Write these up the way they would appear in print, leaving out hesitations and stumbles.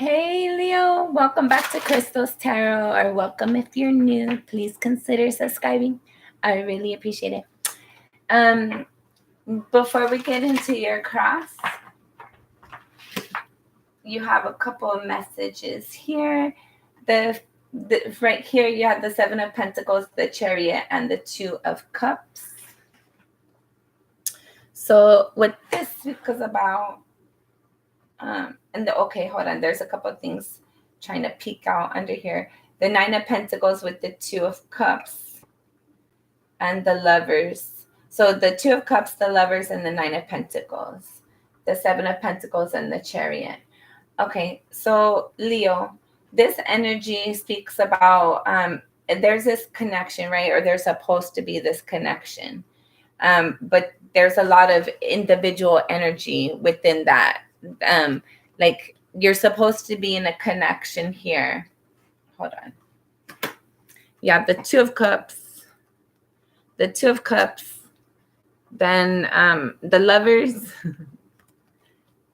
Hey Leo, welcome back to Crystal's Tarot, or welcome if you're new. Please consider subscribing. I really appreciate it. Before we get into your cross, you have a couple of messages here. The right here you have the Seven of Pentacles, the Chariot, and the Two of Cups. So what this week is about, okay, hold on. There's a couple of things trying to peek out under here. The Nine of Pentacles with the Two of Cups and the Lovers. So the Two of Cups, the Lovers, and the Nine of Pentacles. The Seven of Pentacles and the Chariot. Okay, so Leo, this energy speaks about there's this connection, right? Or there's supposed to be this connection. But there's a lot of individual energy within that. Like you're supposed to be in a connection here. Hold on. You have the Two of Cups, the Two of Cups, then the Lovers,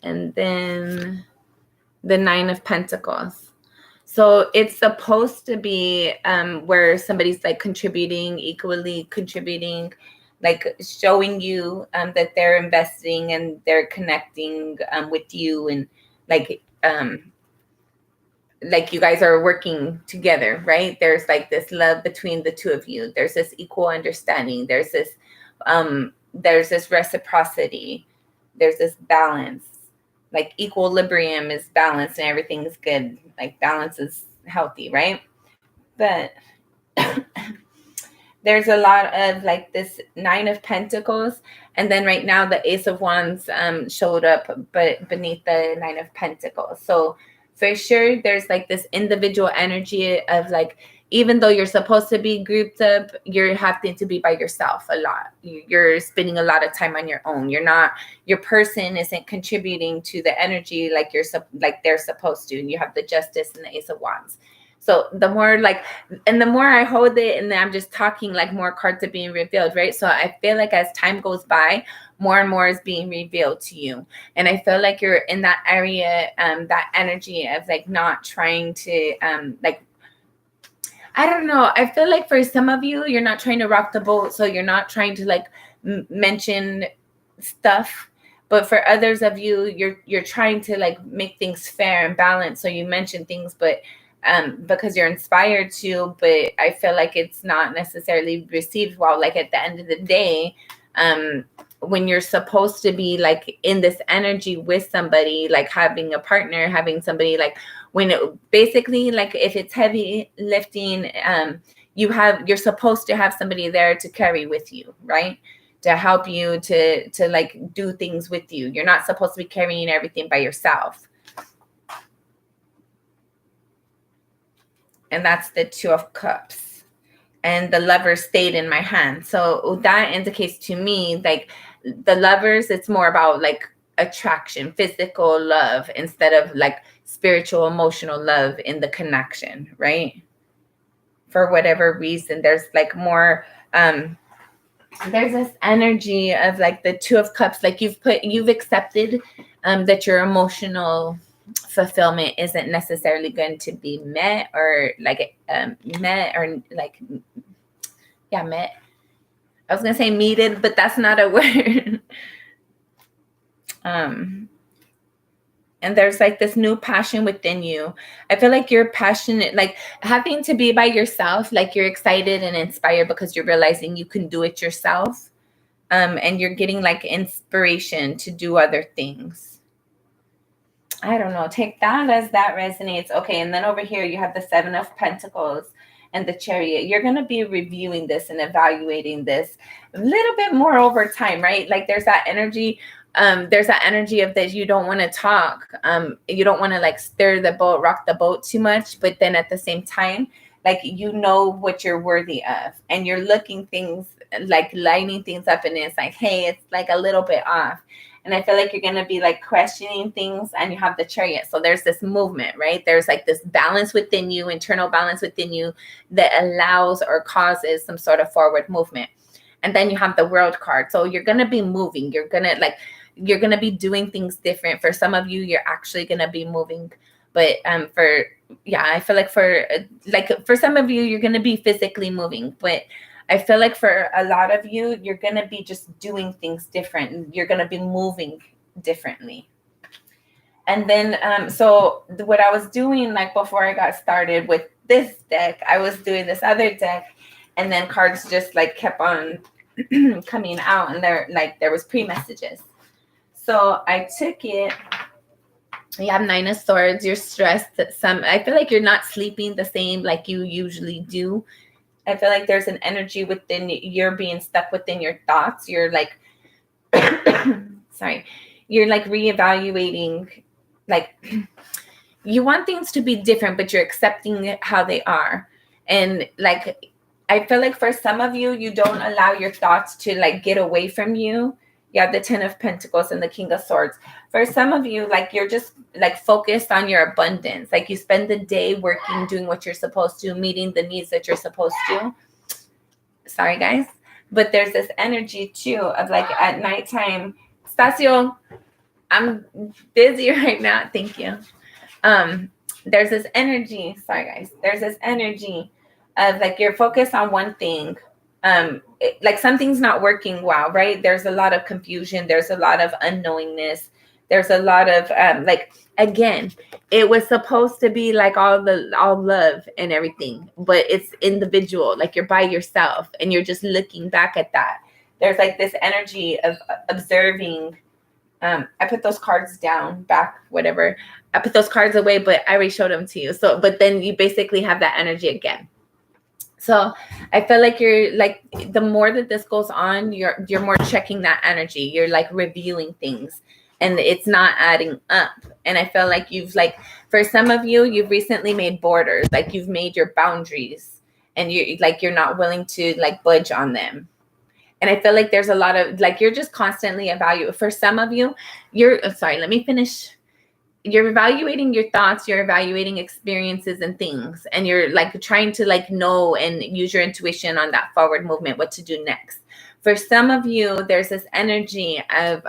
and then the Nine of Pentacles. So it's supposed to be where somebody's like equally contributing, like showing you that they're investing and they're connecting with you, and like you guys are working together, right? There's like this love between the two of you. There's this equal understanding. There's this reciprocity. There's this balance. Like equilibrium is balance and everything is good. Like balance is healthy, right? But there's a lot of like this Nine of Pentacles, and then right now the Ace of Wands showed up, but beneath the Nine of Pentacles. So for sure, there's like this individual energy of like, even though you're supposed to be grouped up, you're having to be by yourself a lot. You're spending a lot of time on your own. Your person isn't contributing to the energy like they're supposed to. And you have the Justice and the Ace of Wands. So the more the more I hold it, and then I'm just talking, like more cards are being revealed, right? So I feel like as time goes by, more and more is being revealed to you. And I feel like you're in that area, that energy of like not trying to, I don't know. I feel like for some of you, you're not trying to rock the boat. So you're not trying to like mention stuff. But for others of you, you're trying to like make things fair and balanced. So you mention things, but because you're inspired to, but I feel like it's not necessarily received well. Like at the end of the day, when you're supposed to be like in this energy with somebody, like having a partner, having somebody, like when it basically, like if it's heavy lifting, you're supposed to have somebody there to carry with you, right? To help you to like do things with you. You're not supposed to be carrying everything by yourself. And that's the Two of Cups. And the Lovers stayed in my hand. So that indicates to me, like the Lovers, it's more about like attraction, physical love, instead of like spiritual, emotional love in the connection, right? For whatever reason, there's like more, there's this energy of like the Two of Cups, like you've accepted that your emotional fulfillment isn't necessarily going to be met, or like met, or like met. I was gonna say meted, but that's not a word. And there's like this new passion within you. I feel like you're passionate, like having to be by yourself, like you're excited and inspired because you're realizing you can do it yourself. And you're getting like inspiration to do other things. I don't know. Take that as that resonates. Okay. And then over here, you have the Seven of Pentacles and the Chariot. You're going to be reviewing this and evaluating this a little bit more over time, right? Like there's that energy. There's that energy of that you don't want to talk. You don't want to like stir the boat, rock the boat too much. But then at the same time, like you know what you're worthy of. And you're looking things, like lining things up. And it's like, hey, it's like a little bit off. And I feel like you're going to be like questioning things, and you have the Chariot. So there's this movement, right? There's like this balance within you, internal balance within you, that allows or causes some sort of forward movement. And then you have the World card. So you're going to be moving. You're going to be doing things different. For some of you, you're actually going to be moving But I feel like for some of you, you're going to be physically moving, but I feel like for a lot of you, you're going to be just doing things different. You're going to be moving differently. And then, so what I was doing, like before I got started with this deck, I was doing this other deck, and then cards just like kept on coming out, and there was pre-messages. So I took it. You have 9 of Swords. You're stressed. I feel like you're not sleeping the same like you usually do. I feel like there's an energy within you're being stuck within your thoughts. You're like, sorry, you're like reevaluating. Like you want things to be different, but you're accepting how they are. And like, I feel like for some of you, you don't allow your thoughts to like get away from you. You have the 10 of Pentacles and the King of Swords. For some of you, like you're just like focused on your abundance. Like you spend the day working, doing what you're supposed to, meeting the needs that you're supposed to. Sorry, guys. But there's this energy too of like at nighttime. Stasio, I'm busy right now. Thank you. There's this energy. Sorry, guys. There's this energy of like you're focused on one thing. Like something's not working well, right? There's a lot of confusion. There's a lot of unknowingness. There's a lot of like, again, it was supposed to be like all love and everything, but it's individual. Like you're by yourself and you're just looking back at that. There's like this energy of observing. I put those cards down, back, whatever. I put those cards away, but I already showed them to you. So, but then you basically have that energy again. So I feel like you're like, the more that this goes on, you're more checking that energy. You're like revealing things and it's not adding up. And I feel like you've like, for some of you, you've recently made borders, like you've made your boundaries and you're not willing to like budge on them. And I feel like there's a lot of like, you're just constantly evaluating. For some of you, let me finish. You're evaluating your thoughts, you're evaluating experiences and things, and you're like trying to like know and use your intuition on that forward movement, what to do next. For some of you, there's this energy of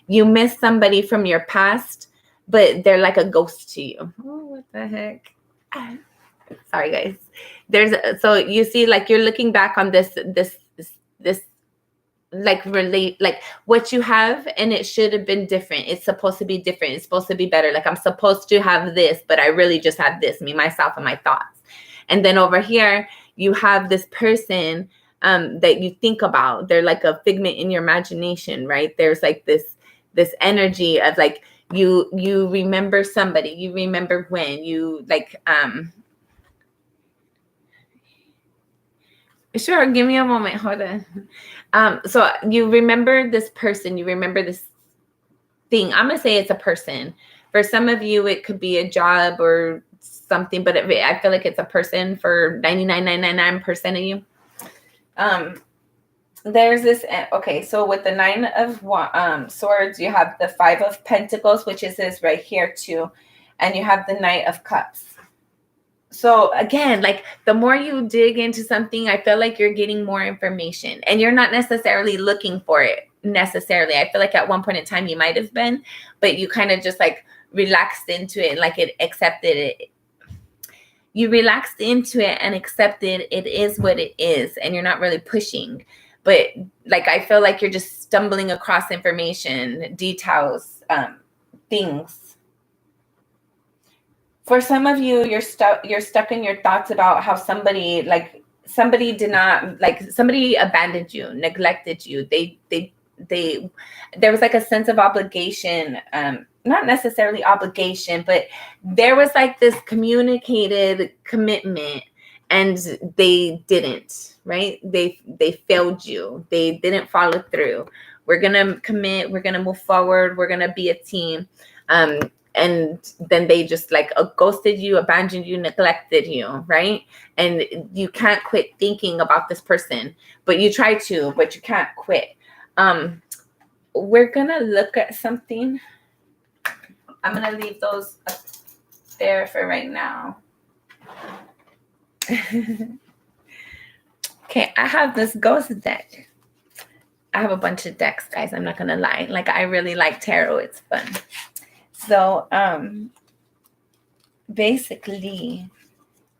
you miss somebody from your past, but they're like a ghost to you. Oh, what the heck? Sorry, guys. So you see, like you're looking back on this like relate like what you have, and it should have been different. It's supposed to be different. It's supposed to be better. Like I'm supposed to have this, but I really just have this, me, myself, and my thoughts. And then over here, you have this person that you think about. They're like a figment in your imagination, right? There's like this energy of like you remember somebody, you remember when you like sure, give me a moment. Hold on. So you remember this person, you remember this thing. I'm going to say it's a person. For some of you, it could be a job or something, but I feel like it's a person for 99.99% of you. There's this, okay, so with the 9 of Swords, you have the 5 of Pentacles, which is this right here too. And you have the Knight of Cups. So again, like the more you dig into something, I feel like you're getting more information and you're not necessarily looking for it necessarily. I feel like at one point in time you might have been, but you kind of just like relaxed into it and like it accepted it. You relaxed into it and accepted it is what it is, and you're not really pushing. But like I feel like you're just stumbling across information, details, things. For some of you, you're stuck in your thoughts about how somebody did not, like somebody abandoned you, neglected you. There was like a sense of obligation, not necessarily obligation, but there was like this communicated commitment and they didn't, right? They failed you. They didn't follow through. We're going to commit. We're going to move forward. We're going to be a team. And then they just like ghosted you, abandoned you, neglected you, right? And you can't quit thinking about this person, but you try to, but you can't quit. We're going to look at something. I'm going to leave those up there for right now. Okay, I have this ghost deck. I have a bunch of decks, guys. I'm not going to lie. Like, I really like tarot. It's fun. So, basically,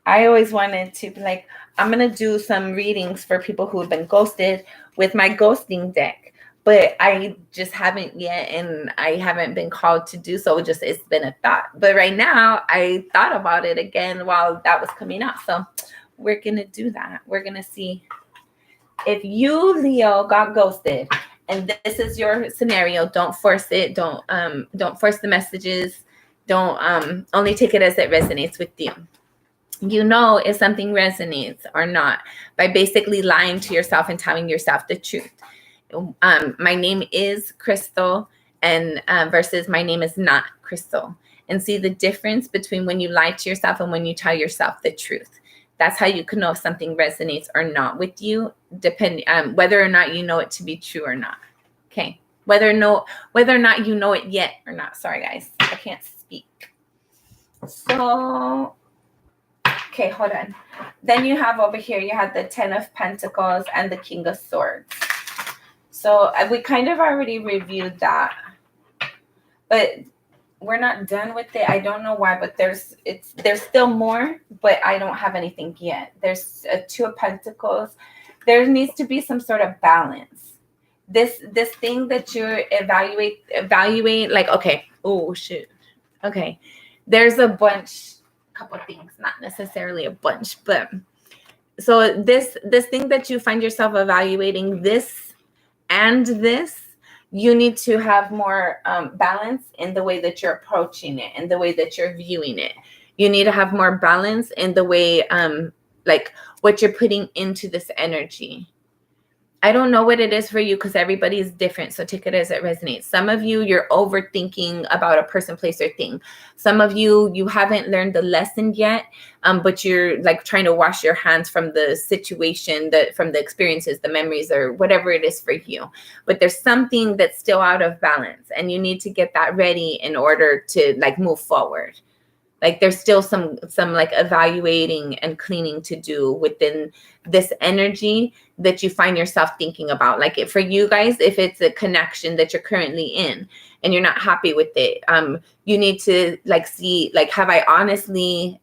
I always wanted to be like, I'm going to do some readings for people who have been ghosted with my ghosting deck. But I just haven't yet, and I haven't been called to do so. Just it's been a thought. But right now, I thought about it again while that was coming out. So we're going to do that. We're going to see if you, Leo, got ghosted, and this is your scenario. Don't force it. Don't force the messages. Don't only take it as it resonates with you. You know if something resonates or not by basically lying to yourself and telling yourself the truth. My name is Crystal, and versus my name is not Crystal. And see the difference between when you lie to yourself and when you tell yourself the truth. That's how you can know if something resonates or not with you, depending whether or not you know it to be true or not. Okay, whether or not you know it yet or not. Sorry, guys, I can't speak. So. Okay, hold on. Then you have over here, you have the 10 of Pentacles and the King of Swords. So we kind of already reviewed that, but we're not done with it. I don't know why, but there's still more, but I don't have anything yet. There's a 2 of Pentacles. There needs to be some sort of balance. This thing that you evaluate like, okay, oh shit. Okay. There's a couple of things, not necessarily a bunch, but so this thing that you find yourself evaluating, this and this, you need to have more balance in the way that you're approaching it and the way that you're viewing it. You need to have more balance in the way like what you're putting into this energy. I don't know what it is for you because everybody is different. So take it as it resonates. Some of you, you're overthinking about a person, place, or thing. Some of you, you haven't learned the lesson yet, but you're like trying to wash your hands from the situation, from the experiences, the memories, or whatever it is for you. But there's something that's still out of balance, and you need to get that ready in order to like move forward. Like there's still some like evaluating and cleaning to do within this energy that you find yourself thinking about. Like for you guys, if it's a connection that you're currently in and you're not happy with it, you need to like see, like, have I honestly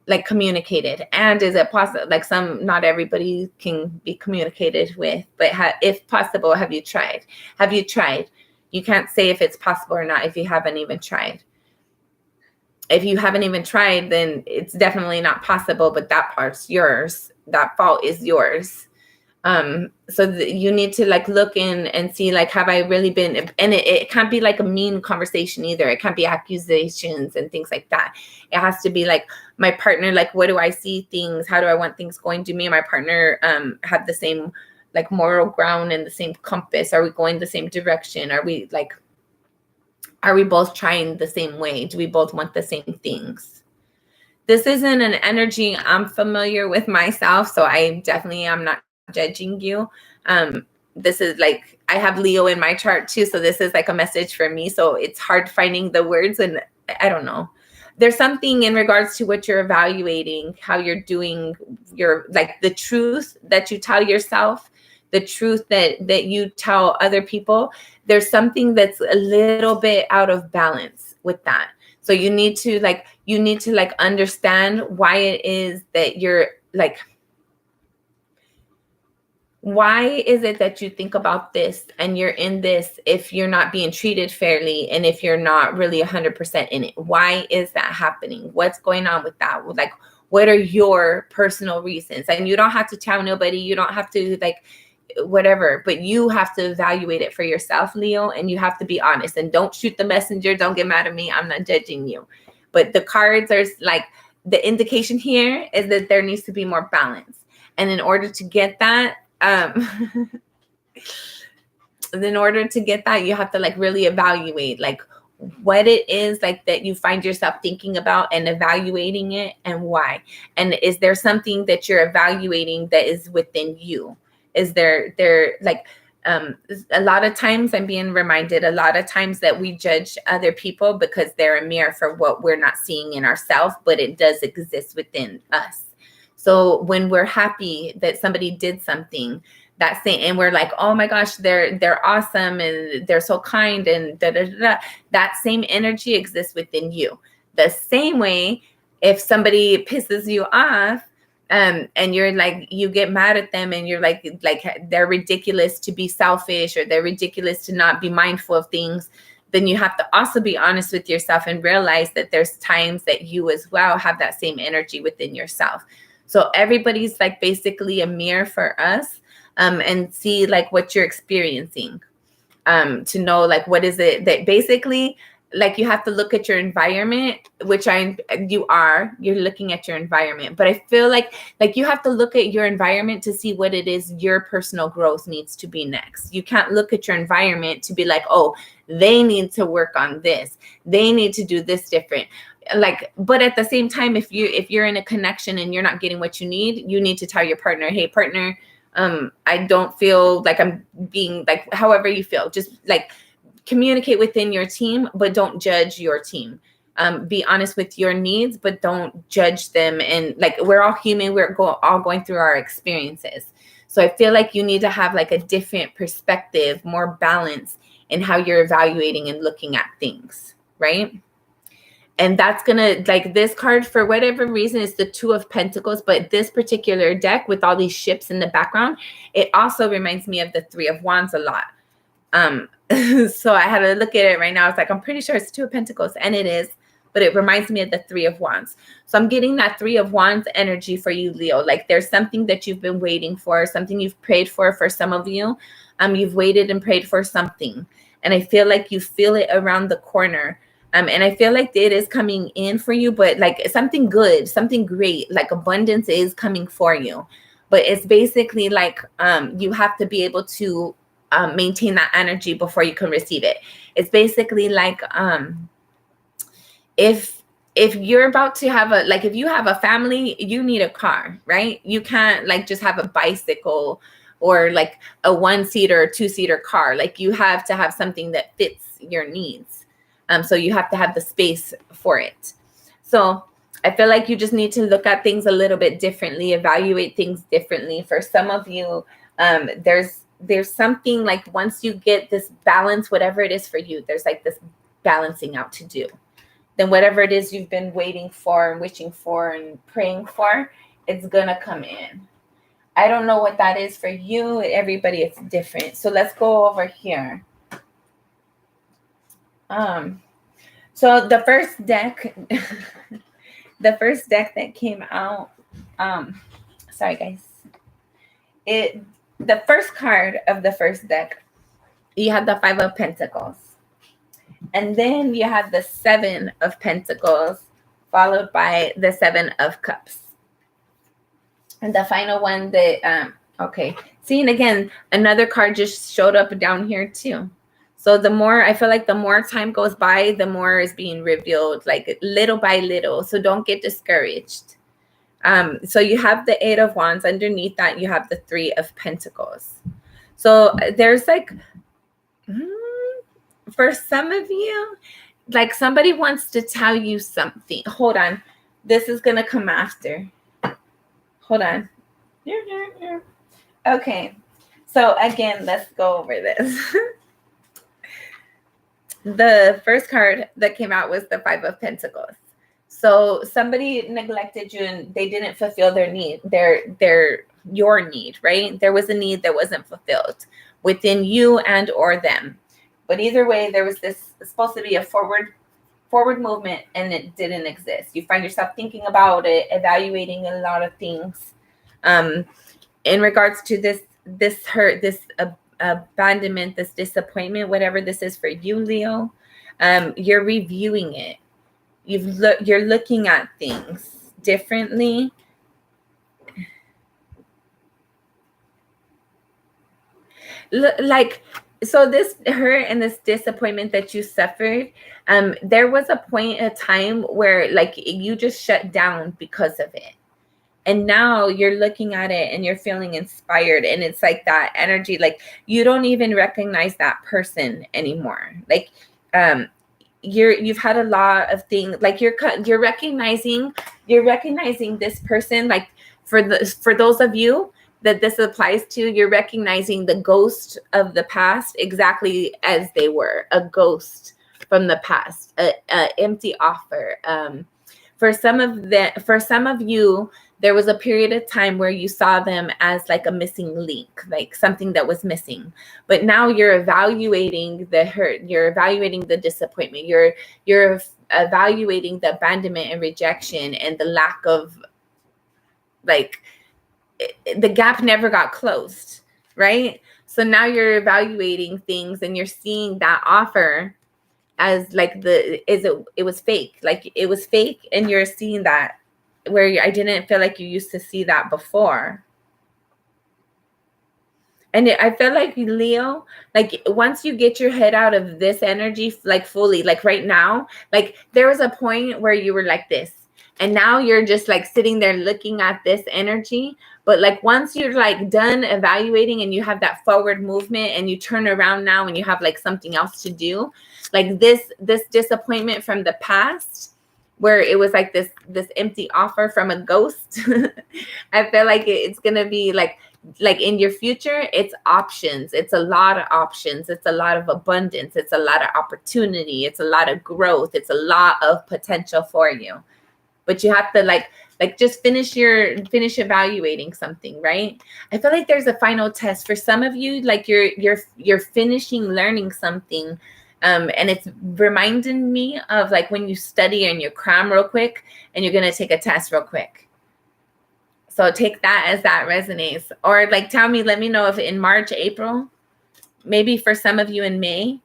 like communicated? And is it possible? Like not everybody can be communicated with, but if possible, have you tried? Have you tried? You can't say if it's possible or not if you haven't even tried. If you haven't even tried, then it's definitely not possible, but that part's yours. That fault is yours. So you need to like look in and see, like, have I really been, and it can't be like a mean conversation either. It can't be accusations and things like that. It has to be like my partner, like, what do I see things? How do I want things going? Do me and my partner have the same like moral ground and the same compass? Are we going the same direction? Are we both trying the same way? Do we both want the same things? This isn't an energy I'm familiar with myself, so I definitely am not judging you. This is like, I have Leo in my chart too, so this is like a message for me. So it's hard finding the words, and I don't know. There's something in regards to what you're evaluating, how you're doing your, like the truth that you tell yourself, the truth that you tell other people. There's something that's a little bit out of balance with that. So you need to understand why it is that you're like, why is it that you think about this and you're in this if you're not being treated fairly and if you're not really 100% in it? Why is that happening? What's going on with that? Like, what are your personal reasons? And you don't have to tell nobody. You don't have to like whatever, but you have to evaluate it for yourself, Leo, and you have to be honest, and don't shoot the messenger. Don't get mad at me. I'm not judging you, but the cards are like, the indication here is that there needs to be more balance. And in order to get that, you have to like really evaluate like what it is like that you find yourself thinking about and evaluating it, and why. And is there something that you're evaluating that is within you? Is there like a lot of times I'm being reminded a lot of times that we judge other people because they're a mirror for what we're not seeing in ourselves, but it does exist within us. So when we're happy that somebody did something, and we're like, oh my gosh, they're awesome and they're so kind and da da da da, that same energy exists within you. The same way, if somebody pisses you off, and you're like, you get mad at them and you're like they're ridiculous to be selfish, or they're ridiculous to not be mindful of things, then you have to also be honest with yourself and realize that there's times that you as well have that same energy within yourself. So everybody's like basically a mirror for us, and see like what you're experiencing, to know like what is it that basically, like, you have to look at your environment, which you're looking at your environment. But I feel like you have to look at your environment to see what it is your personal growth needs to be next. You can't look at your environment to be like, oh, they need to work on this, they need to do this different. Like, but at the same time, if you're in a connection and you're not getting what you need to tell your partner, hey partner, I don't feel like I'm being, like, however you feel, just like communicate within your team, but don't judge your team. Be honest with your needs, but don't judge them. And like, we're all human, we're all going through our experiences. So I feel like you need to have like a different perspective, more balance in how you're evaluating and looking at things, right? And that's gonna, like, this card, for whatever reason, is the Two of Pentacles, but this particular deck with all these ships in the background, it also reminds me of the Three of Wands a lot. So I had to look at it right now. It's like, I'm pretty sure it's Two of Pentacles, and it is, but it reminds me of the Three of Wands. So I'm getting that Three of Wands energy for you, Leo. Like, there's something that you've been waiting for, something you've prayed for some of you. You've waited and prayed for something, and I feel like you feel it around the corner. And I feel like it is coming in for you, but like something good, something great, like abundance is coming for you. But it's basically like, you have to be able to maintain that energy before you can receive it. It's basically like, if you're about to have if you have a family, you need a car, right? You can't like just have a bicycle or like a 1-seater or 2-seater car. Like, you have to have something that fits your needs. So you have to have the space for it. So I feel like you just need to look at things a little bit differently, evaluate things differently. For some of you, there's something like, once you get this balance, whatever it is for you, there's like this balancing out to do. Then whatever it is you've been waiting for and wishing for and praying for, it's gonna come in. I don't know what that is for you. Everybody, it's different. So let's go over here. So the first deck, the first deck that came out, sorry guys, the first card of the first deck, you had the Five of Pentacles, and then you had the Seven of Pentacles, followed by the Seven of Cups, and the final one that, okay, see, and again, another card just showed up down here too. So the more, I feel like the more time goes by, the more is being revealed, like little by little. So don't get discouraged. So you have the Eight of Wands. Underneath that, you have the Three of Pentacles. So there's like, for some of you, like somebody wants to tell you something. Hold on. This is going to come after. Hold on. Okay. So again, let's go over this. The first card that came out was the Five of Pentacles. So somebody neglected you and they didn't fulfill their need, your need, right? There was a need that wasn't fulfilled within you and or them. But either way, there was this supposed to be a forward movement, and it didn't exist. You find yourself thinking about it, evaluating a lot of things. In regards to this hurt, this abandonment, this disappointment, whatever this is for you, Leo, you're reviewing it. You're looking at things differently. So this hurt and this disappointment that you suffered, there was a point, a time where like you just shut down because of it. And now you're looking at it and you're feeling inspired. And it's like that energy, like you don't even recognize that person anymore. Like you've had a lot of things, like you're recognizing this person. Like for those of you that this applies to, you're recognizing the ghost of the past exactly as they were, a ghost from the past, a empty offer. For some of you, there was a period of time where you saw them as like a missing link, like something that was missing. But now you're evaluating the hurt, you're evaluating the disappointment, you're evaluating the abandonment and rejection and the lack of, like, the gap never got closed, right? So now you're evaluating things and you're seeing that offer as like it was fake. Like it was fake, and you're seeing that where I didn't feel like you used to see that before. And I feel like, Leo, like once you get your head out of this energy, like fully, like right now, like there was a point where you were like this, and now you're just like sitting there looking at this energy. But like once you're like done evaluating and you have that forward movement and you turn around now and you have like something else to do, like this disappointment from the past, where it was like this empty offer from a ghost, I feel like it's gonna be like in your future, it's options. It's a lot of options. It's a lot of abundance. It's a lot of opportunity. It's a lot of growth. It's a lot of potential for you. But you have to like just finish evaluating something, right? I feel like there's a final test for some of you. Like you're finishing learning something. And it's reminding me of like when you study and you cram real quick and you're going to take a test real quick. So take that as that resonates. Or like let me know if in March, April, maybe for some of you in May,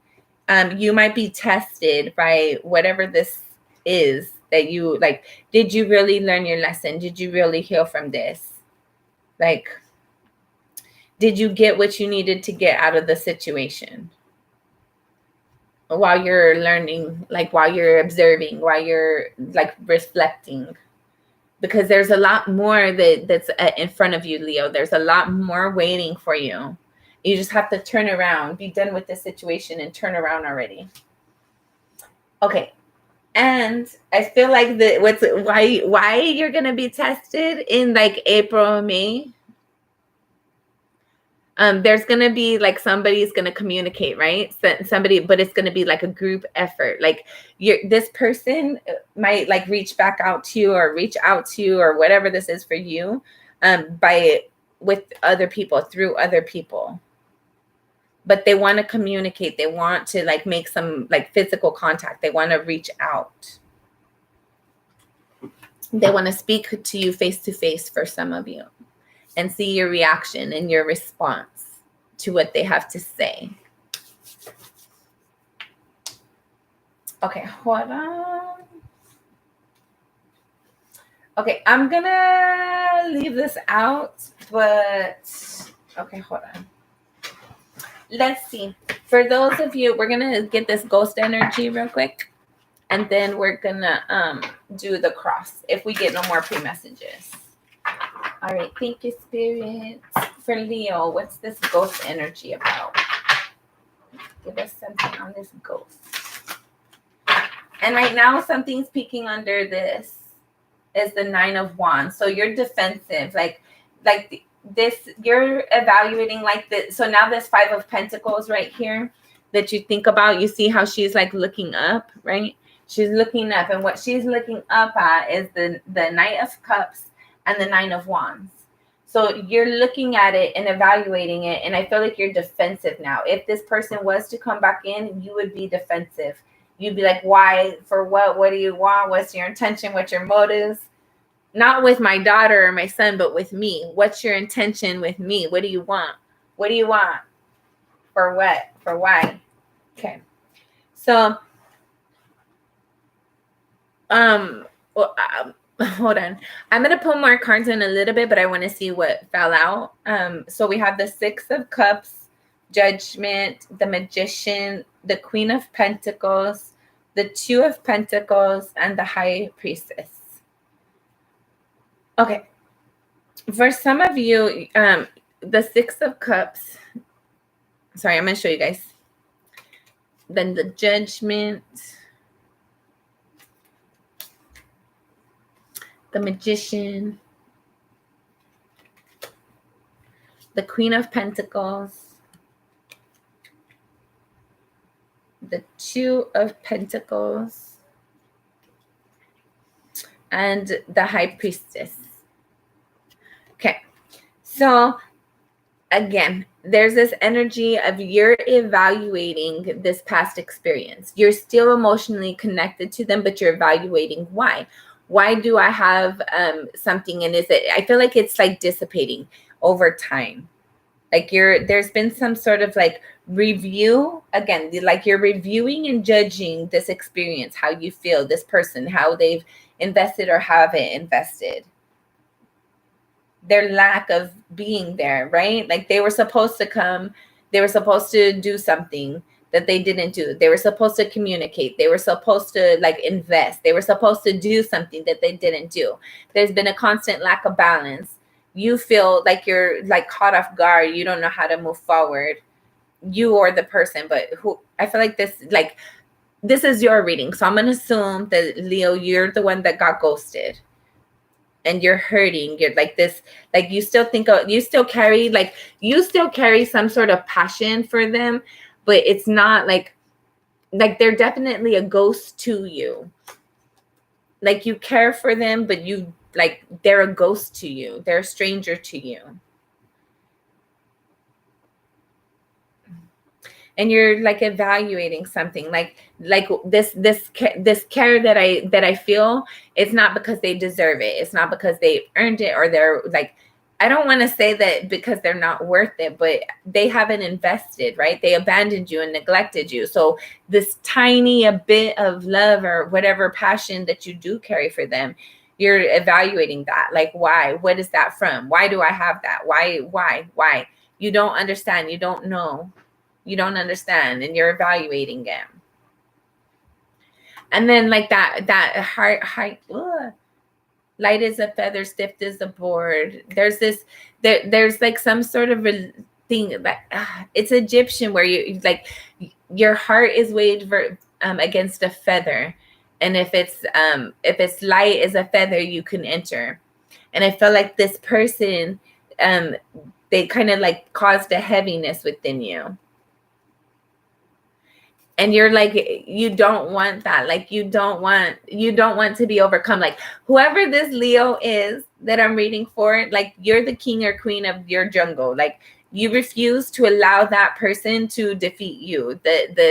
you might be tested by whatever this is that you like. Did you really learn your lesson? Did you really heal from this? Like, did you get what you needed to get out of the situation? While you're learning, like while you're observing, while you're like reflecting, because there's a lot more that's in front of you, Leo. There's a lot more waiting for you. You just have to turn around, be done with the situation and turn around already. Okay. And I feel like why you're going to be tested in like April, May. There's going to be like somebody's going to communicate, right? Somebody, but it's going to be like a group effort. Like this person might like reach back out to you or reach out to you or whatever this is for you, with other people, through other people. But they want to communicate. They want to like make some like physical contact. They want to reach out. They want to speak to you face to face for some of you and see your reaction and your response to what they have to say. Okay, hold on. Okay, I'm gonna leave this out, but okay, hold on. Let's see. For those of you, we're gonna get this ghost energy real quick, and then we're gonna do the cross if we get no more pre-messages. All right, thank you, Spirit. For Leo, what's this ghost energy about? Give us something on this ghost. And right now, something's peeking under this is the 9 of Wands. So you're defensive, like this. You're evaluating like this. So now this 5 of Pentacles right here that you think about. You see how she's like looking up, right? She's looking up, and what she's looking up at is the Knight of Cups and the 9 of Wands. So you're looking at it and evaluating it. And I feel like you're defensive now. If this person was to come back in, you would be defensive. You'd be like, why? For what? What do you want? What's your intention? What's your motives? Not with my daughter or my son, but with me. What's your intention with me? What do you want? What do you want? For what? For why? Okay. So, hold on. I'm going to pull more cards in a little bit, but I want to see what fell out. So we have the 6 of Cups, Judgment, the Magician, the Queen of Pentacles, the 2 of Pentacles, and the High Priestess. Okay. For some of you, the 6 of Cups, sorry, I'm going to show you guys. Then the Judgment, the Magician, the Queen of Pentacles, the Two of Pentacles, and the High Priestess. Okay, so again, there's this energy of you're evaluating this past experience. You're still emotionally connected to them, but you're evaluating why. Why do I have something? And I feel like it's like dissipating over time. Like there's been some sort of like review, again, like you're reviewing and judging this experience, how you feel, this person, how they've invested or haven't invested. Their lack of being there, right? Like they were supposed to come, they were supposed to do something that they didn't do. They were supposed to communicate. They were supposed to like invest. They were supposed to do something that they didn't do. There's been a constant lack of balance. You feel like you're like caught off guard. You don't know how to move forward. You or the person, but who, I feel like this is your reading. So I'm going to assume that Leo, you're the one that got ghosted. And you're hurting. You're like this, like you still carry some sort of passion for them, but it's not like they're definitely a ghost to you. Like you care for them, but they're a ghost to you. They're a stranger to you. And you're like evaluating something like this care that I feel, it's not because they deserve it. It's not because they earned it, or they're like, I don't want to say that because they're not worth it, but they haven't invested, right? They abandoned you and neglected you. So this tiny a bit of love or whatever passion that you do carry for them, you're evaluating that. Like, why? What is that from? Why do I have that? Why? You don't understand. You don't know. You don't understand, and you're evaluating it. And then like that heart, light as a feather, stiff as a board. There's like some sort of a thing that it's Egyptian, where you like your heart is weighed against a feather, and if it's light as a feather, you can enter. And I feel like this person, they kind of like caused a heaviness within you. And you're like, you don't want that. Like, you don't want to be overcome. Like, whoever this Leo is that I'm reading for, like, you're the king or queen of your jungle. Like, you refuse to allow that person to defeat you.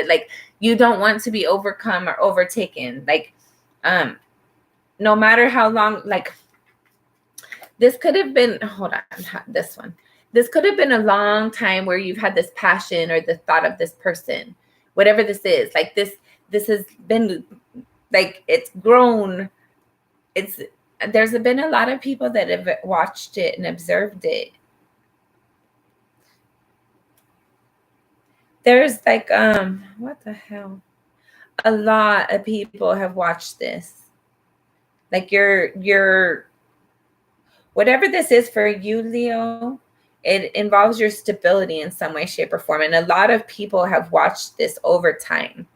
Like, you don't want to be overcome or overtaken. Like, no matter how long, like, this could have been, hold on, this one. This could have been a long time where you've had this passion or the thought of this person. Whatever this is, like this has been like, it's grown. There's been a lot of people that have watched it and observed it. There's like, what the hell? A lot of people have watched this. Like you're whatever this is for you, Leo, it involves your stability in some way, shape, or form. And a lot of people have watched this over time.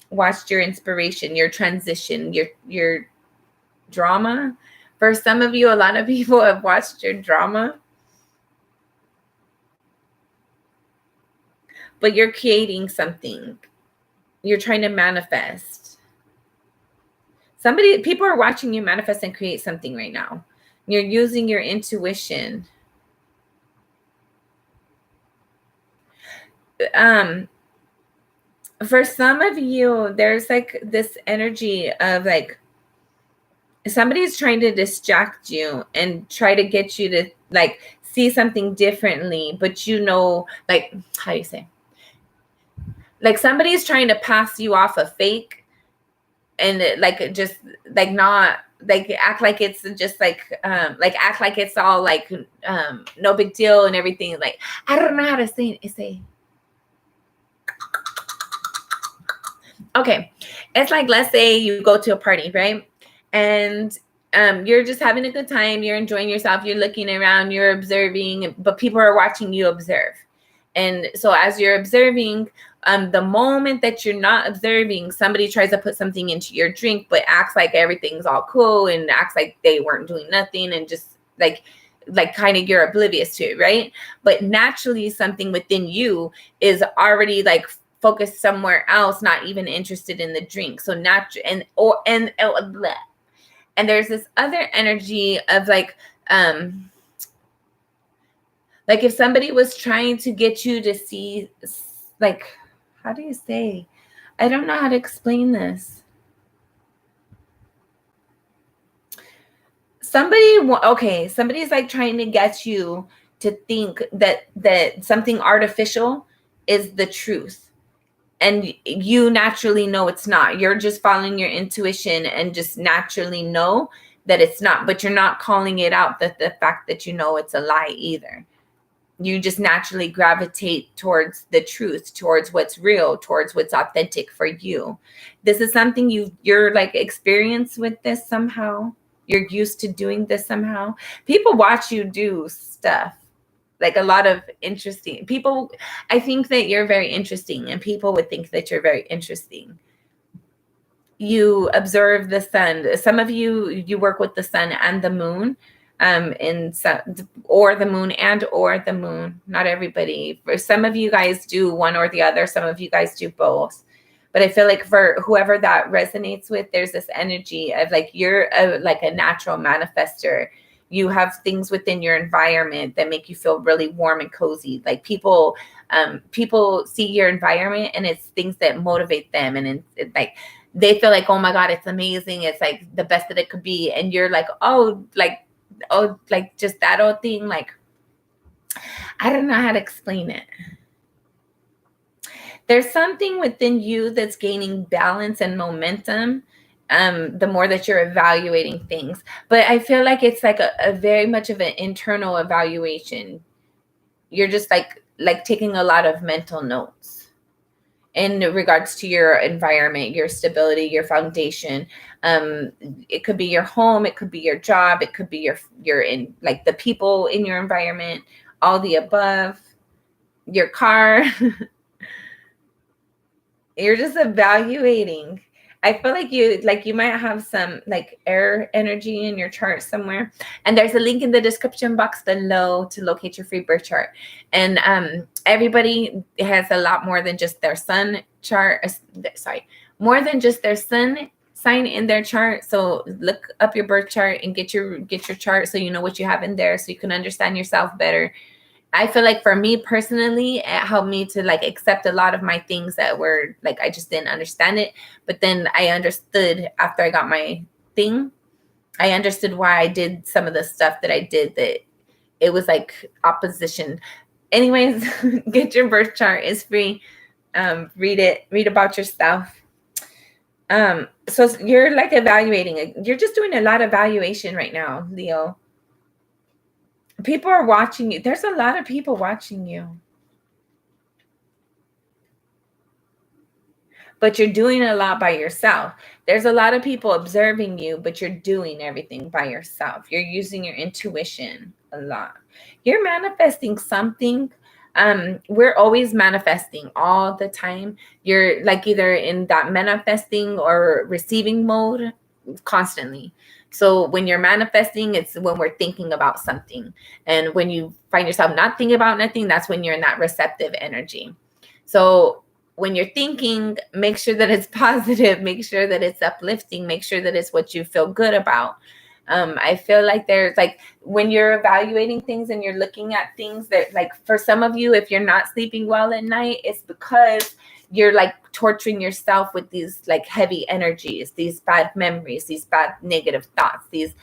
Watched your inspiration, your transition, your drama. For some of you, a lot of people have watched your drama. But you're creating something. You're trying to manifest. People are watching you manifest and create something right now. You're using your intuition. For some of you, there's like this energy of like somebody's trying to distract you and try to get you to like see something differently, but like, how do you say, like somebody's trying to pass you off a fake and like just like not like act like it's just like act like it's all like no big deal and everything. Like, I don't know how to say it. Okay, it's like, let's say you go to a party, right? And you're just having a good time. You're enjoying yourself. You're looking around. You're observing, but people are watching you observe. And so as you're observing, the moment that you're not observing, somebody tries to put something into your drink, but acts like everything's all cool and acts like they weren't doing nothing and just like kind of you're oblivious to it, right? But naturally, something within you is already like focused somewhere else, not even interested in the drink. So bleh. And there's this other energy of like if somebody was trying to get you to see, like, how do you say? I don't know how to explain this. Somebody's like trying to get you to think that something artificial is the truth. And you naturally know it's not. You're just following your intuition and just naturally know that it's not, but you're not calling it out, that the fact that you know it's a lie either. You just naturally gravitate towards the truth, towards what's real, towards what's authentic for you. This is something you're like experienced with this somehow. You're used to doing this somehow. People watch you do stuff, like a lot of interesting people. I think that you're very interesting, and people would think that you're very interesting. You observe the sun. Some of you work with the sun and the moon, or the moon and or the moon. Not everybody. For some of you guys do one or the other. Some of you guys do both. But I feel like for whoever that resonates with, there's this energy of like you're like a natural manifester. You have things within your environment that make you feel really warm and cozy. Like people see your environment, and it's things that motivate them, and it's like they feel like, oh my God, it's amazing. It's like the best that it could be. And you're like, oh, like just that old thing. Like, I don't know how to explain it. There's something within you that's gaining balance and momentum the more that you're evaluating things. But I feel like it's like a very much of an internal evaluation. You're just like taking a lot of mental notes in regards to your environment, your stability, your foundation. It could be your home, it could be your job, it could be your in like the people in your environment, all the above, your car. You're just evaluating. I feel like you might have some like air energy in your chart somewhere. And there's a link in the description box below to locate your free birth chart. And everybody has a lot more than just their sun chart. More than just their sun sign in their chart. So look up your birth chart and get your chart so you know what you have in there, so you can understand yourself better. I feel like for me personally, it helped me to like accept a lot of my things that were like, I just didn't understand it. But then I understood after I got my thing, I understood why I did some of the stuff that I did, that it was like opposition. Anyways, get your birth chart. It's free. Read it, read about yourself. So you're like evaluating it. You're just doing a lot of evaluation right now, Leo. People are watching you. There's a lot of people watching you. But you're doing a lot by yourself. There's a lot of people observing you, but you're doing everything by yourself. You're using your intuition a lot. You're manifesting something. We're always manifesting all the time. You're like either in that manifesting or receiving mode constantly. So when you're manifesting, it's when we're thinking about something. And when you find yourself not thinking about nothing, that's when you're in that receptive energy. So when you're thinking, make sure that it's positive, make sure that it's uplifting, make sure that it's what you feel good about. I feel like there's like when you're evaluating things and you're looking at things that, like, for some of you, if you're not sleeping well at night, it's because you're like torturing yourself with these like heavy energies, these bad memories, these bad negative thoughts, these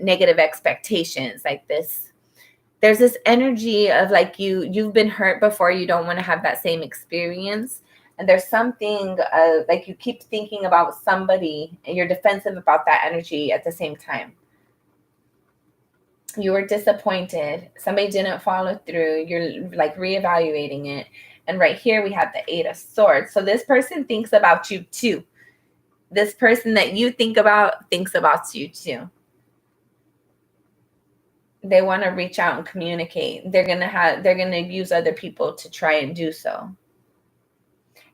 negative expectations. Like this, there's this energy of like you've been hurt before, you don't want to have that same experience. And there's something like you keep thinking about somebody and you're defensive about that energy at the same time. You were disappointed. Somebody didn't follow through. You're like reevaluating it. And right here we have the 8 of Swords. So this person thinks about you too. This person that you think about thinks about you too. They want to reach out and communicate. They're gonna use other people to try and do so.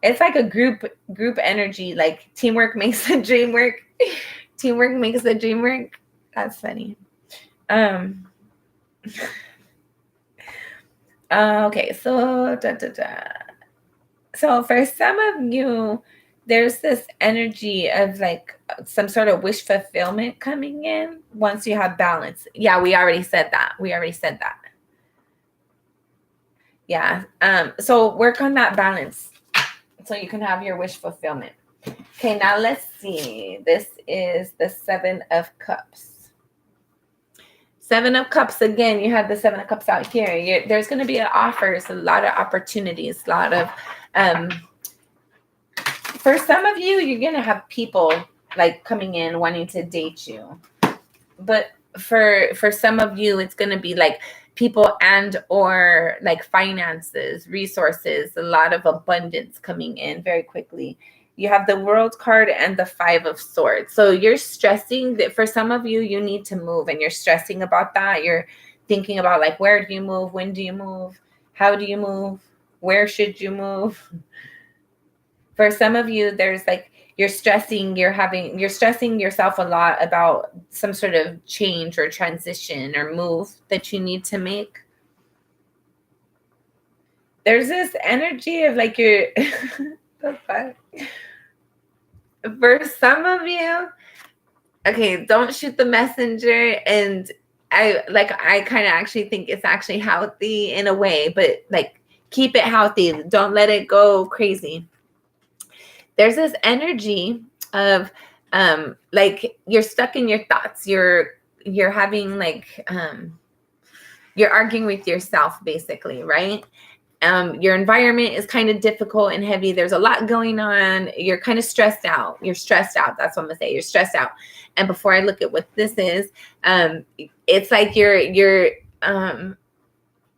It's like a group energy, like teamwork makes the dream work. Teamwork makes the dream work. That's funny. Okay, so So for some of you, there's this energy of like some sort of wish fulfillment coming in once you have balance. Yeah, we already said that. Yeah. So work on that balance so you can have your wish fulfillment. Okay, now let's see. This is the 7 of Cups. 7 of Cups, again, you have the 7 of Cups out here. There's going to be offers, a lot of opportunities, a lot of, for some of you, you're going to have people like coming in wanting to date you. But for some of you, it's going to be like people and or like finances, resources, a lot of abundance coming in very quickly. You have the World card and the 5 of Swords. So you're stressing that for some of you, you need to move and you're stressing about that. You're thinking about like, where do you move? When do you move? How do you move? Where should you move? For some of you, there's like, you're stressing yourself a lot about some sort of change or transition or move that you need to make. There's this energy of like you're, for some of you, okay, don't shoot the messenger. And I kind of actually think it's actually healthy in a way, but like keep it healthy. Don't let it go crazy. There's this energy of like you're stuck in your thoughts. You're having like you're arguing with yourself basically, right? Your environment is kind of difficult and heavy. There's a lot going on. You're kind of stressed out. That's what I'm gonna say. You're stressed out. And before I look at what this is, it's like you're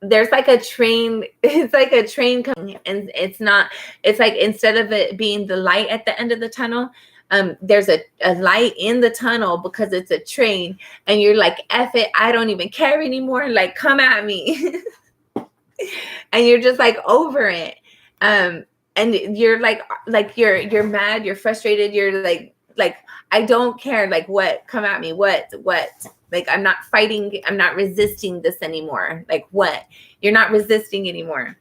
there's like a train. It's like a train coming, and it's like instead of it being the light at the end of the tunnel, there's a light in the tunnel because it's a train, and you're like, F it, I don't even care anymore. Like, come at me. And you're just like over it. And you're like you're mad, you're frustrated, you're like, I don't care. Like, what? Come at me. What? Like, I'm not fighting. I'm not resisting this anymore. Like, what? You're not resisting anymore.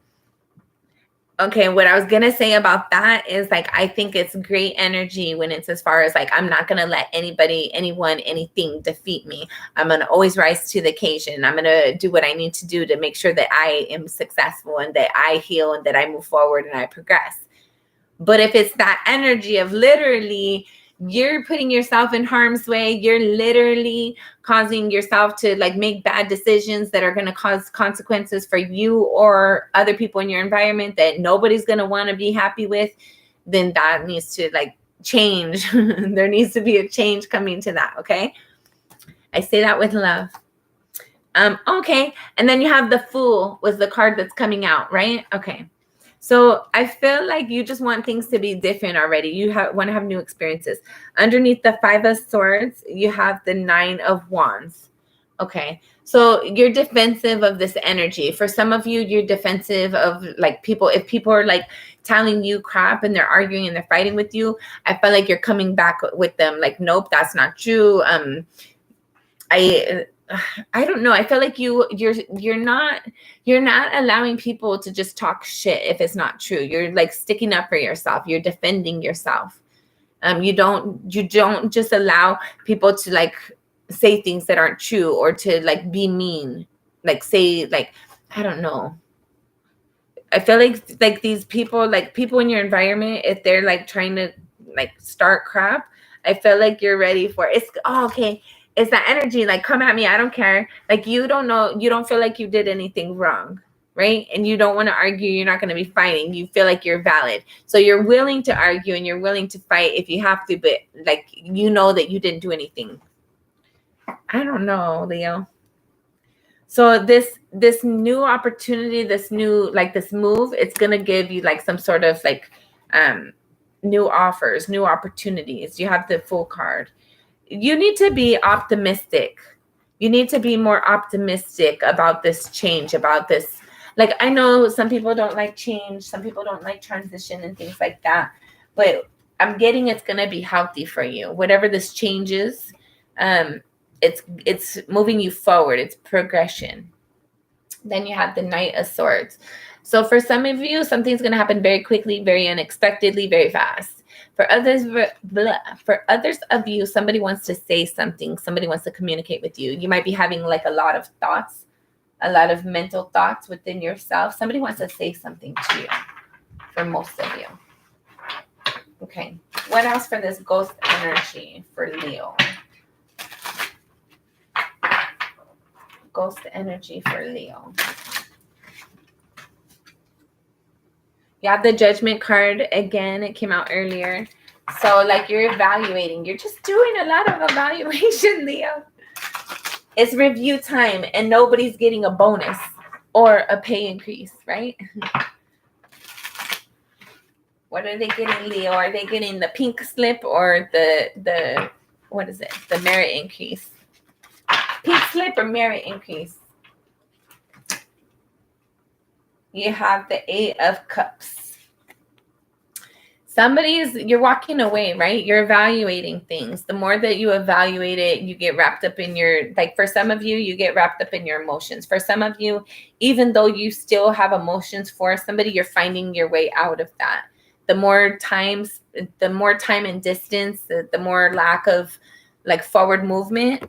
Okay, what I was going to say about that is like, I think it's great energy when it's as far as like, I'm not going to let anybody, anyone, anything defeat me. I'm going to always rise to the occasion. I'm going to do what I need to do to make sure that I am successful and that I heal and that I move forward and I progress. But if it's that energy of literally you're putting yourself in harm's way, you're literally causing yourself to like make bad decisions that are going to cause consequences for you or other people in your environment that nobody's going to want to be happy with, then that needs to like change. There needs to be a change coming to that. Okay. I say that with love. Okay. And then you have the Fool was the card that's coming out, right? Okay. So I feel like you just want things to be different already. You want to have new experiences. Underneath the 5 of Swords, you have the 9 of Wands. Okay. So you're defensive of this energy. For some of you, you're defensive of like people. If people are like telling you crap and they're arguing and they're fighting with you, I feel like you're coming back with them. Like, nope, that's not true. I don't know. I feel like you're not allowing people to just talk shit if it's not true. You're like sticking up for yourself. You're defending yourself. You don't just allow people to like say things that aren't true or to like be mean. Like say like, I don't know. I feel like these people, like people in your environment, if they're like trying to like start crap, I feel like you're ready for it. It's okay. It's that energy, like, come at me, I don't care. Like, you don't feel like you did anything wrong, right? And you don't want to argue. You're not going to be fighting. You feel like you're valid. So you're willing to argue and you're willing to fight if you have to, but like, you know that you didn't do anything. I don't know, Leo. So this new opportunity, this new, like this move, it's going to give you like some sort of like new offers, new opportunities. You have the Fool card. You need to be optimistic. You need to be more optimistic about this change, about this. Like, I know some people don't like change. Some people don't like transition and things like that. But I'm getting it's going to be healthy for you. Whatever this change is, it's moving you forward. It's progression. Then you have the Knight of Swords. So for some of you, something's going to happen very quickly, very unexpectedly, very fast. For others of you, somebody wants to say something. Somebody wants to communicate with you. You might be having like a lot of thoughts, a lot of mental thoughts within yourself. Somebody wants to say something to you, for most of you. Okay. What else for this ghost energy for Leo? Ghost energy for Leo. You have the Judgment card again. It came out earlier. So like you're evaluating. You're just doing a lot of evaluation, Leo. It's review time and nobody's getting a bonus or a pay increase, right? What are they getting, Leo? Are they getting the pink slip or the what is it? The merit increase. Pink slip or merit increase? You have the 8 of Cups. You're walking away, right? You're evaluating things. The more that you evaluate it, you get wrapped up in like for some of you, you get wrapped up in your emotions. For some of you, even though you still have emotions for somebody, you're finding your way out of that. The more time and distance, the more lack of like forward movement,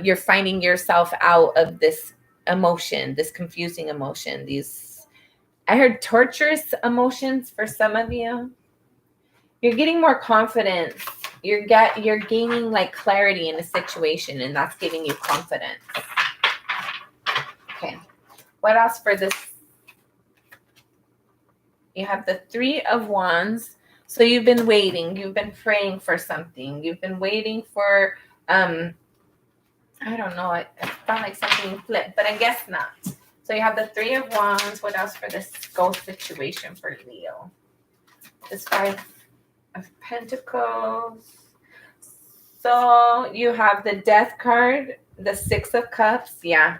you're finding yourself out of this emotion, this confusing emotion, I heard torturous emotions for some of you. You're getting more confidence. You're gaining like clarity in a situation, and that's giving you confidence. Okay. What else for this? You have the 3 of Wands. So you've been waiting. You've been praying for something. You've been waiting for, I don't know. It felt like something flipped, but I guess not. So you have the 3 of Wands. What else for this ghost situation for Leo? This 5 of Pentacles. So you have the Death card, the 6 of Cups. Yeah.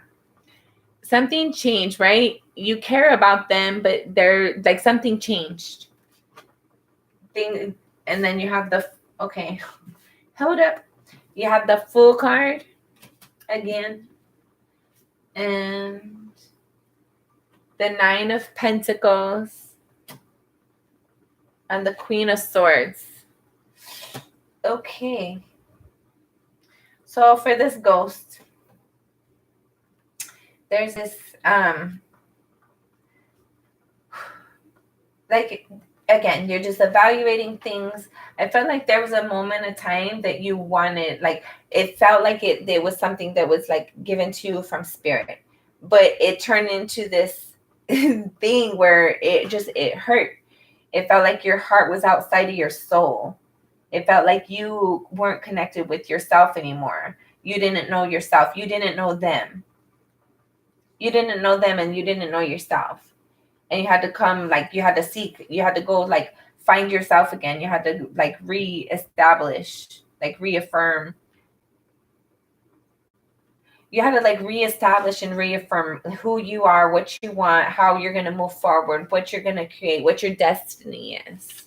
Something changed, right? You care about them, but they're like something changed. And then you have okay. Hold up. You have the Fool card again. And the 9 of Pentacles and the Queen of Swords. Okay. So for this ghost, there's this like again, you're just evaluating things. I felt like there was a moment of time that you wanted, like it felt like there was something that was like given to you from spirit, but it turned into this thing where it hurt. It felt like your heart was outside of your soul. It felt like you weren't connected with yourself anymore. You didn't know yourself. You didn't know them. You didn't know them and you didn't know yourself. And you had to come, like, you had to seek. You had to go, like, find yourself again. You had to, like, reestablish, like, reaffirm. You had to, like, reestablish and reaffirm who you are, what you want, how you're going to move forward, what you're going to create, what your destiny is.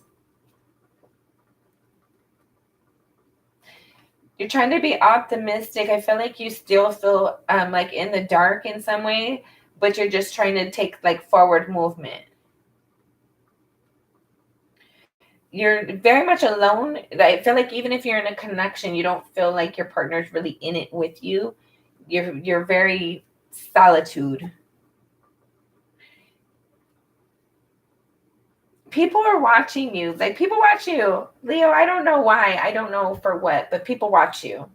You're trying to be optimistic. I feel like you still feel like in the dark in some way, but you're just trying to take like forward movement. You're very much alone. I feel like even if you're in a connection, you don't feel like your partner's really in it with you. You're very solitude. People are watching you. Like, people watch you. Leo, I don't know why. I don't know for what, but people watch you.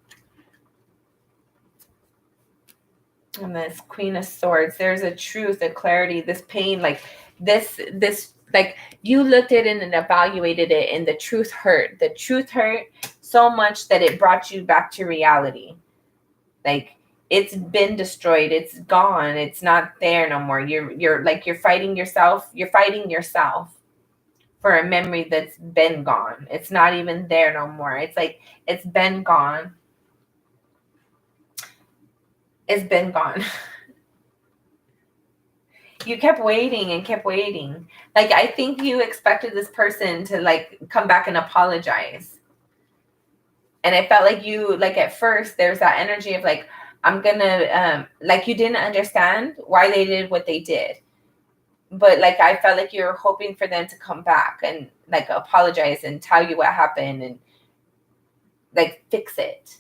And this Queen of Swords, there's a truth, a clarity, this pain, like this, like you looked at it and evaluated it, and the truth hurt. The truth hurt so much that it brought you back to reality. Like, it's been destroyed. It's gone. It's not there no more. You're fighting yourself. You're fighting yourself for a memory that's been gone. It's not even there no more. It's like, it's been gone. It's been gone. You kept waiting and kept waiting. Like, I think you expected this person to like come back and apologize. And I felt like you, like at first, there's that energy of like, I'm gonna, like you didn't understand why they did what they did. but like I felt like you were hoping for them to come back and like apologize and tell you what happened and like fix it.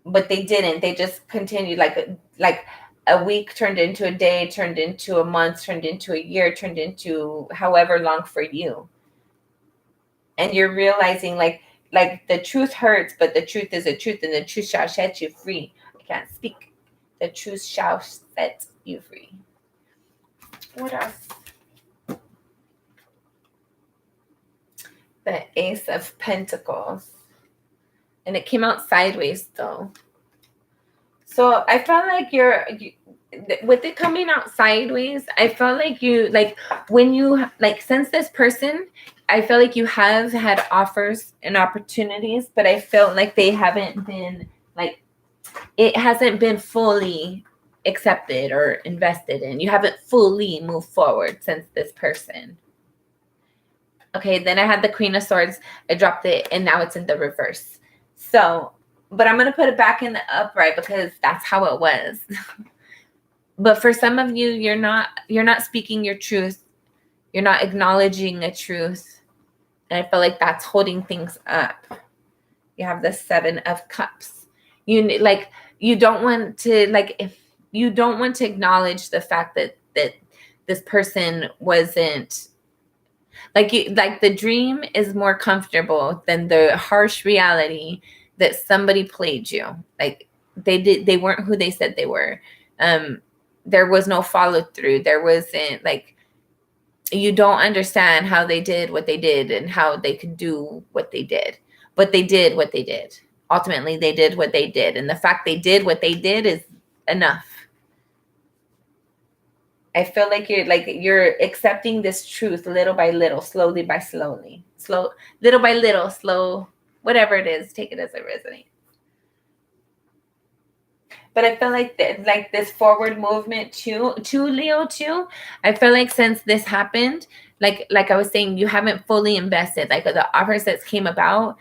But they didn't. They just continued, like a week turned into a day, turned into a month, turned into a year, turned into however long for you. And you're realizing like the truth hurts, but the truth is the truth, and the truth shall set you free. I can't speak. The truth shall set you free. What else? The Ace of Pentacles. And it came out sideways though. So I felt like with it coming out sideways, I felt like you, like when you, like since this person, I feel like you have had offers and opportunities, but I felt like they haven't been, like, it hasn't been fully accepted or invested in. You haven't fully moved forward since this person. Okay, then I had the Queen of Swords. I dropped it, and now it's in the reverse. So, but I'm going to put it back in the upright because that's how it was. But for some of you, you're not speaking your truth. You're not acknowledging a truth. And I feel like that's holding things up. You have the Seven of Cups. You don't want to, like, if you don't want to acknowledge the fact that this person wasn't, like the dream is more comfortable than the harsh reality that somebody played you. Like they weren't who they said they were. There was no follow through. There wasn't, like, you don't understand how they did what they did and how they could do what they did. But they did what they did. Ultimately, they did what they did. And the fact they did what they did is enough. I feel like you're accepting this truth little by little, slowly by slowly. Little by little, slow, whatever it is, take it as it resonates. But I feel like this forward movement to Leo too. I feel like since this happened, like I was saying, you haven't fully invested. Like the offers that came about,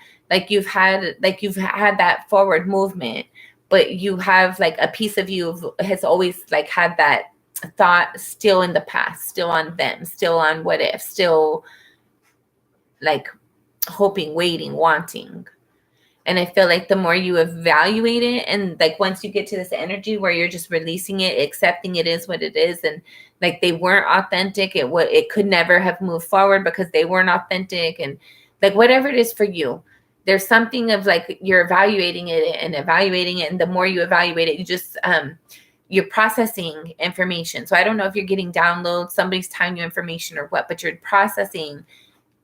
you've had that forward movement, but you have, like, a piece of you has always, like, had that thought still in the past, still on them, still on what if, still, like, hoping, waiting, wanting. And I feel like the more you evaluate it, and, like, once you get to this energy where you're just releasing it, accepting it is what it is, and, like, they weren't authentic, it could never have moved forward because they weren't authentic, and, like, whatever it is for you, there's something of, like, you're evaluating it, and the more you evaluate it, you just you're processing information. So I don't know if you're getting downloads, somebody's telling you information or what, but you're processing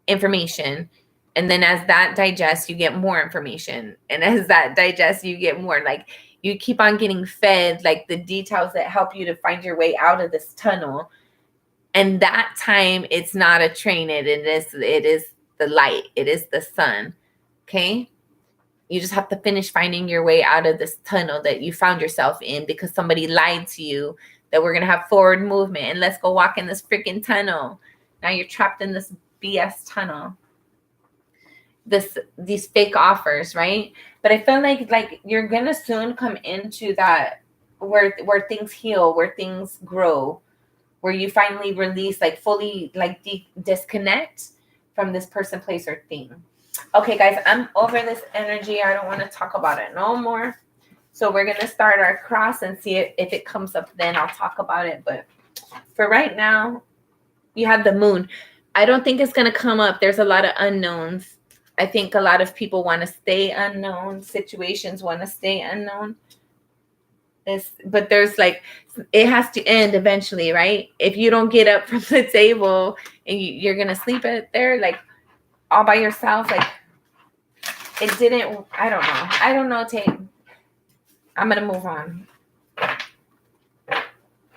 information. And then as that digests, you get more information. And as that digests, you get more. Like, you keep on getting fed, like, the details that help you to find your way out of this tunnel. And that time, it's not a train. It is the light. It is the sun. Okay? You just have to finish finding your way out of this tunnel that you found yourself in because somebody lied to you that we're going to have forward movement and let's go walk in this freaking tunnel. Now you're trapped in this BS tunnel. These fake offers, right? But I feel like you're going to soon come into that where things heal, where things grow, where you finally release, like, fully, like, disconnect from this person, place, or thing. Okay, guys, I'm over this energy. I don't want to talk about it no more. So we're going to start our cross and see if it comes up. Then I'll talk about it. But for right now, you have the moon. I don't think it's going to come up. There's a lot of unknowns. I think a lot of people want to stay unknown. Situations want to stay unknown. But there's, like, it has to end eventually, right? If you don't get up from the table and you're going to sleep there, like, all by yourself, like, it didn't, I don't know, Tate. I'm going to move on.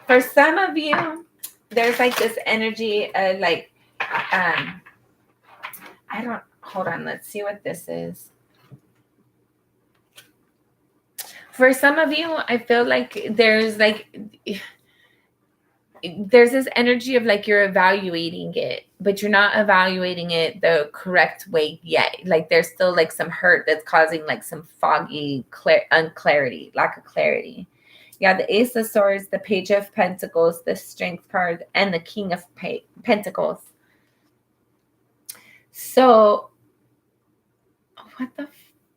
For some of you, there's, like, this energy of, like, hold on, let's see what this is. For some of you, I feel like there's this energy of, like, you're evaluating it, but you're not evaluating it the correct way yet. Like, there's still, like, some hurt that's causing, like, some foggy unclarity, lack of clarity. Yeah, the Ace of Swords, the Page of Pentacles, the Strength card, and the King of Pentacles. So, what the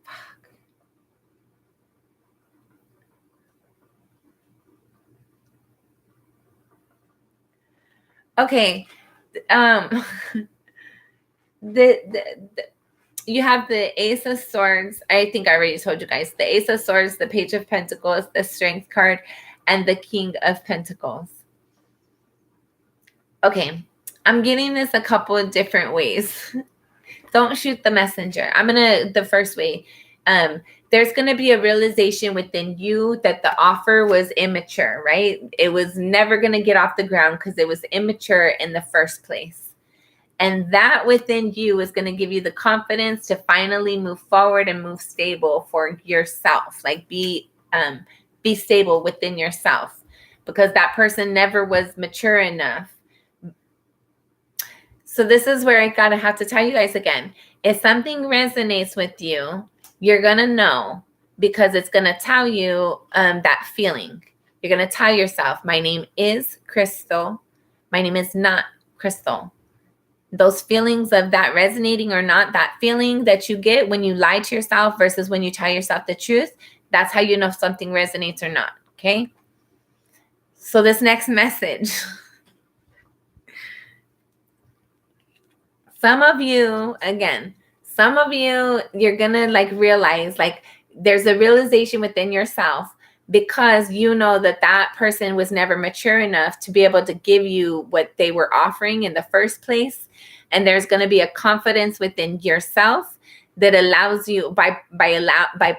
fuck? Okay. You have the Ace of Swords. I think I already told you guys. The Ace of Swords, the Page of Pentacles, the Strength card, and the King of Pentacles. Okay. I'm getting this a couple of different ways. Don't shoot the messenger. The first way. There's going to be a realization within you that the offer was immature, right? It was never going to get off the ground because it was immature in the first place. And that within you is going to give you the confidence to finally move forward and move stable for yourself. Like be stable within yourself, because that person never was mature enough. So this is where I gotta have to tell you guys again. If something resonates with you, you're gonna know, because it's gonna tell you that feeling. You're gonna tell yourself, my name is Crystal. My name is not Crystal. Those feelings of that resonating or not, that feeling that you get when you lie to yourself versus when you tell yourself the truth, that's how you know if something resonates or not, okay? So this next message. Some of you, you're going to like realize, like there's a realization within yourself, because you know that that person was never mature enough to be able to give you what they were offering in the first place. And there's going to be a confidence within yourself that allows you by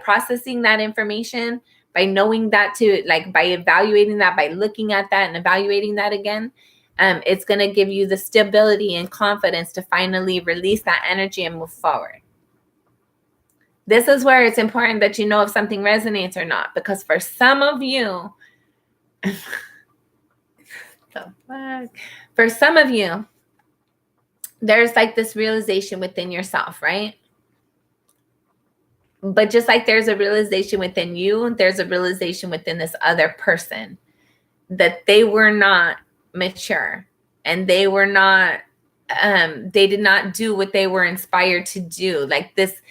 processing that information, by knowing that, to like by evaluating that, by looking at that and evaluating that again. It's going to give you the stability and confidence to finally release that energy and move forward. This is where it's important that you know if something resonates or not, because for some of you, for some of you, there's like this realization within yourself, right? But just like there's a realization within you, there's a realization within this other person that they were not mature, and they were not they did not do what they were inspired to do. Like this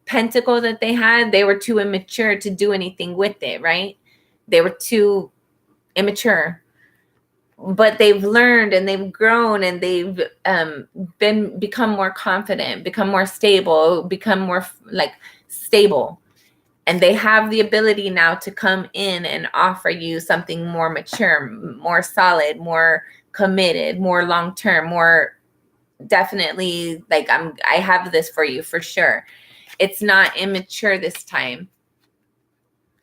pentacle that they had, they were too immature to do anything with it, right? They were too immature, but they've learned and they've grown and they've become more confident, become more stable, become more like stable. And they have the ability now to come in and offer you something more mature, more solid, more committed, more long-term, more definitely like I have this for you for sure. It's not immature this time.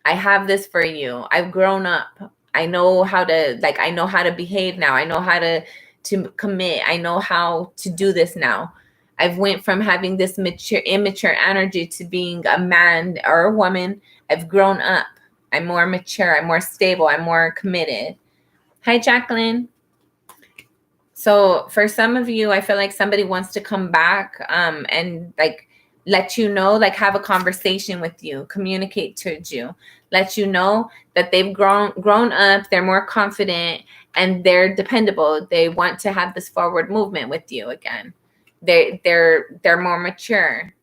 I have this for you. I've grown up. I know how to behave now. I know how to commit. I know how to do this now. I've went from having this immature energy to being a man or a woman. I've grown up. I'm more mature. I'm more stable. I'm more committed. Hi, Jacqueline. So for some of you, I feel like somebody wants to come back and like let you know, like have a conversation with you, communicate towards you, let you know that they've grown up, they're more confident, and they're dependable. They want to have this forward movement with you again. They're more mature.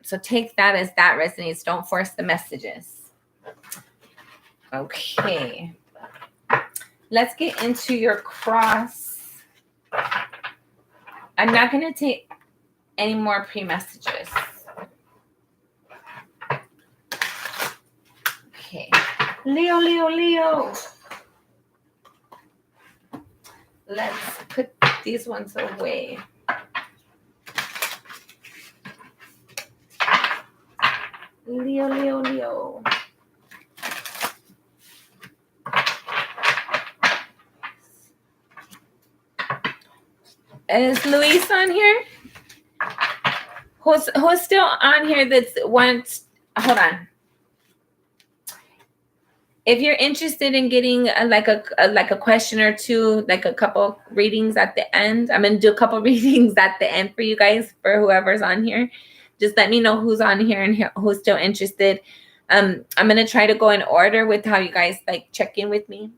So take that as that resonates. Don't force the messages. Okay. Let's get into your cross. I'm not going to take any more pre-messages. Okay. Leo. Let's put these ones away. Leo. Is Luis on here? Who's still on here that's wants, hold on. If you're interested in getting a question or two, like a couple readings at the end, I'm going to do a couple readings at the end for you guys, for whoever's on here. Just let me know who's on here and who's still interested. I'm going to try to go in order with how you guys like check in with me.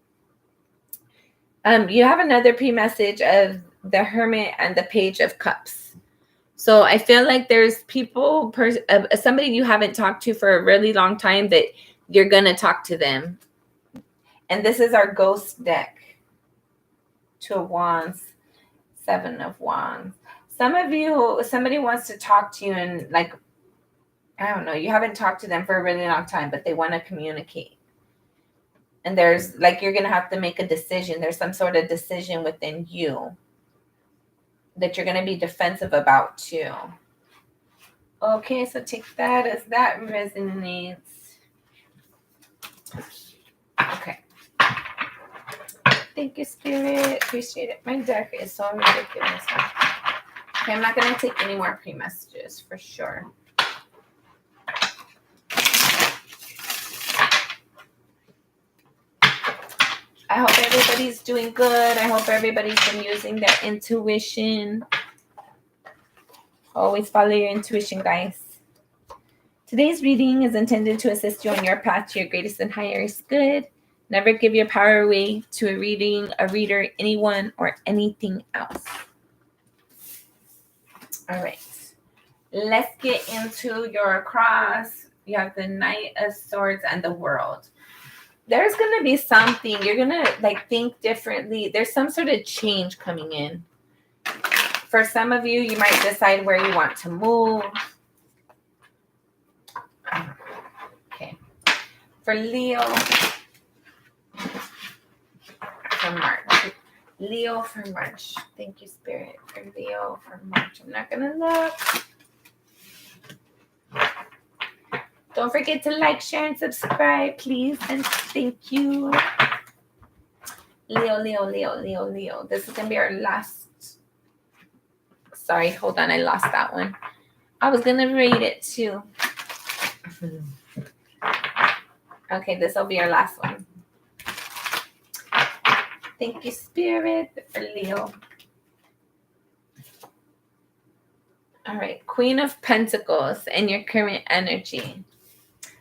You have another pre-message of the Hermit and the Page of Cups. So I feel like there's people, somebody you haven't talked to for a really long time that you're going to talk to them. And this is our ghost deck. 2 of Wands, 7 of Wands. Some of you, somebody wants to talk to you and like, I don't know, you haven't talked to them for a really long time, but they want to communicate. And there's like, you're going to have to make a decision. There's some sort of decision within you that you're going to be defensive about too. Okay, so take that as that resonates. Okay. Thank you, Spirit. Appreciate it. My deck is so ridiculous. Okay, I'm not going to take any more pre-messages for sure. I hope everybody's doing good. I hope everybody's been using their intuition. Always follow your intuition, guys. Today's reading is intended to assist you on your path to your greatest and highest good. Never give your power away to a reading, a reader, anyone, or anything else. All right. Let's get into your cross. You have the Knight of Swords and the World. There's going to be something. You're going to like think differently. There's some sort of change coming in. For some of you, you might decide where you want to move. Okay. For Leo, for March. Leo for March. Thank you, Spirit. For Leo for March. I'm not going to look. Don't forget to like, share, and subscribe, please. And thank you. Leo, Leo, Leo, Leo, Leo. This is going to be our last. Sorry, hold on. I lost that one. I was going to read it too. Okay, this will be our last one. Thank you, Spirit, for Leo. All right, Queen of Pentacles and your current energy.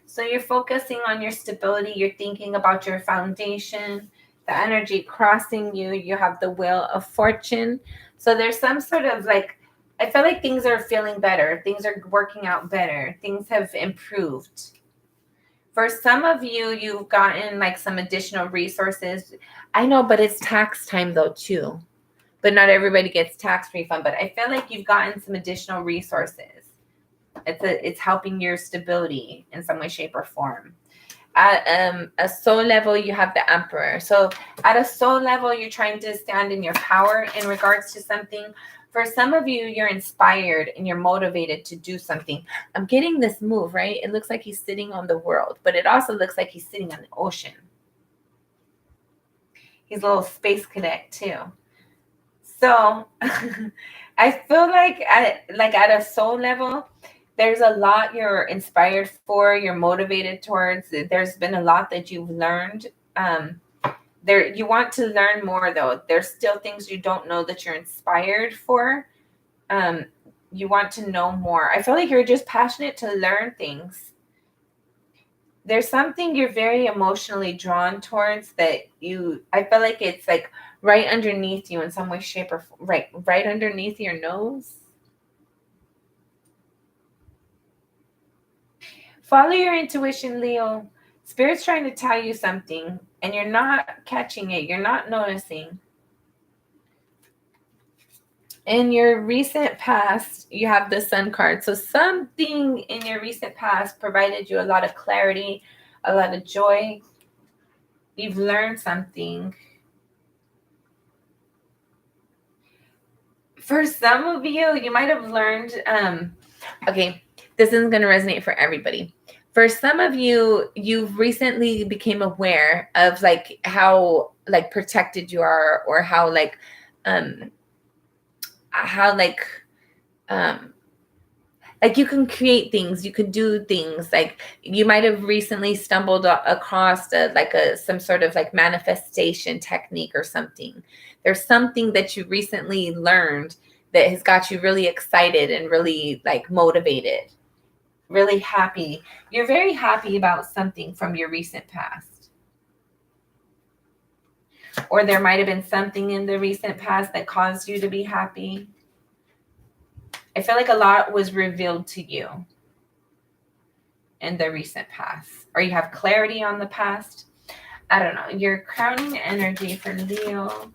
So you're focusing on your stability. You're thinking about your foundation, the energy crossing you. You have the Wheel of Fortune. So there's some sort of like, I feel like things are feeling better. Things are working out better. Things have improved. For some of you, you've gotten like some additional resources. I know, but it's tax time though too. But not everybody gets tax refund. But I feel like you've gotten some additional resources. It's helping your stability in some way, shape, or form. At a soul level, you have the Emperor. So at a soul level, you're trying to stand in your power in regards to something. For some of you, you're inspired and you're motivated to do something. I'm getting this move, right? It looks like he's sitting on the world, but it also looks like he's sitting on the ocean. He's a little space cadet too. So I feel like at a soul level, there's a lot you're inspired for, you're motivated towards. There's been a lot that you've learned. You want to learn more though. There's still things you don't know that you're inspired for. You want to know more. I feel like you're just passionate to learn things. There's something you're very emotionally drawn towards that I feel like it's like right underneath you in some way, shape, or right underneath your nose. Follow your intuition, Leo. Spirit's trying to tell you something, and you're not catching it. You're not noticing. In your recent past, you have the Sun card. So something in your recent past provided you a lot of clarity, a lot of joy. You've learned something. For some of you, you might have learned, okay, this isn't going to resonate for everybody. For some of you, you've recently became aware of like how like protected you are, or how you can create things, you can do things. Like you might have recently stumbled across some sort of like manifestation technique or something. There's something that you recently learned that has got you really excited and really like motivated. really happy. You're very happy about something from your recent past. Or there might have been something in the recent past that caused you to be happy. I feel like a lot was revealed to you in the recent past. Or you have clarity on the past. I don't know. Your crowning energy for Leo.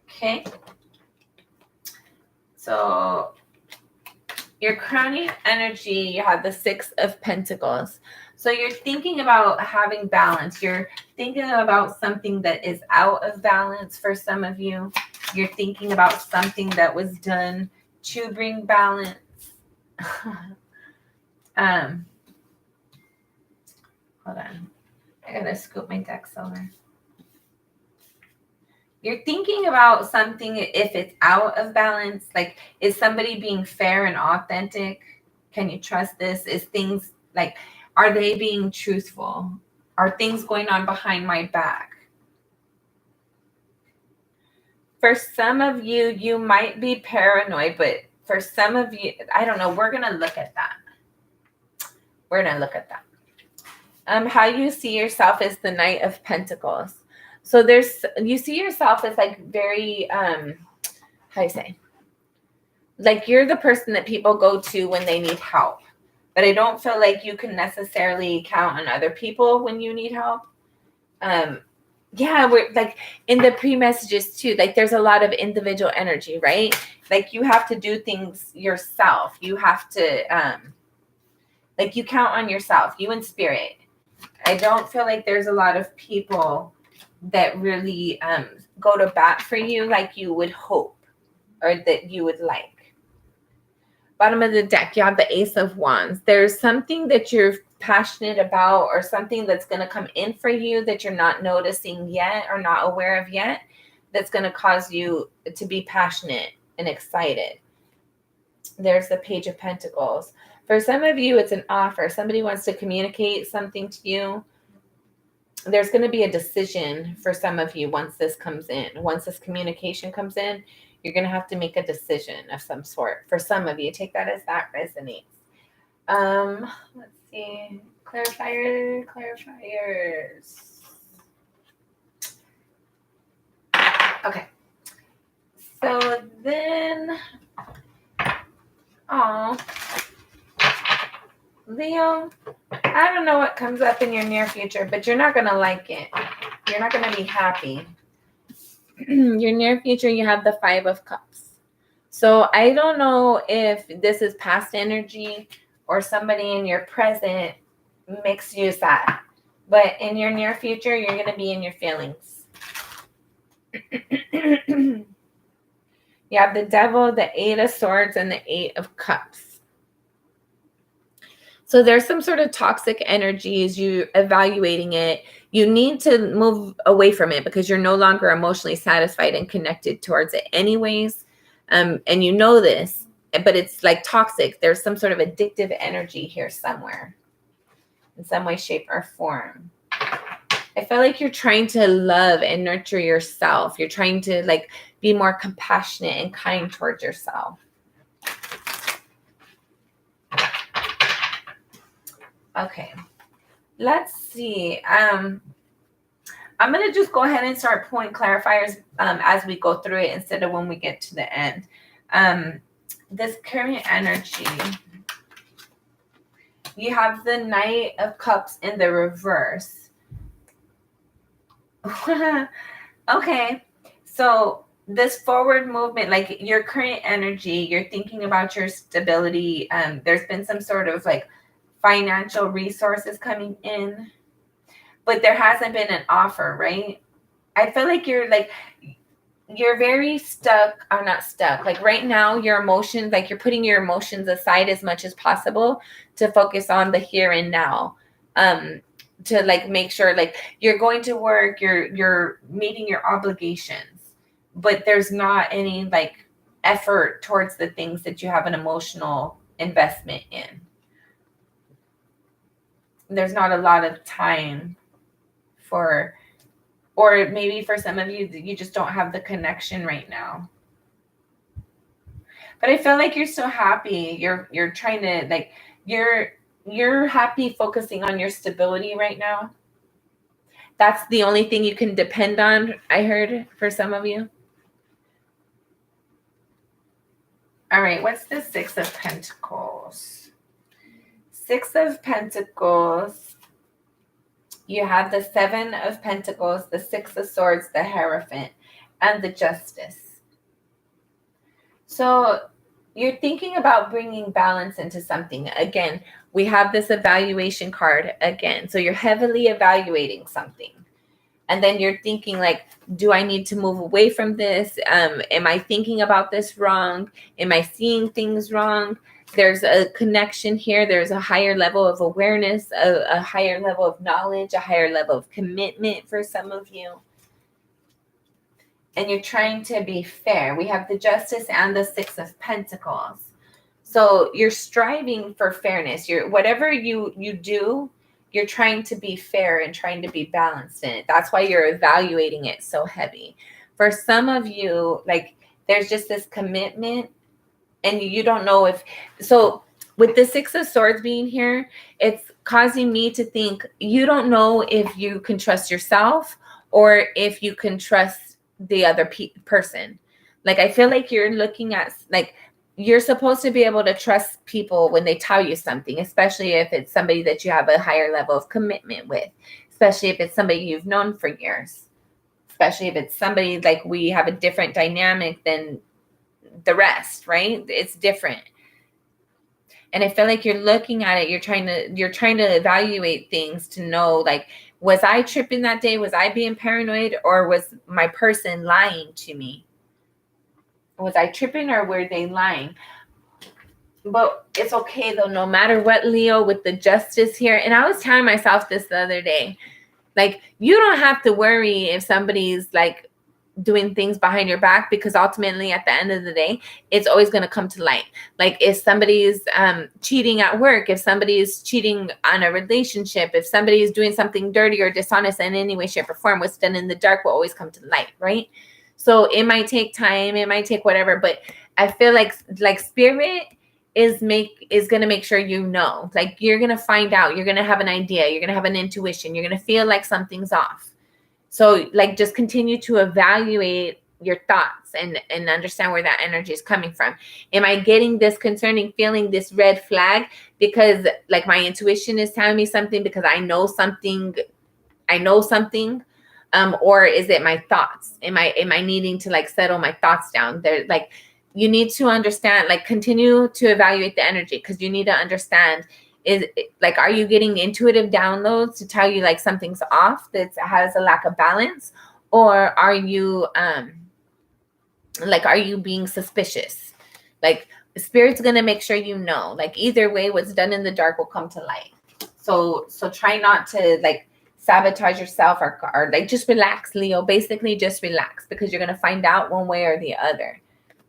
Okay. So your crowning energy, you have the 6 of Pentacles. So you're thinking about having balance. You're thinking about something that is out of balance for some of you. You're thinking about something that was done to bring balance. Hold on. I gotta scoop my decks over. You're thinking about something if it's out of balance. Like, is somebody being fair and authentic? Can you trust this? Is things like, are they being truthful? Are things going on behind my back? For some of you, you might be paranoid, but for some of you, I don't know. We're going to look at that. We're going to look at that. How you see yourself is the Knight of Pentacles. So you see yourself as like very, how do you say? Like you're the person that people go to when they need help. But I don't feel like you can necessarily count on other people when you need help. Yeah, we're like in the pre-messages too, like there's a lot of individual energy, right? Like you have to do things yourself. You have to, like you count on yourself, you in spirit. I don't feel like there's a lot of people that really go to bat for you like you would hope or that you would like. Bottom of the deck, you have the Ace of Wands. There's something that you're passionate about or something that's going to come in for you that you're not noticing yet or not aware of yet that's going to cause you to be passionate and excited. There's the Page of Pentacles. For some of you, it's an offer. Somebody wants to communicate something to you. There's going to be a decision for some of you once this comes in. Once this communication comes in, you're going to have to make a decision of some sort. For some of you, take that as that resonates. Let's see. Clarifiers. Okay. So then, Leo, I don't know what comes up in your near future, but you're not going to like it. You're not going to be happy. Your near future, you have the 5 of Cups. So I don't know if this is past energy or somebody in your present makes you sad. But in your near future, you're going to be in your feelings. You have the Devil, the 8 of Swords, and the 8 of Cups. So there's some sort of toxic energies. You're evaluating it. You need to move away from it because you're no longer emotionally satisfied and connected towards it anyways. And you know this, but it's like toxic. There's some sort of addictive energy here somewhere in some way, shape, or form. I feel like you're trying to love and nurture yourself. You're trying to like be more compassionate and kind towards yourself. Okay, let's see. I'm going to just go ahead and start pulling clarifiers as we go through it instead of when we get to the end. This current energy, you have the Knight of Cups in the reverse. Okay, so this forward movement, like your current energy, you're thinking about your stability. There's been some sort of like financial resources coming in, but there hasn't been an offer, right? I feel like you're very stuck, or not stuck. Like right now, your emotions, like you're putting your emotions aside as much as possible to focus on the here and now. To like make sure like you're going to work, you're meeting your obligations, but there's not any like effort towards the things that you have an emotional investment in. There's not a lot of time for, or maybe for some of you, you just don't have the connection right now. But I feel like you're so happy. You're trying to like you're happy focusing on your stability right now. That's the only thing you can depend on, I heard, for some of you. All right, what's the Six of Pentacles? Six of Pentacles. You have the Seven of Pentacles, the Six of Swords, the Hierophant, and the Justice. So you're thinking about bringing balance into something. Again, we have this evaluation card again. So you're heavily evaluating something. And then you're thinking like, do I need to move away from this? Am I thinking about this wrong? Am I seeing things wrong? There's a connection here. There's a higher level of awareness, a higher level of knowledge, a higher level of commitment for some of you. And you're trying to be fair. We have the Justice and the Six of Pentacles. So you're striving for fairness. Whatever you do, you're trying to be fair and trying to be balanced in it. That's why you're evaluating it so heavy. For some of you, like there's just this commitment and you don't know if, so with the Six of Swords being here, it's causing me to think you don't know if you can trust yourself or if you can trust the other person. Like, I feel like you're looking at, like, you're supposed to be able to trust people when they tell you something, especially if it's somebody that you have a higher level of commitment with, especially if it's somebody you've known for years, especially if it's somebody like we have a different dynamic than the rest, right? It's different. And I feel like you're looking at it, you're trying to evaluate things to know, like, was I tripping that day? Was I being paranoid, or was my person lying to me? Was I tripping or were they lying? But it's okay though, no matter what, Leo, with the Justice here. And I was telling myself this the other day, like, you don't have to worry if somebody's like doing things behind your back, because ultimately at the end of the day, it's always going to come to light. Like if somebody's cheating at work, if somebody's cheating on a relationship, if somebody is doing something dirty or dishonest in any way, shape, or form, what's done in the dark will always come to light, right? So it might take time, it might take whatever, but I feel like spirit is going to make sure you know. Like, you're going to find out, you're going to have an idea, you're going to have an intuition, you're going to feel like something's off. So like, just continue to evaluate your thoughts and understand where that energy is coming from. Am I getting this concerning feeling, this red flag, because like my intuition is telling me something, because I know something, or is it my thoughts? Am I needing to like settle my thoughts down? They're like, you need to understand, like, continue to evaluate the energy, because you need to understand, is like, are you getting intuitive downloads to tell you like something's off, that has a lack of balance, or are you are you being suspicious? Like, spirit's going to make sure you know, like, either way, what's done in the dark will come to light. So try not to like sabotage yourself, or like, just relax, Leo. Basically just relax, because you're going to find out one way or the other.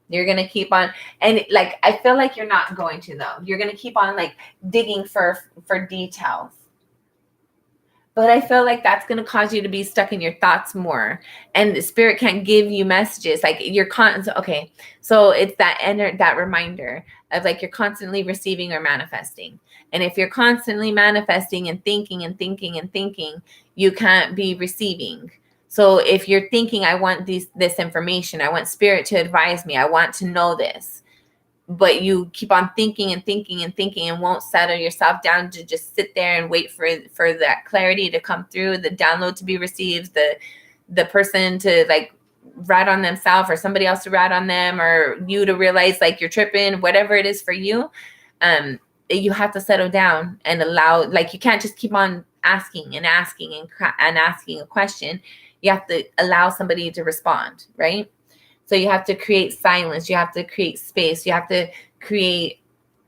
You're going to keep on, and like, I feel like you're not going to though. You're going to keep on like digging for details. But I feel like that's going to cause you to be stuck in your thoughts more. And the spirit can't give you messages. Like, you're okay. So it's that reminder of like, you're constantly receiving or manifesting. And if you're constantly manifesting and thinking and thinking and thinking, you can't be receiving. So if you're thinking, I want this information, I want spirit to advise me, I want to know this, but you keep on thinking and thinking and thinking and won't settle yourself down to just sit there and wait for that clarity to come through, the download to be received, the person to like rat on themselves, or somebody else to rat on them, or you to realize like you're tripping, whatever it is for you, you have to settle down and allow, like, you can't just keep on asking and asking and asking a question. You have to allow somebody to respond, right? So you have to create silence. You have to create space. You have to create,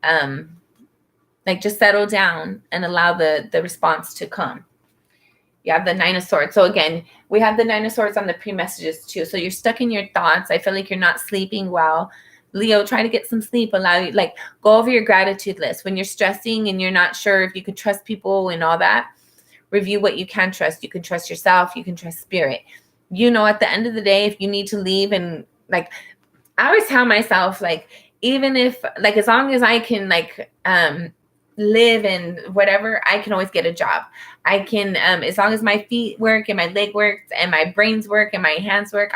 like, just settle down and allow the response to come. You have the Nine of Swords. So again, we have the Nine of Swords on the pre-messages too. So you're stuck in your thoughts. I feel like you're not sleeping well. Leo, try to get some sleep. Go over your gratitude list. When you're stressing and you're not sure if you could trust people and all that, review what you can trust. You can trust yourself. You can trust spirit. You know, at the end of the day, if you need to leave, and like, I always tell myself, like, even if like, as long as I can like live and whatever, I can always get a job. I can as long as my feet work and my leg works and my brains work and my hands work,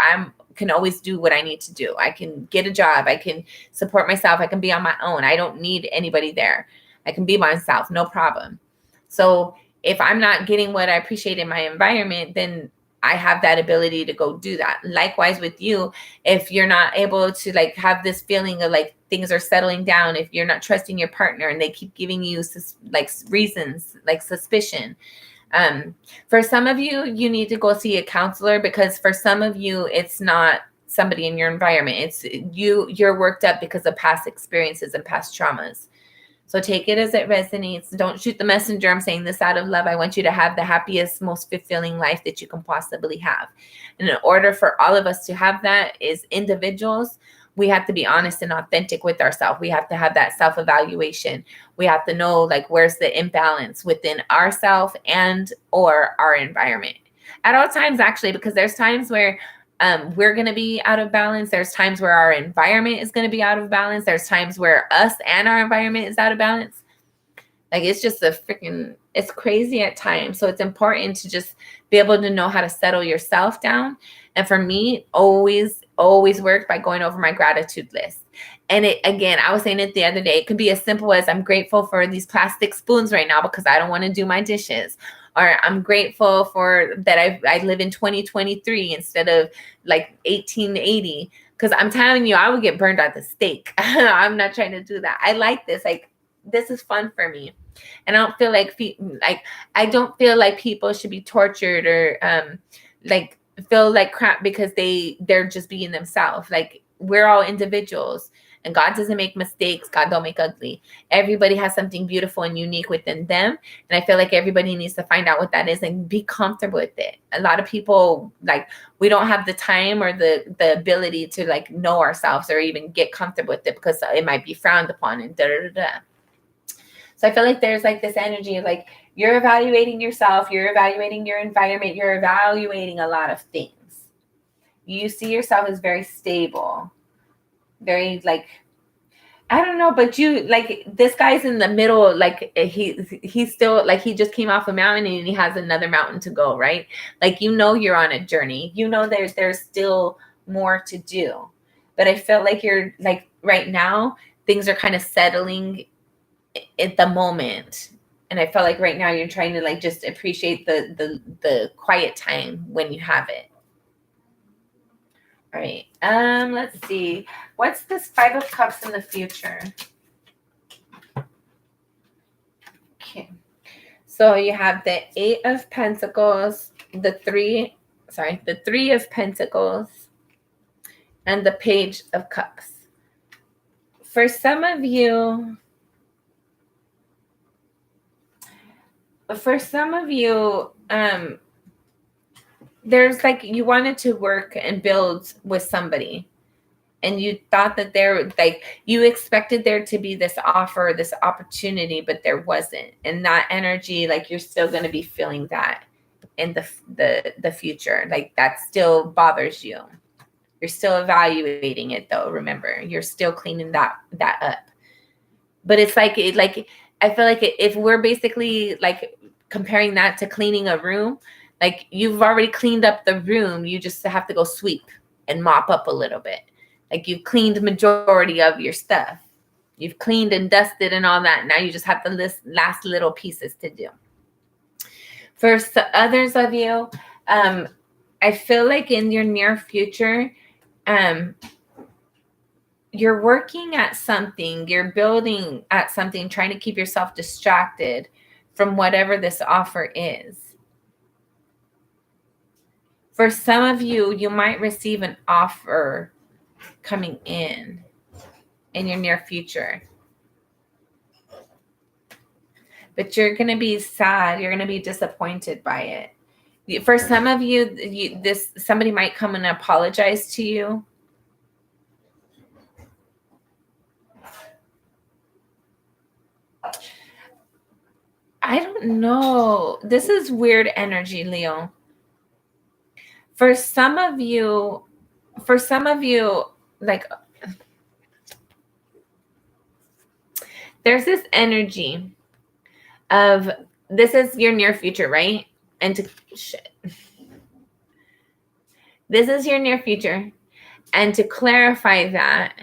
can always do what I need to do. I can get a job. I can support myself. I can be on my own. I don't need anybody there. I can be myself, no problem. So if I'm not getting what I appreciate in my environment, then I have that ability to go do that. Likewise with you, if you're not able to like have this feeling of like things are settling down, if you're not trusting your partner and they keep giving you like reasons, like suspicion. For some of you, you need to go see a counselor, because for some of you, it's not somebody in your environment. It's you're worked up because of past experiences and past traumas. So take it as it resonates. Don't shoot the messenger. I'm saying this out of love. I want you to have the happiest, most fulfilling life that you can possibly have. And in order for all of us to have that as individuals, we have to be honest and authentic with ourselves. We have to have that self-evaluation. We have to know like where's the imbalance within ourselves and or our environment. At all times, actually, because there's times where we're going to be out of balance. There's times where our environment is going to be out of balance. There's times where us and our environment is out of balance. Like, it's just it's crazy at times. So it's important to just be able to know how to settle yourself down. And for me, always worked by going over my gratitude list. And again, I was saying it the other day, it could be as simple as I'm grateful for these plastic spoons right now because I don't want to do my dishes. Or I'm grateful for that I live in 2023 instead of like 1880. Because I'm telling you, I would get burned at the stake. I'm not trying to do that. I like this. Like, this is fun for me. And I don't feel like people should be tortured or like feel like crap because they're just being themselves. Like, we're all individuals. And God doesn't make mistakes. God don't make ugly. Everybody has something beautiful and unique within them. And I feel like everybody needs to find out what that is and be comfortable with it. A lot of people, like, we don't have the time or the ability to like know ourselves or even get comfortable with it because it might be frowned upon and da-da-da-da. So I feel like there's like this energy of like, you're evaluating yourself, you're evaluating your environment, you're evaluating a lot of things. You see yourself as very stable. Very like, I don't know, but you like, this guy's in the middle, like he's still like, he just came off a mountain and he has another mountain to go, right? Like, you're on a journey, there's still more to do. But I felt like you're like, right now things are kind of settling at the moment, and I felt like right now you're trying to like just appreciate the quiet time when you have it. All right. Let's see. What's this 5 of Cups in the future? Okay. So you have the 8 of Pentacles, the 3 of Pentacles, and the Page of Cups. For some of you, there's like, you wanted to work and build with somebody and you thought that you expected there to be this offer, this opportunity, but there wasn't. And that energy, like, you're still going to be feeling that in the future. Like, that still bothers you. You're still evaluating it though. Remember, you're still cleaning that up. But it's like, I feel like if we're basically like comparing that to cleaning a room, like, you've already cleaned up the room. You just have to go sweep and mop up a little bit. Like, you've cleaned the majority of your stuff. You've cleaned and dusted and all that. Now you just have the last little pieces to do. For others of you, I feel like in your near future, you're working at something. You're building at something, trying to keep yourself distracted from whatever this offer is. For some of you, you might receive an offer coming in your near future. But you're going to be sad. You're going to be disappointed by it. For some of you, somebody might come and apologize to you. I don't know. This is weird energy, Leo. For some of you, like, There's this energy of, this is your near future, right? And this is your near future. And to clarify that,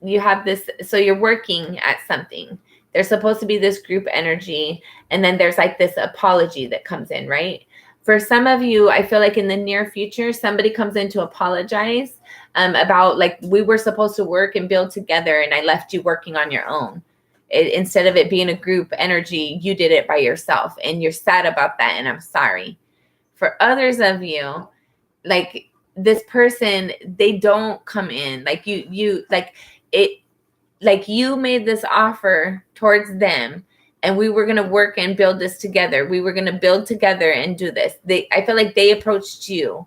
you have this, so you're working at something. There's supposed to be this group energy, and then there's like this apology that comes in, right? For some of you, I feel like in the near future, somebody comes in to apologize about, like, we were supposed to work and build together, and I left you working on your own. Instead of it being a group energy, you did it by yourself, and you're sad about that, and I'm sorry. For others of you, like, this person, they don't come in, like you like it, like you made this offer towards them, and we were going to work and build this together. We were going to build together and do this. I feel like they approached you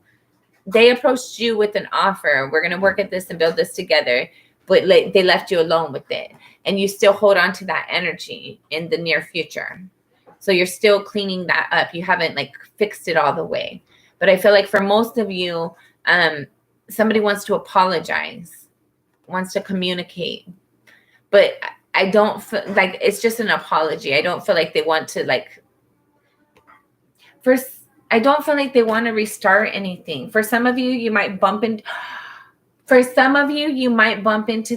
with an offer. We're going to work at this and build this together, but they left you alone with it, and you still hold on to that energy in the near future. So you're still cleaning that up. You haven't like fixed it all the way. But I feel like for most of you, somebody wants to apologize, wants to communicate, but I don't feel like it's just an apology. I don't feel like they want to I don't feel like they want to restart anything. For some of you, you might bump into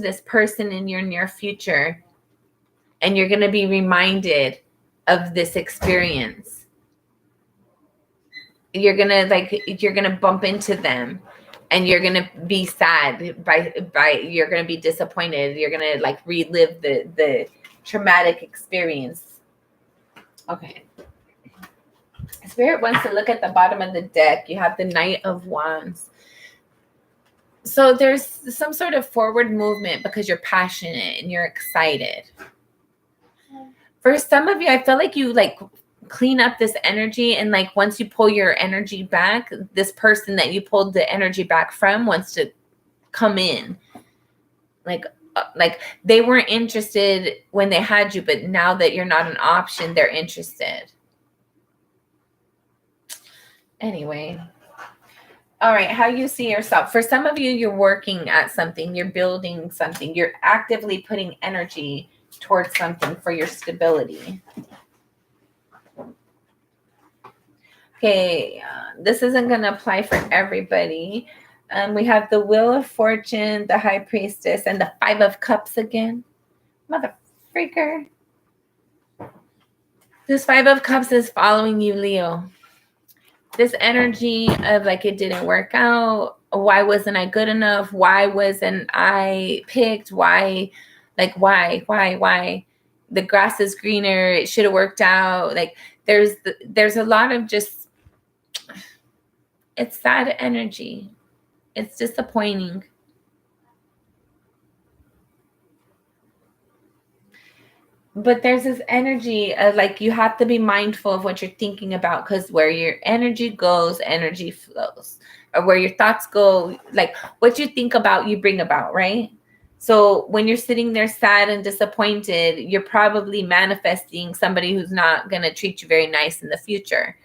this person in your near future, and you're going to be reminded of this experience. You're going to bump into them, and you're going to be sad you're going to be disappointed. You're going to like relive the traumatic experience. Okay. Spirit wants to look at the bottom of the deck. You have the Knight of Wands. So there's some sort of forward movement because you're passionate and you're excited. For some of you, I feel like you like clean up this energy, and like once you pull your energy back, this person that you pulled the energy back from wants to come in. Like they weren't interested when they had you, but now that you're not an option, they're interested. Anyway. All right, how you see yourself. For some of you, you're working at something, you're building something, you're actively putting energy towards something for your stability. Okay, this isn't going to apply for everybody. We have the Wheel of Fortune, the High Priestess, and the Five of Cups again. Mother freaker. This Five of Cups is following you, Leo. This energy of like it didn't work out. Why wasn't I good enough? Why wasn't I picked? Why? The grass is greener. It should have worked out. Like there's a lot of just, it's sad energy. It's disappointing. But there's this energy of like you have to be mindful of what you're thinking about, because where your energy goes, energy flows. Or where your thoughts go, like what you think about, you bring about, right? So when you're sitting there sad and disappointed, you're probably manifesting somebody who's not going to treat you very nice in the future.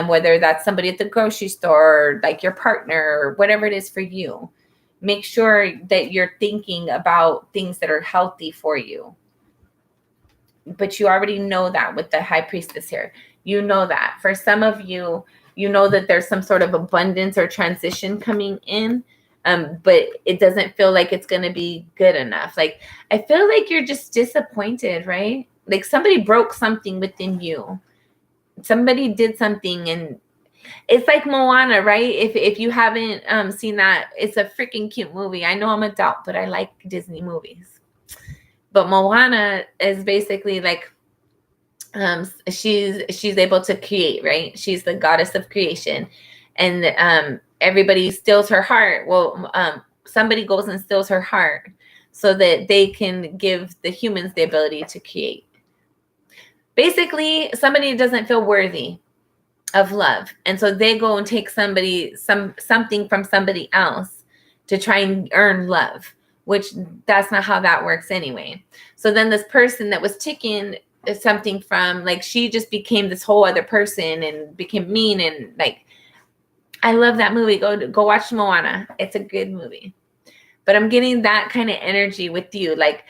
Whether that's somebody at the grocery store, or like your partner, or whatever it is for you. Make sure that you're thinking about things that are healthy for you. But you already know that with the High Priestess here. You know that. For some of you, you know that there's some sort of abundance or transition coming in, but it doesn't feel like it's going to be good enough. Like, I feel like you're just disappointed, right? Like somebody broke something within you. Somebody did something, and it's like Moana, right? If you haven't seen that, it's a freaking cute movie. I know I'm an adult, but I like Disney movies. But Moana is basically like she's able to create, right? She's the goddess of creation, and everybody steals her heart. Well, somebody goes and steals her heart so that they can give the humans the ability to create. Basically, somebody doesn't feel worthy of love, and so they go and take something from somebody else to try and earn love, which that's not how that works anyway. So then this person that was taking something from, like, she just became this whole other person and became mean, and like, I love that movie. Go watch Moana. It's a good movie. But I'm getting that kind of energy with you. Like,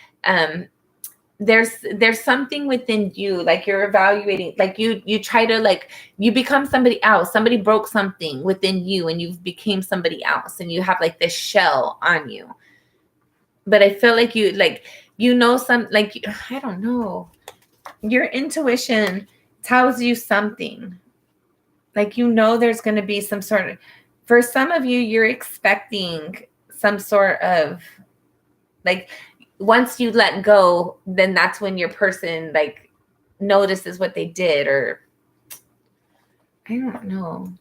There's something within you, like you're evaluating, like you try to, like, you become somebody else. Somebody broke something within you and you became somebody else, and you have like this shell on you. But I feel like some, like, I don't know, your intuition tells you something. Like, there's going to be some sort of, for some of you, you're expecting some sort of, like, once you let go, then that's when your person, like, notices what they did, or I don't know.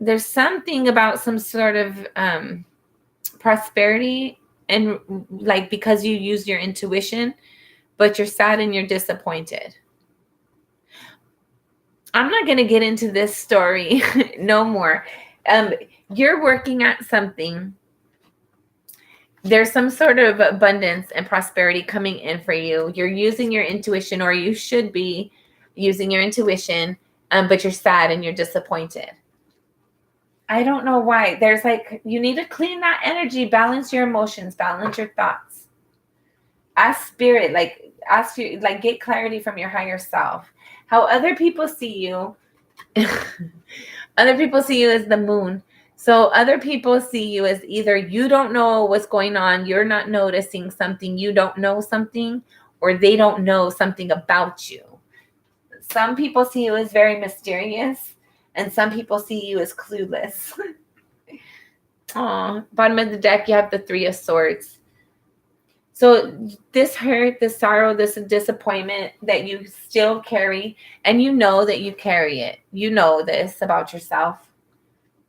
There's something about some sort of prosperity, and like, because you use your intuition, but you're sad and you're disappointed. I'm not going to get into this story no more. You're working at something. There's some sort of abundance and prosperity coming in for you. You're using your intuition, or you should be using your intuition, but you're sad and you're disappointed. I don't know why. There's like, you need to clean that energy, balance your emotions, balance your thoughts. Ask spirit, ask you, get clarity from your higher self. How other people see you, other people see you as the moon. So other people see you as either you don't know what's going on, you're not noticing something, you don't know something, or they don't know something about you. Some people see you as very mysterious, and some people see you as clueless. Aw, bottom of the deck, you have the Three of Swords. So this hurt, this sorrow, this disappointment that you still carry, and you know that you carry it. You know this about yourself.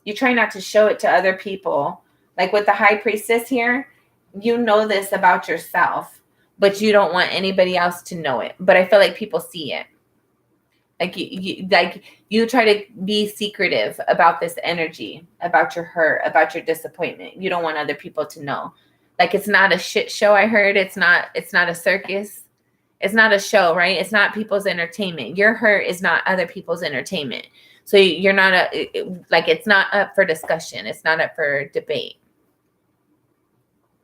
You try not to show it to other people. Like with the High Priestess here, you know this about yourself, but you don't want anybody else to know it. But I feel like people see it. Like you try to be secretive about this energy, about your hurt, about your disappointment. You don't want other people to know. Like, it's not a shit show. I heard it's not a circus. It's not a show, right? It's not people's entertainment. Your hurt is not other people's entertainment. So you're not it's not up for discussion. It's not up for debate.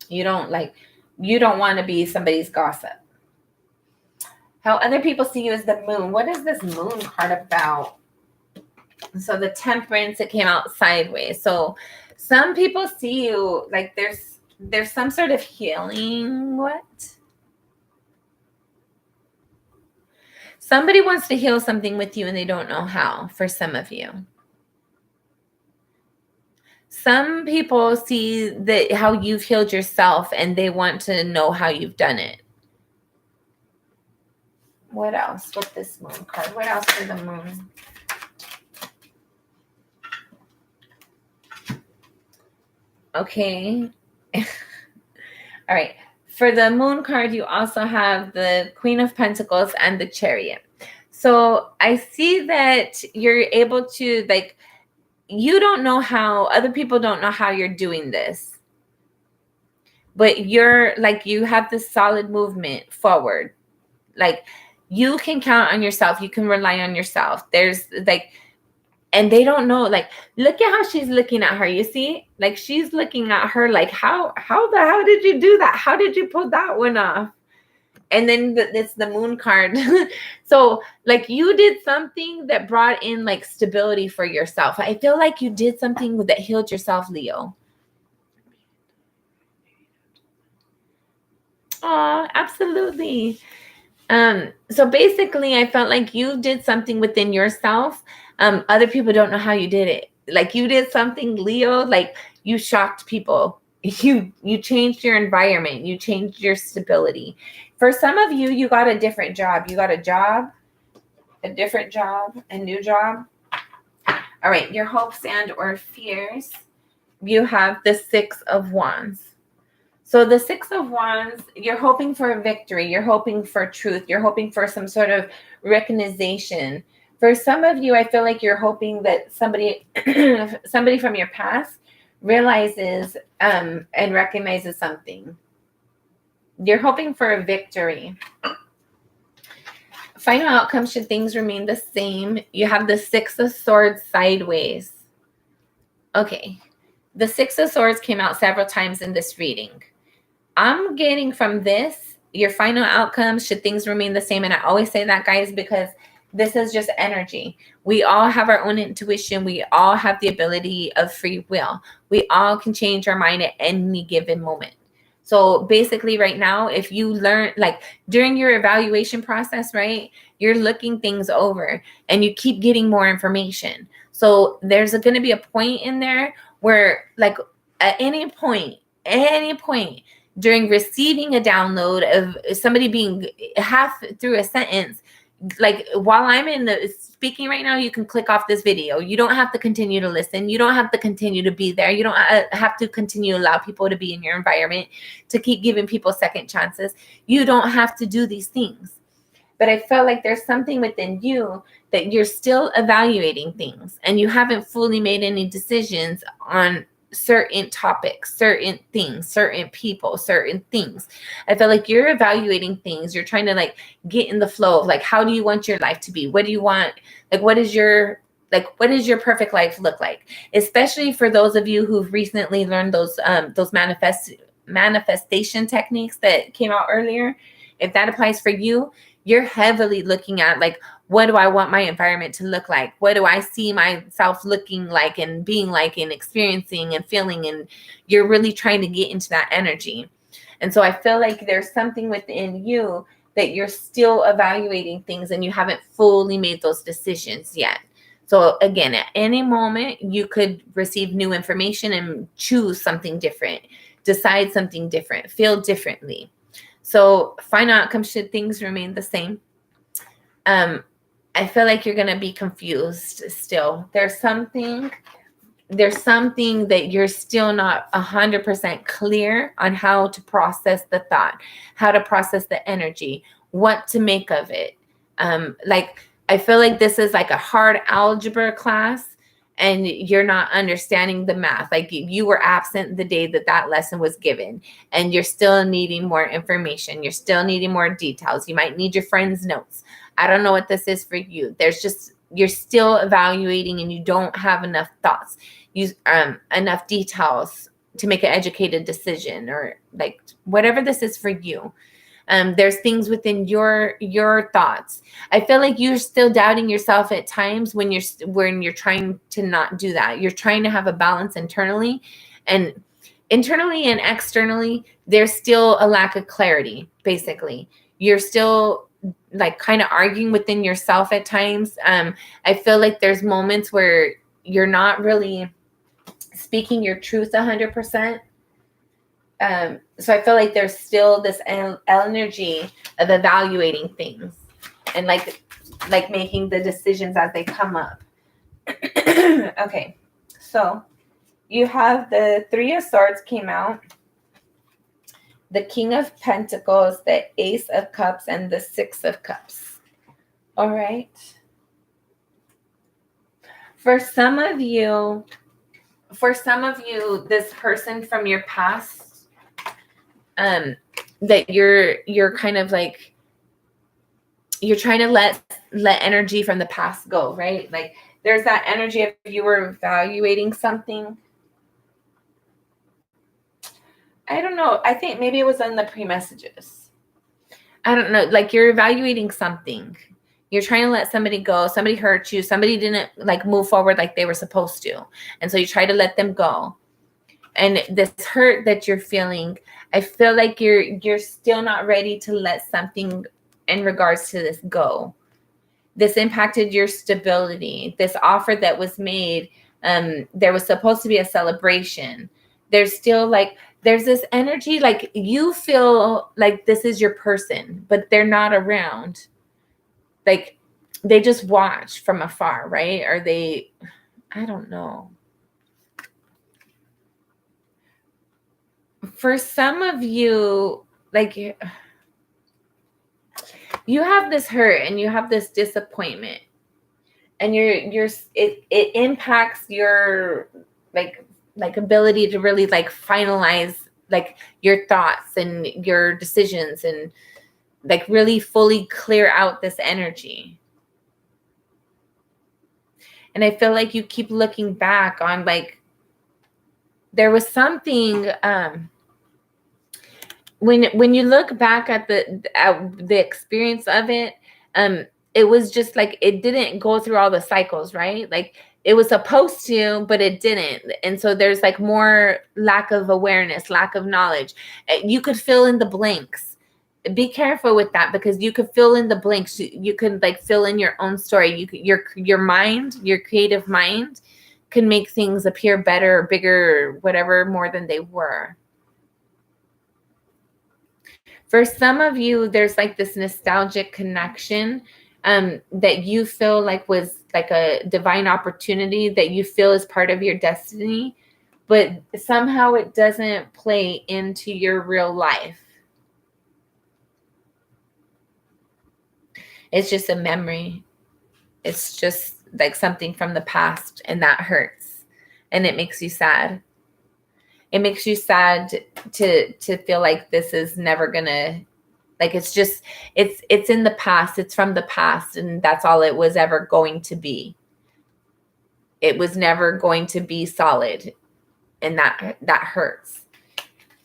You don't want to be somebody's gossip. How other people see you as the moon. What is this moon card about? So the Temperance, it came out sideways. So some people see you like there's some sort of healing. What? Somebody wants to heal something with you and they don't know how, for some of you. Some people see how you've healed yourself and they want to know how you've done it. What else with this moon card? What else for the moon? Okay. All right. For the moon card, you also have the Queen of Pentacles and the Chariot. So I see that you're able to, you don't know how, other people don't know how you're doing this. But you're you have this solid movement forward. You can count on yourself. You can rely on yourself. There's and they don't know, look at how she's looking at her. You see, she's looking at her how did you do that? How did you pull that one off? And then it's the moon card. So you did something that brought in stability for yourself. I feel like you did something that healed yourself, Leo. Oh, absolutely. So basically I felt like you did something within yourself. Other people don't know how you did it. You did something, Leo, you shocked people. You changed your environment. You changed your stability. For some of you, you got a different job. You got a job, a different job, a new job. All right. Your hopes and or fears. You have the Six of Wands. So the Six of Wands, you're hoping for a victory. You're hoping for truth. You're hoping for some sort of recognition. For some of you, I feel like you're hoping that somebody from your past realizes and recognizes something. You're hoping for a victory. Final outcome, should things remain the same, you have the Six of Swords sideways. Okay. The Six of Swords came out several times in this reading. I'm getting from this, your final outcome, should things remain the same. And I always say that, guys, because this is just energy. We all have our own intuition. We all have the ability of free will. We all can change our mind at any given moment. So basically right now, if you learn, like during your evaluation process, right, you're looking things over and you keep getting more information. So there's going to be a point in there where, like, at any point during receiving a download of somebody being half through a sentence, like while I'm in the speaking right now, you can click off this video. You don't have to continue to listen. You don't have to continue to be there. You don't have to continue to allow people to be in your environment, to keep giving people second chances. You don't have to do these things. But I felt like there's something within you that you're still evaluating things and you haven't fully made any decisions on certain topics, certain things, certain people, certain things. I feel like you're evaluating things. You're trying to like get in the flow of like, how do you want your life to be? What do you want? Like, what does your perfect life look like? Especially for those of you who've recently learned those manifestation techniques that came out earlier. If that applies for you, you're heavily looking at like, what do I want my environment to look like? What do I see myself looking like and being like and experiencing and feeling? And you're really trying to get into that energy. And so I feel like there's something within you that you're still evaluating things and you haven't fully made those decisions yet. So again, at any moment, you could receive new information and choose something different, decide something different, feel differently. So final outcome, should things remain the same? I feel like you're going to be confused still. There's something that you're still not 100% clear on how to process the thought, how to process the energy, what to make of it. Like, I feel like this is like a hard algebra class and you're not understanding the math. Like you were absent the day that lesson was given and you're still needing more information. You're still needing more details. You might need your friend's notes. I don't know what this is for you. You're still evaluating and you don't have enough thoughts, enough details to make an educated decision, or like whatever this is for you. There's things within your thoughts. I feel like you're still doubting yourself at times when you're trying to not do that. You're trying to have a balance internally and externally. There's still a lack of clarity. Basically, you're still like kind of arguing within yourself at times. I feel like there's moments where you're not really speaking your truth 100%. So I feel like there's still this energy of evaluating things and like making the decisions as they come up. Okay, so you have the Three of Swords came out, the King of Pentacles, the Ace of Cups, and the Six of Cups. All right. For some of you, this person from your past, that you're kind of like, you're trying to let energy from the past go, right? Like there's that energy of you were evaluating something. I don't know. I think maybe it was in the pre-messages. I don't know. Like you're evaluating something. You're trying to let somebody go. Somebody hurt you. Somebody didn't like move forward like they were supposed to. And so you try to let them go. And this hurt that you're feeling, I feel like you're still not ready to let something in regards to this go. This impacted your stability. This offer that was made, there was supposed to be a celebration. There's still like, there's this energy, like you feel like this is your person, but they're not around. Like they just watch from afar, right? Or I don't know. For some of you, like you have this hurt and you have this disappointment, and it impacts your like ability to really like finalize like your thoughts and your decisions and like really fully clear out this energy. And I feel like you keep looking back on like there was something when you look back at the experience of it, it was just like it didn't go through all the cycles, right? Like it was supposed to, but it didn't. And so there's like more lack of awareness, lack of knowledge. You could fill in the blanks. Be careful with that, because you could fill in the blanks. You could like fill in your own story. Your mind, your creative mind, can make things appear better or bigger or whatever more than they were. For some of you, there's like this nostalgic connection that you feel like was like a divine opportunity that you feel is part of your destiny, but somehow it doesn't play into your real life. It's just a memory. It's just like something from the past, and that hurts, and it makes you sad. It makes you sad to feel like this is never gonna, like it's in the past. It's from the past, and that's all it was ever going to be. It was never going to be solid, and that hurts.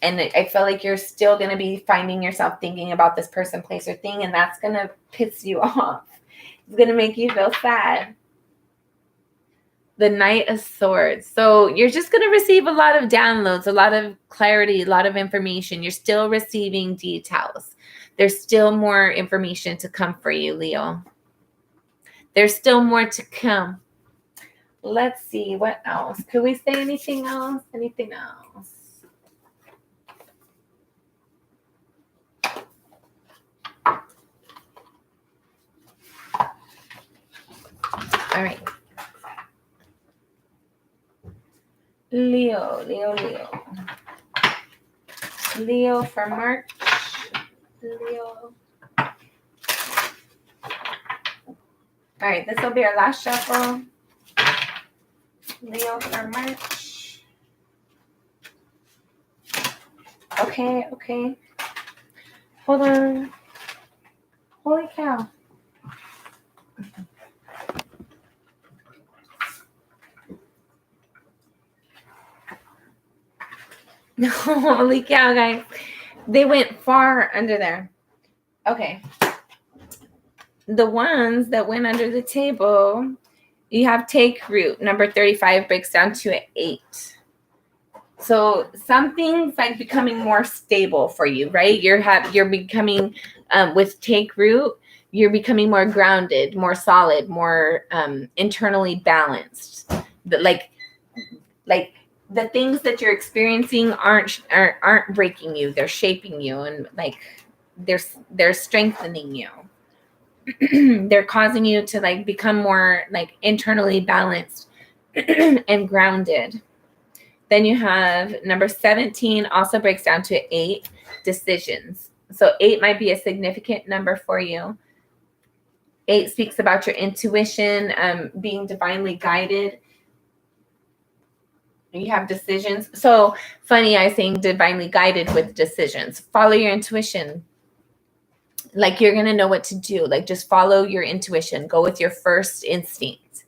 And I feel like you're still going to be finding yourself thinking about this person, place, or thing, and that's going to piss you off. It's going to make you feel sad. The Knight of Swords. So you're just going to receive a lot of downloads, a lot of clarity, a lot of information. You're still receiving details. There's still more information to come for you, Leo. There's still more to come. Let's see. What else? Could we say anything else? Anything else? All right. Leo for March. Leo. All right, this will be our last shuffle. Leo for March. Okay. Hold on. Holy cow. Holy cow, guys. They went far under there. Okay. The ones that went under the table, you have take root. Number 35 breaks down to an 8. So something's like becoming more stable for you, right? You're becoming, with take root, you're becoming more grounded, more solid, more internally balanced. Like the things that you're experiencing aren't breaking you. They're shaping you, and like they're strengthening you. They're causing you to like become more like internally balanced and grounded. Then you have number 17, also breaks down to 8, decisions. So 8 might be a significant number for you. 8 speaks about your intuition, being divinely guided. You have decisions. So funny, I saying divinely guided with decisions. Follow your intuition. Like you're going to know what to do. Like just follow your intuition. Go with your first instinct.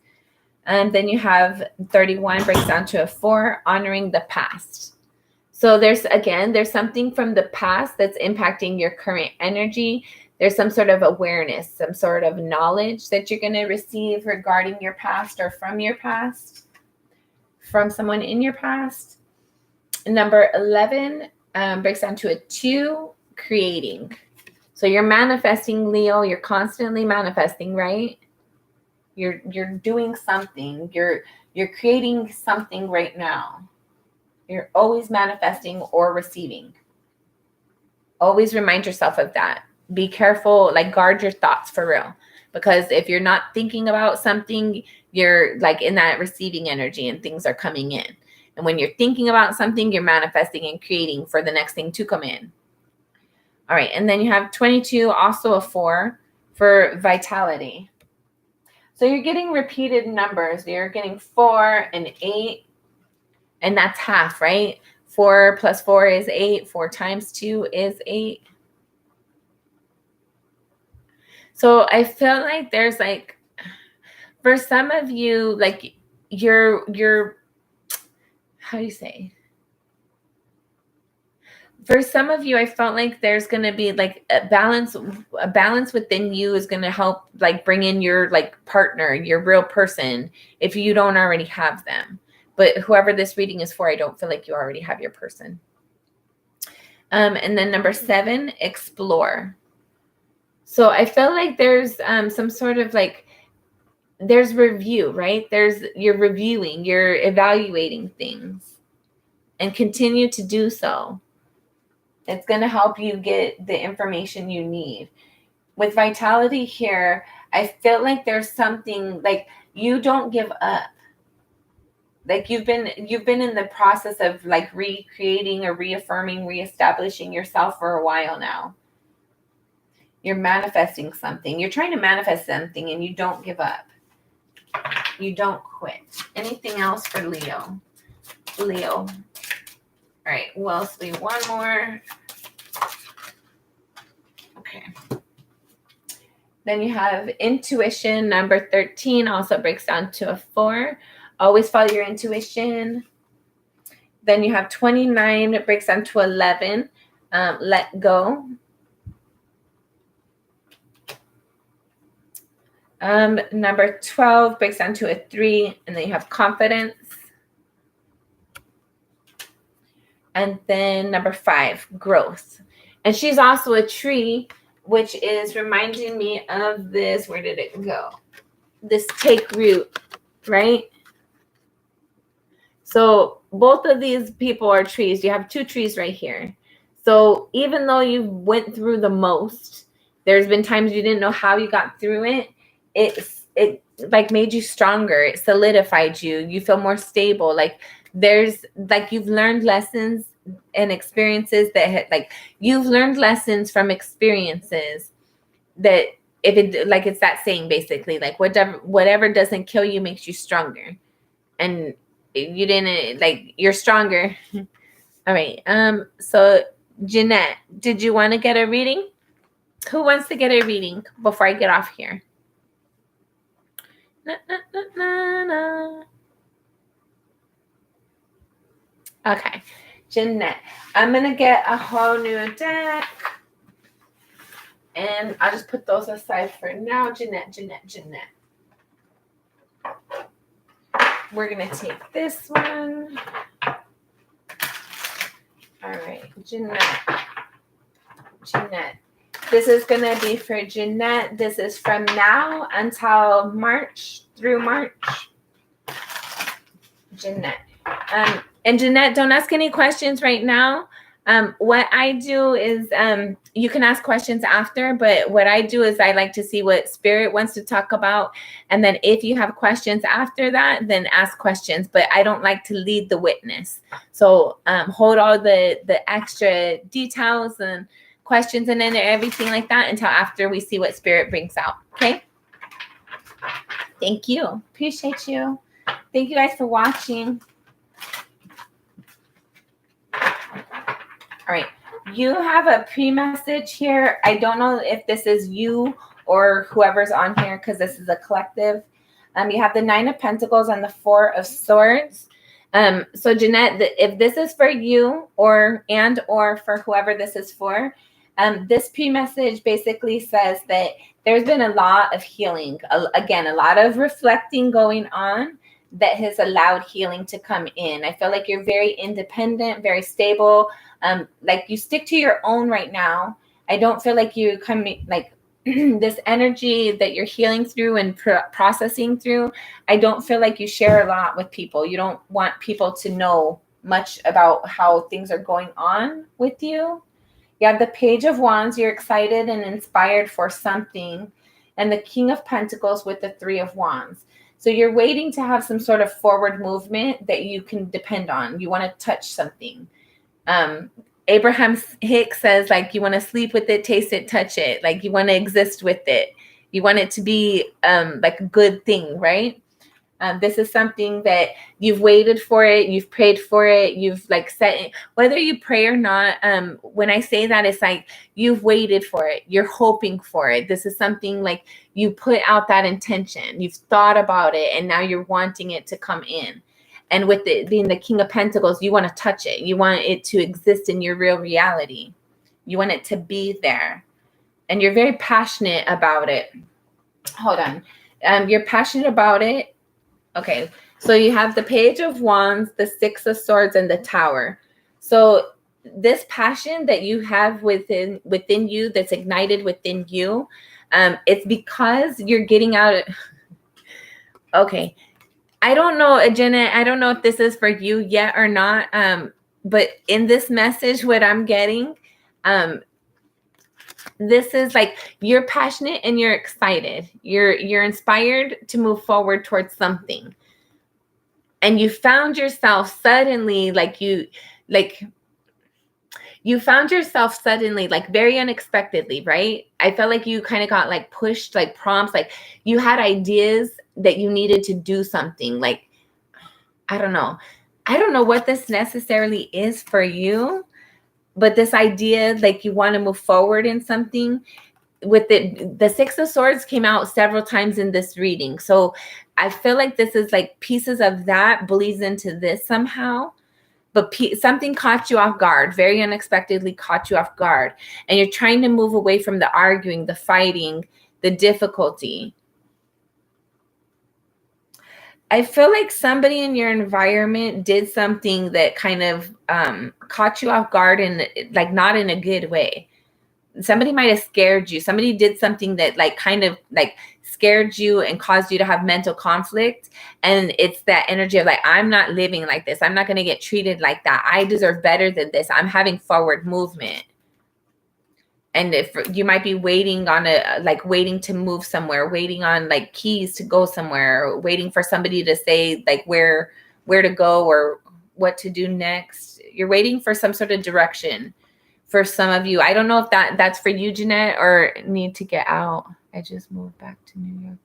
And then you have 31 breaks down to a 4, honoring the past. So there's something from the past that's impacting your current energy. There's some sort of awareness, some sort of knowledge that you're going to receive regarding your past or from your past. From someone in your past. Number 11 breaks down to a 2, creating. So you're manifesting, Leo. You're constantly manifesting, right? You're doing something. You're creating something right now. You're always manifesting or receiving. Always remind yourself of that. Be careful, like guard your thoughts for real. Because if you're not thinking about something, you're like in that receiving energy and things are coming in. And when you're thinking about something, you're manifesting and creating for the next thing to come in. All right. And then you have 22, also a 4 for vitality. So you're getting repeated numbers. You're getting 4 and 8. And that's half, right? 4 plus 4 is 8. 4 times 2 is 8. So I feel like there's like, for some of you, like you're, how do you say? for some of you, I felt like there's going to be like a balance within you is going to help like bring in your like partner, your real person, if you don't already have them. But whoever this reading is for, I don't feel like you already have your person. And then number 7, explore. So I feel like there's some sort of like, there's review, right? You're reviewing, you're evaluating things, and continue to do so. It's going to help you get the information you need. With vitality here, I feel like there's something like you don't give up. Like you've been in the process of like recreating or reaffirming, reestablishing yourself for a while now. You're manifesting something. You're trying to manifest something and you don't give up. You don't quit. Anything else for Leo? Leo. All right. Who else? We one more. Okay. Then you have intuition, number 13, also breaks down to a 4. Always follow your intuition. Then you have 29, it breaks down to 11. Let go. Number 12 breaks down to a 3, and then you have confidence. And then number 5, growth. And she's also a tree, which is reminding me of this. Where did it go? This take root, right? So both of these people are trees. You have 2 trees right here. So even though you went through the most, there's been times you didn't know how you got through it. It like made you stronger. It solidified you. You feel more stable. Like there's like you've learned lessons and experiences that like you've learned lessons from experiences that if it like it's that saying basically like whatever doesn't kill you makes you stronger, and you didn't like you're stronger. All right. So Jeanette, did you want to get a reading? Who wants to get a reading before I get off here? Na, na, na, na, na. Okay, Jeanette. I'm going to get a whole new deck. And I'll just put those aside for now. Jeanette. We're going to take this one. All right, Jeanette. This is going to be for Jeanette. This is from now until March, through March. Jeanette. And Jeanette, don't ask any questions right now. What I do is you can ask questions after, but what I do is I like to see what Spirit wants to talk about. And then if you have questions after that, then ask questions. But I don't like to lead the witness. So hold all the extra details and questions and then everything like that until after we see what Spirit brings out. Okay? Thank you. Appreciate you. Thank you guys for watching. All right. You have a pre-message here. I don't know if this is you or whoever's on here because this is a collective. You have the 9 of Pentacles and the 4 of Swords. So Jeanette, if this is for you or for whoever this is for, this pre-message basically says that there's been a lot of healing. Again, a lot of reflecting going on that has allowed healing to come in. I feel like you're very independent, very stable. Like you stick to your own right now. I don't feel like you come like this energy that you're healing through and processing through. I don't feel like you share a lot with people. You don't want people to know much about how things are going on with you. You have the Page of Wands. You're excited and inspired for something. And the King of Pentacles with the 3 of Wands. So you're waiting to have some sort of forward movement that you can depend on. You want to touch something. Abraham Hicks says, like, you want to sleep with it, taste it, touch it. Like, you want to exist with it. You want it to be like a good thing, right? This is something that you've waited for it. You've prayed for it. You've like set it, whether you pray or not. When I say that, it's like you've waited for it. You're hoping for it. This is something like you put out that intention. You've thought about it and now you're wanting it to come in. And with it being the King of Pentacles, you want to touch it. You want it to exist in your real reality. You want it to be there. And you're very passionate about it. Hold on. You're passionate about it. Okay. So you have the Page of Wands, the Six of Swords, and the Tower. So this passion that you have within you, that's ignited within you, it's because you're getting out. Okay. I don't know, Jenna, I don't know if this is for you yet or not. But in this message, what I'm getting, this is like you're passionate and you're excited. You're inspired to move forward towards something. And you found yourself suddenly you found yourself suddenly, like very unexpectedly, right? I felt like you kind of got like pushed, like prompts, like you had ideas that you needed to do something. Like, I don't know what this necessarily is for you, but this idea, like you want to move forward in something. With it, the Six of Swords came out several times in this reading. So I feel like this is like pieces of that bleeds into this somehow. But something caught you off guard, very unexpectedly caught you off guard. And you're trying to move away from the arguing, the fighting, the difficulty. I feel like somebody in your environment did something that kind of caught you off guard and like not in a good way. Somebody might have scared you. Somebody did something that like kind of like scared you and caused you to have mental conflict. And it's that energy of like, I'm not living like this. I'm not going to get treated like that. I deserve better than this. I'm having forward movement. And if you might be waiting on waiting to move somewhere, waiting on like keys to go somewhere, or waiting for somebody to say like where to go or what to do next. You're waiting for some sort of direction. For some of you, I don't know if that's for you, Jeanette, or need to get out. I just moved back to New York.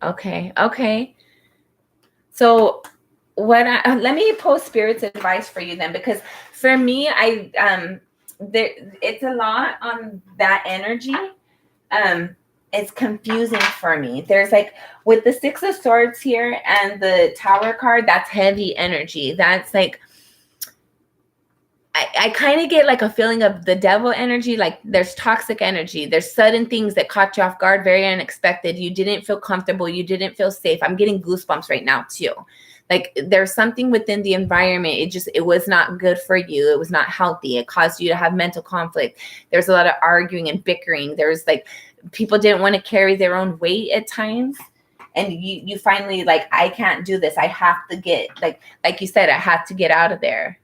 Okay. So let me post Spirit's advice for you then, because for me, it's a lot on that energy. It's confusing for me. There's like with the Six of Swords here and the Tower card, that's heavy energy. That's like, I kind of get like a feeling of the devil energy. Like there's toxic energy. There's sudden things that caught you off guard, very unexpected. You didn't feel comfortable. You didn't feel safe. I'm getting goosebumps right now too. Like there's something within the environment. It was not good for you. It was not healthy. It caused you to have mental conflict. There's a lot of arguing and bickering. There's like people didn't want to carry their own weight at times. And you finally like, I can't do this. I have to get like you said, I have to get out of there.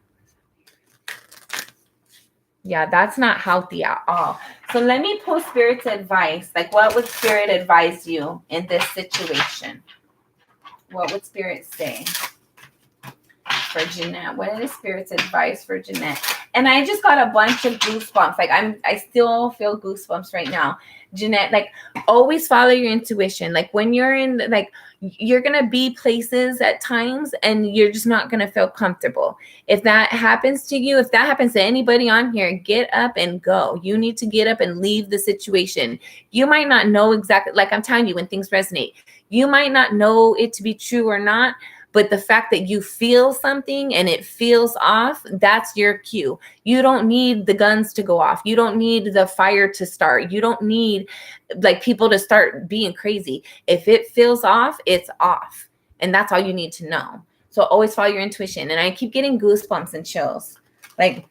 Yeah, that's not healthy at all. So let me post Spirit's advice. Like, what would Spirit advise you in this situation? What would Spirit say for Jeanette? What is Spirit's advice for Jeanette? And I just got a bunch of goosebumps. Like I still feel goosebumps right now. Jeanette, like always follow your intuition. Like when you're in, like you're going to be places at times and you're just not going to feel comfortable. If that happens to you, if that happens to anybody on here, get up and go. You need to get up and leave the situation. You might not know exactly, like I'm telling you, when things resonate, you might not know it to be true or not. But the fact that you feel something and it feels off, that's your cue. You don't need the guns to go off. You don't need the fire to start. You don't need like people to start being crazy. If it feels off, it's off. And that's all you need to know. So always follow your intuition. And I keep getting goosebumps and chills. Like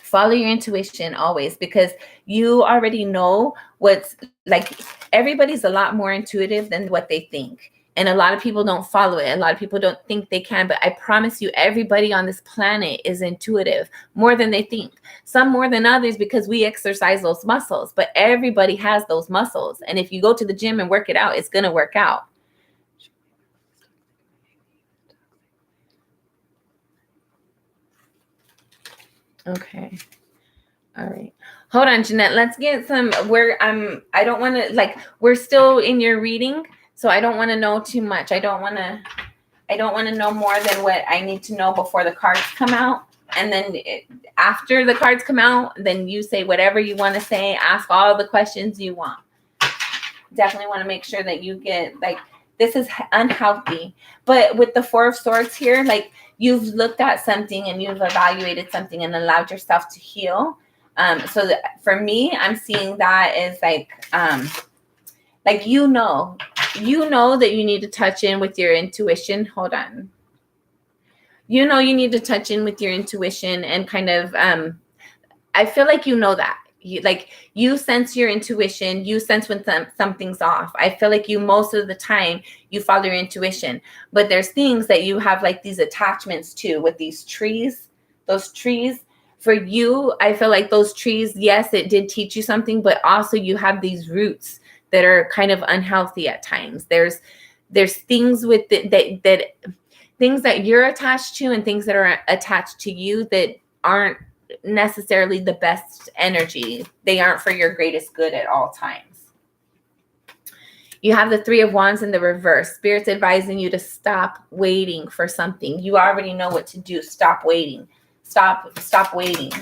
follow your intuition always, because you already know what's like. Everybody's a lot more intuitive than what they think. And a lot of people don't follow it. A lot of people don't think they can. But I promise you, everybody on this planet is intuitive more than they think. Some more than others because we exercise those muscles. But everybody has those muscles. And if you go to the gym and work it out, it's going to work out. Okay. All right. Hold on, Jeanette. Let's get some I don't want to we're still in your reading. So I don't want to know too much. I don't want to know more than what I need to know before the cards come out. And then after the cards come out, then you say whatever you want to say. Ask all the questions you want. Definitely want to make sure that you get This is unhealthy. But with the Four of Swords here, like you've looked at something and you've evaluated something and allowed yourself to heal. So that for me, I'm seeing that as like you know that you need to touch in with your intuition. Hold on. You know you need to touch in with your intuition and kind of I feel like you know that. You sense your intuition, you sense when something's off. I feel like you most of the time you follow your intuition, but there's things that you have like these attachments to with these trees. Those trees for you, I feel like those trees, yes, it did teach you something, but also you have these roots that are kind of unhealthy at times. There's things with that things that you're attached to and things that are attached to you that aren't necessarily the best energy. They aren't for your greatest good at all times. You have the Three of Wands in the reverse. Spirit's advising you to stop waiting for something. You already know what to do. Stop waiting. Stop waiting.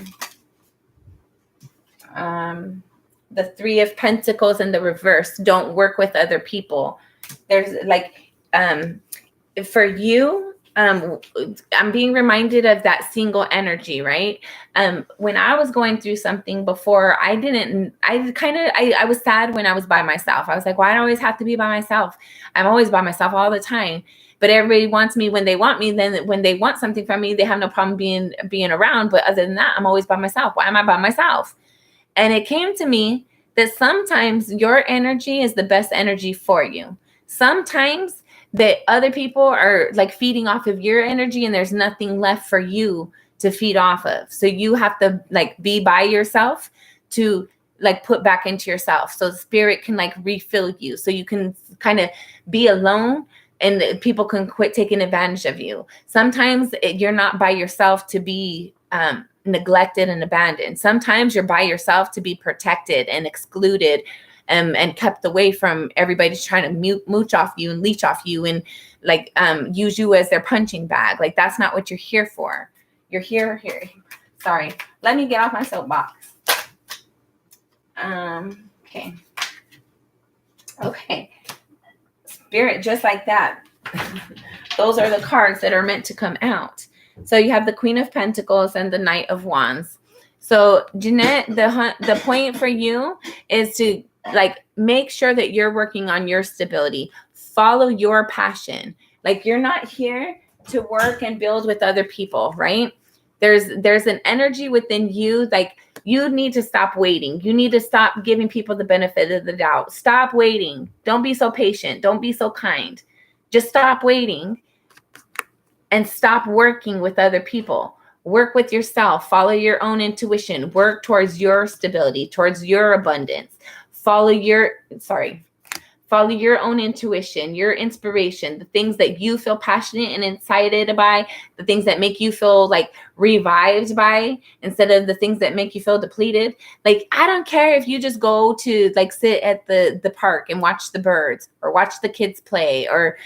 The Three of Pentacles in the reverse. Don't work with other people. There's like for you, I'm being reminded of that single energy, right? When I was going through something before, I was sad when I was by myself. I was like, why do I always have to be by myself? I'm always by myself all the time. But everybody wants me when they want me. Then when they want something from me, they have no problem being around. But other than that, I'm always by myself. Why am I by myself? And it came to me that sometimes your energy is the best energy for you. Sometimes that other people are like feeding off of your energy and there's nothing left for you to feed off of. So you have to like be by yourself to like put back into yourself. So the spirit can like refill you. So you can kind of be alone and people can quit taking advantage of you. Sometimes you're not by yourself to be neglected and abandoned. Sometimes you're by yourself to be protected and excluded and kept away from everybody trying to mooch off you and leech off you and like use you as their punching bag. Like that's not what you're here for. You're here. Sorry. Let me get off my soapbox. Okay. Spirit, just like that. Those are the cards that are meant to come out. So you have the Queen of Pentacles and the Knight of Wands. So Jeanette, the point for you is to like make sure that you're working on your stability. Follow your passion. Like you're not here to work and build with other people, right? There's an energy within you. Like you need to stop waiting. You need to stop giving people the benefit of the doubt. Stop waiting. Don't be so patient. Don't be so kind. Just stop waiting and stop working with other people. Work with yourself. Follow your own intuition. Work towards your stability, towards your abundance. Follow your own intuition, your inspiration, the things that you feel passionate and excited by, the things that make you feel like revived by, instead of the things that make you feel depleted. Like, I don't care if you just go to like sit at the park and watch the birds or watch the kids play or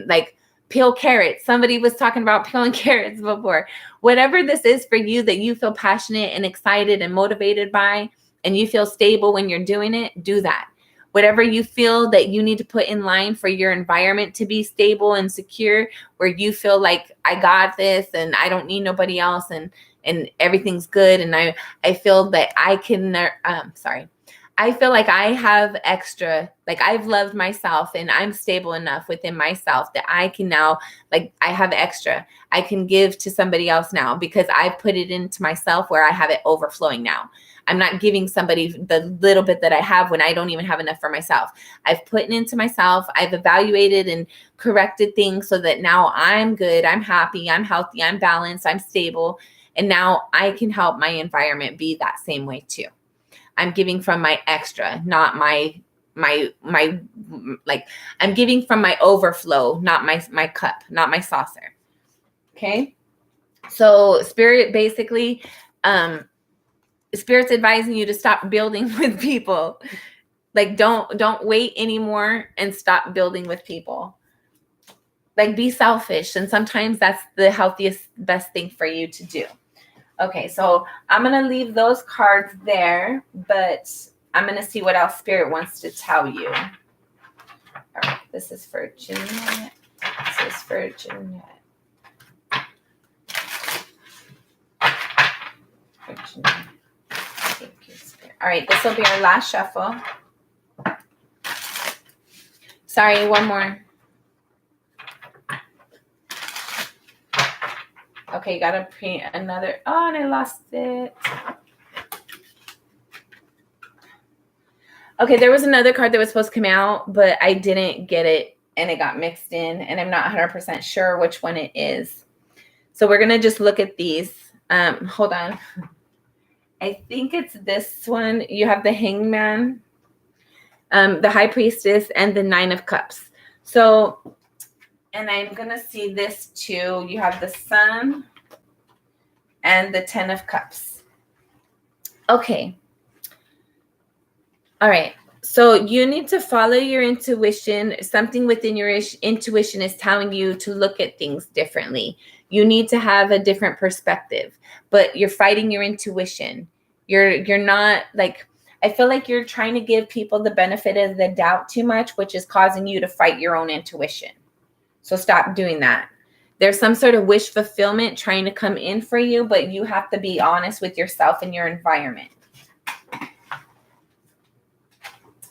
like peel carrots. Somebody was talking about peeling carrots before. Whatever this is for you that you feel passionate and excited and motivated by, and you feel stable when you're doing it, do that. Whatever you feel that you need to put in line for your environment to be stable and secure, where you feel like I got this and I don't need nobody else and everything's good. And I feel that I can, I feel like I have extra, like I've loved myself and I'm stable enough within myself that I can now, like I have extra. I can give to somebody else now because I've put it into myself where I have it overflowing now. I'm not giving somebody the little bit that I have when I don't even have enough for myself. I've put it into myself. I've evaluated and corrected things so that now I'm good. I'm happy. I'm healthy. I'm balanced. I'm stable. And now I can help my environment be that same way too. I'm giving from my extra, not my like I'm giving from my overflow, not my cup, not my saucer. Okay. So spirit basically, Spirit's advising you to stop building with people. Like don't wait anymore and stop building with people. Like be selfish. And sometimes that's the healthiest, best thing for you to do. Okay, so I'm going to leave those cards there, but I'm going to see what else Spirit wants to tell you. All right. This is for Jeanette. This is for Jeanette. For Jeanette. Thank you, Spirit. All right, this will be our last shuffle. Sorry, one more. Okay, gotta print another. Oh, and I lost it. Okay, there was another card that was supposed to come out, but I didn't get it, and it got mixed in, and I'm not 100% sure which one it is. So we're gonna just look at these. Hold on. I think it's this one. You have the Hangman, the High Priestess, and the Nine of Cups. So, and I'm gonna see this too. You have the Sun and the 10 of Cups. Okay. All right. So you need to follow your intuition. Something within your intuition is telling you to look at things differently. You need to have a different perspective, but you're fighting your intuition. You're not like, I feel like you're trying to give people the benefit of the doubt too much, which is causing you to fight your own intuition. So stop doing that. There's some sort of wish fulfillment trying to come in for you, but you have to be honest with yourself and your environment.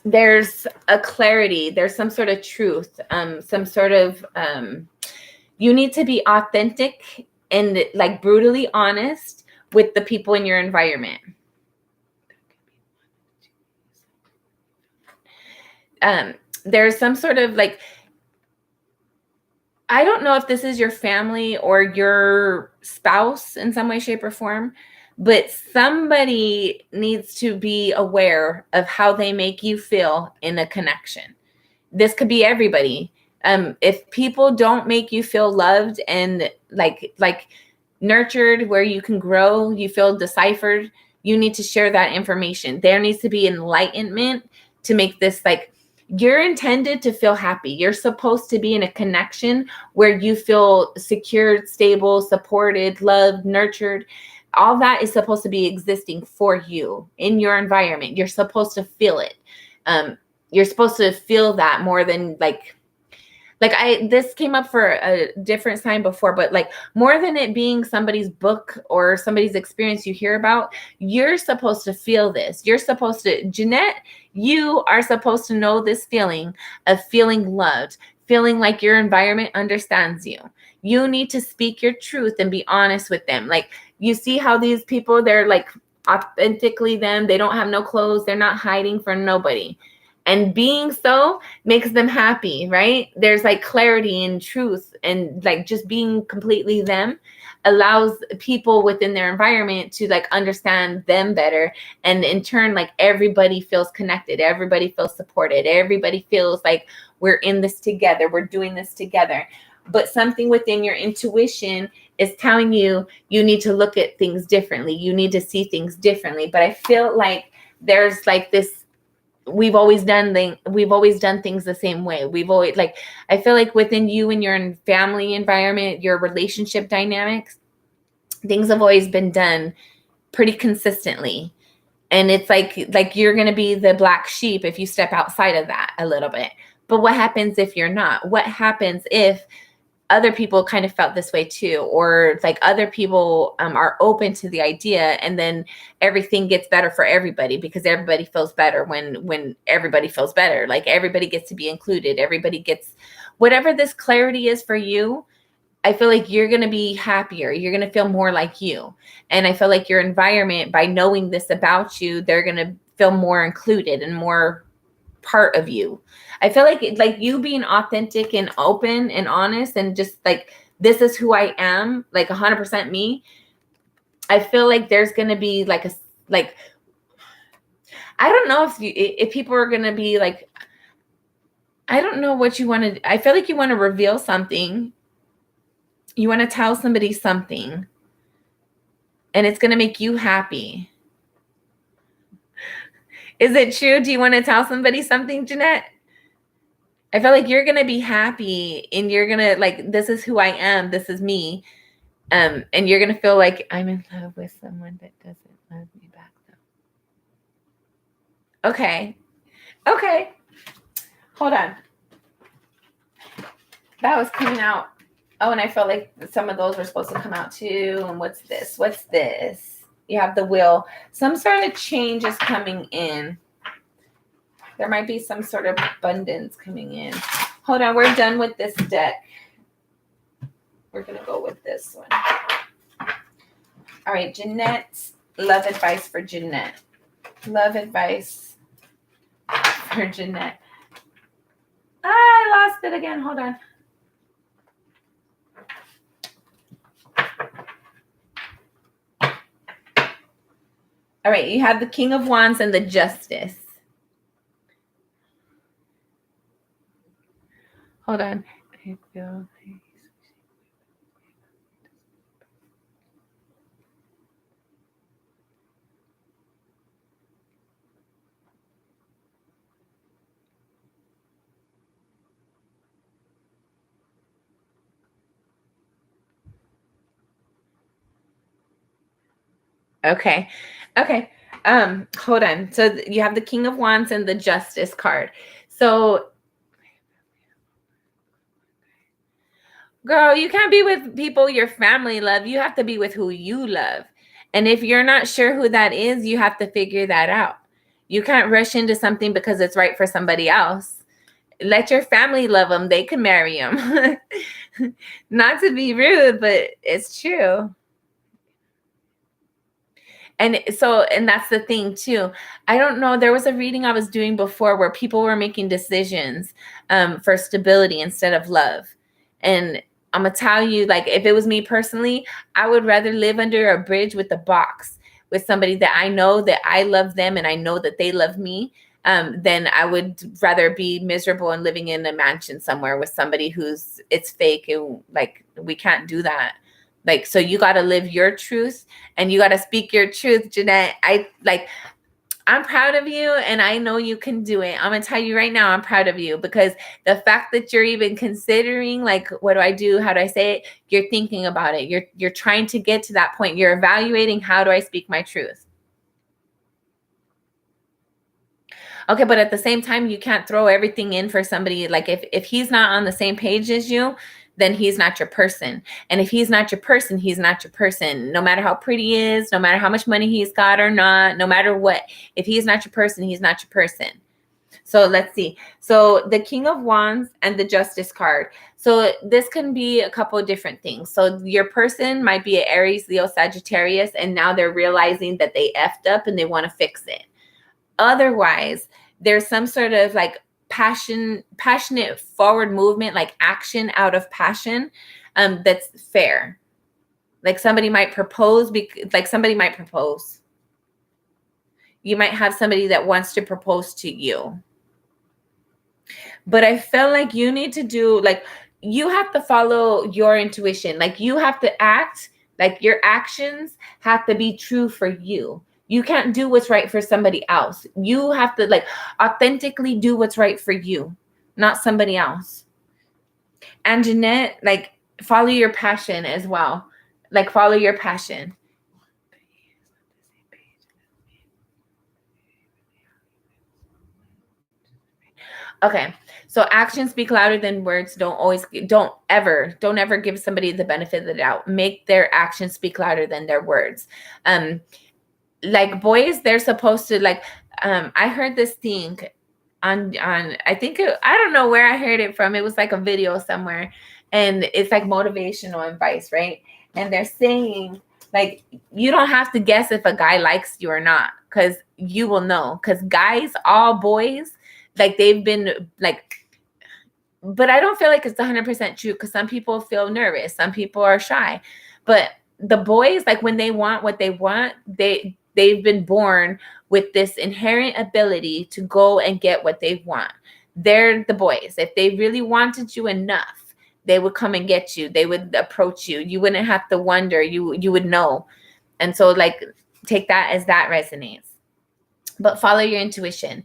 There's a clarity. There's some sort of truth, some sort of, you need to be authentic and like brutally honest with the people in your environment. There's some sort of like, I don't know if this is your family or your spouse in some way, shape, or form, but somebody needs to be aware of how they make you feel in a connection. This could be everybody. If people don't make you feel loved and like nurtured, where you can grow, you feel deciphered, you need to share that information. There needs to be enlightenment to make this like, you're intended to feel happy. You're supposed to be in a connection where you feel secured, stable, supported, loved, nurtured. All that is supposed to be existing for you in your environment. You're supposed to feel it. You're supposed to feel that more than this came up for a different sign before, but like more than it being somebody's book or somebody's experience you hear about, you're supposed to feel this. You're supposed to, Jeanette, you are supposed to know this feeling of feeling loved, feeling like your environment understands you. You need to speak your truth and be honest with them. Like, you see how these people, they're like authentically them. They don't have no clothes. They're not hiding from nobody. And being so makes them happy, right? There's like clarity and truth, and like just being completely them allows people within their environment to like understand them better. And in turn, like everybody feels connected. Everybody feels supported. Everybody feels like we're in this together. We're doing this together. But something within your intuition is telling you, you need to look at things differently. You need to see things differently. But I feel like there's like this, we've always done things the same way. We've always like, I feel like within you and your family environment, your relationship dynamics, things have always been done pretty consistently. And it's like you're going to be the black sheep if you step outside of that a little bit. But what happens if you're not? What happens if other people kind of felt this way too, or like other people are open to the idea, and then everything gets better for everybody because everybody feels better when everybody feels better. Like everybody gets to be included. Everybody gets whatever this clarity is for you. I feel like you're going to be happier. You're going to feel more like you. And I feel like your environment, by knowing this about you, they're going to feel more included and more part of you. I feel like you being authentic and open and honest and just like, this is who I am, like 100% me. I feel like there's going to be like I don't know if people are going to be like, I don't know what you want to, I feel like you want to reveal something. You want to tell somebody something, and it's going to make you happy. Is it true? Do you want to tell somebody something, Jeanette? I feel like you're going to be happy, and you're going to like, this is who I am. This is me. And you're going to feel like I'm in love with someone that doesn't love me back though. Okay. Hold on. That was coming out. Oh, and I felt like some of those were supposed to come out too. And what's this? What's this? You have the wheel. Some sort of change is coming in. There might be some sort of abundance coming in. Hold on. We're done with this deck. We're going to go with this one. All right, Jeanette. Love advice for Jeanette. Love advice for Jeanette. I lost it again. Hold on. All right, you have the King of Wands and the Justice. Hold on. Okay. Hold on. So you have the King of Wands and the Justice card. So, girl, you can't be with people your family love. You have to be with who you love. And if you're not sure who that is, you have to figure that out. You can't rush into something because it's right for somebody else. Let your family love them. They can marry them. Not to be rude, but it's true. And that's the thing too. I don't know. There was a reading I was doing before where people were making decisions for stability instead of love. And I'm going to tell you, like, if it was me personally, I would rather live under a bridge with a box with somebody that I know that I love them and I know that they love me, than I would rather be miserable and living in a mansion somewhere with somebody it's fake. And like, we can't do that. Like, so you got to live your truth and you got to speak your truth, Jeanette. I'm proud of you and I know you can do it. I'm going to tell you right now, I'm proud of you because the fact that you're even considering, like, what do I do? How do I say it? You're thinking about it. You're trying to get to that point. You're evaluating, how do I speak my truth? Okay, but at the same time, you can't throw everything in for somebody. Like, if he's not on the same page as you, then he's not your person. And if he's not your person, he's not your person. No matter how pretty he is, no matter how much money he's got or not, no matter what, if he's not your person, he's not your person. So let's see. So the King of Wands and the Justice card. So this can be a couple of different things. So your person might be an Aries, Leo, Sagittarius, and now they're realizing that they effed up and they want to fix it. Otherwise, there's some sort of like passionate forward movement, like action out of passion, that's fair. Like somebody might propose, You might have somebody that wants to propose to you. But I feel like you need to you have to follow your intuition. Like, you have to act, like your actions have to be true for you. You can't do what's right for somebody else. You have to authentically do what's right for you, not somebody else. And Jeanette, follow your passion as well. Follow your passion. Okay. So actions speak louder than words. Don't ever give somebody the benefit of the doubt. Make their actions speak louder than their words. Boys, they're supposed to I heard this thing on I don't know where I heard it from. It was like a video somewhere, and it's like motivational advice, right? And they're saying you don't have to guess if a guy likes you or not, because you will know. Because guys, all boys, they've been but I don't feel like it's 100% true, because some people feel nervous, some people are shy, but the boys, when they want what they want, they've been born with this inherent ability to go and get what they want. They're the boys. If they really wanted you enough, they would come and get you. They would approach you. You wouldn't have to wonder. You would know. And so take that as that resonates. But follow your intuition.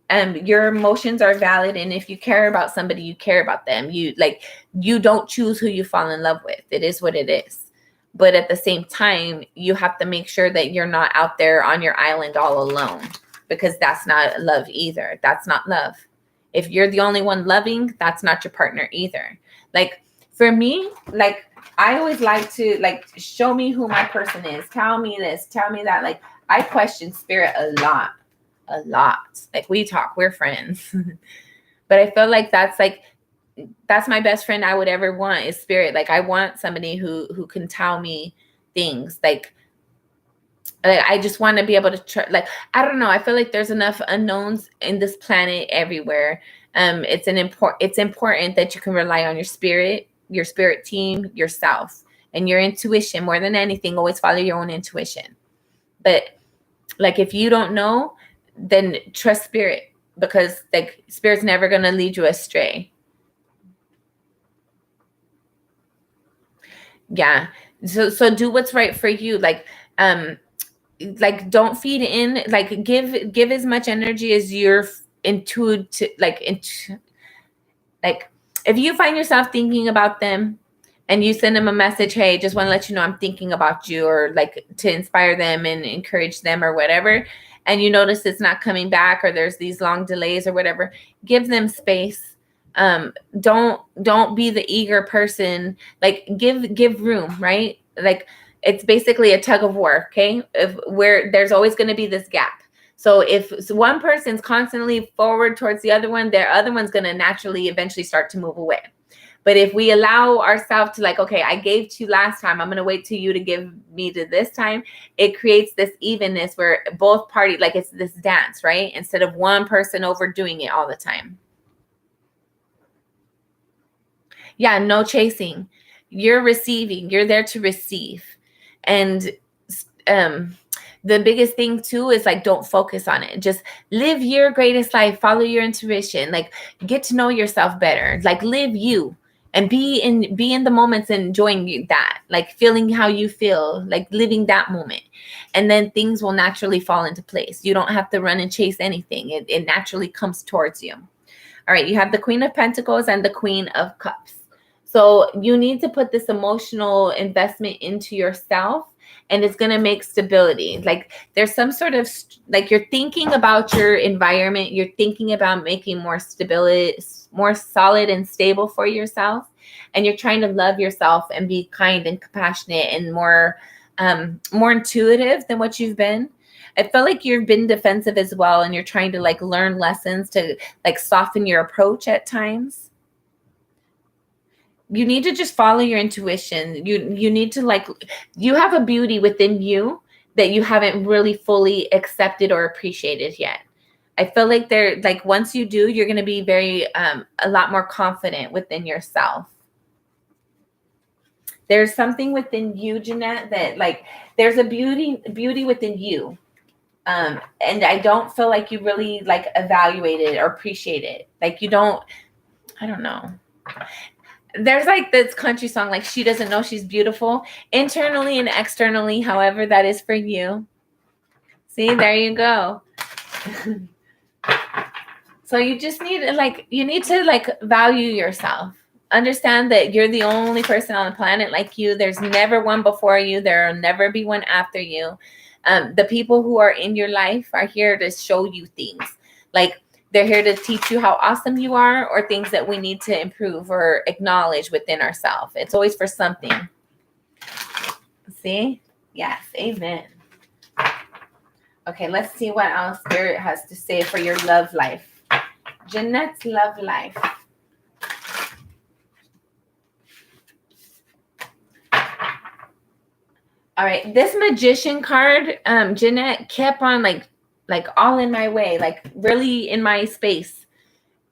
Your emotions are valid. And if you care about somebody, you care about them. You don't choose who you fall in love with. It is what it is. But at the same time, you have to make sure that you're not out there on your island all alone, because that's not love either. That's not love. If you're the only one loving, that's not your partner either. Like for me, like I always like to like show me who my person is. Tell me this, tell me that. Like I question spirit a lot. Like we talk, we're friends. But I feel like that's my best friend I would ever want is spirit. Like I want somebody who can tell me things. Like I just want to be able to like, I don't know. I feel like there's enough unknowns in this planet everywhere. It's important that you can rely on your spirit team, yourself, and your intuition more than anything. Always follow your own intuition. But like, if you don't know, then trust spirit, because like spirit's never going to lead you astray. Yeah. So do what's right for you. Like don't feed in, like give as much energy as you're intuitive, like if you find yourself thinking about them and you send them a message, hey, just want to let you know I'm thinking about you, or like to inspire them and encourage them or whatever, and you notice it's not coming back, or there's these long delays or whatever, give them space. Don't be the eager person. Like give room, right? Like it's basically a tug of war, okay? Where there's always going to be this gap. So if one person's constantly forward towards the other one, their other one's going to naturally eventually start to move away. But if we allow ourselves to like, okay, I gave to you last time, I'm going to wait till you to give me to this time, it creates this evenness where both parties, like it's this dance, right? Instead of one person overdoing it all the time. Yeah, no chasing. You're receiving. You're there to receive. And the biggest thing too is like, don't focus on it. Just live your greatest life. Follow your intuition. Like get to know yourself better. Like live you, and be in the moments and enjoying that. Like feeling how you feel, like living that moment. And then things will naturally fall into place. You don't have to run and chase anything. It naturally comes towards you. All right. You have the Queen of Pentacles and the Queen of Cups. So you need to put this emotional investment into yourself, and it's going to make stability. Like there's some sort of, like you're thinking about your environment. You're thinking about making more stability, more solid and stable for yourself. And you're trying to love yourself and be kind and compassionate and more intuitive than what you've been. I feel like you've been defensive as well. And you're trying to like learn lessons to like soften your approach at times. You need to just follow your intuition. You need to like, you have a beauty within you that you haven't really fully accepted or appreciated yet. I feel like like once you do, you're going to be very, a lot more confident within yourself. There's something within you, Jeanette, that like, there's a beauty within you. And I don't feel like you really like evaluate it or appreciate it. Like you don't, I don't know. There's like this country song, like she doesn't know she's beautiful internally and externally, however that is for you. See, there you go. So you just need you need to like value yourself. Understand that you're the only person on the planet like you. There's never one before you. There will never be one after you. The people who are in your life are here to show you things. Like they're here to teach you how awesome you are, or things that we need to improve or acknowledge within ourselves. It's always for something. See? Yes. Amen. Okay, let's see what else Spirit has to say for your love life. Jeanette's love life. All right, this Magician card, Jeanette kept on like all in my way, like really in my space,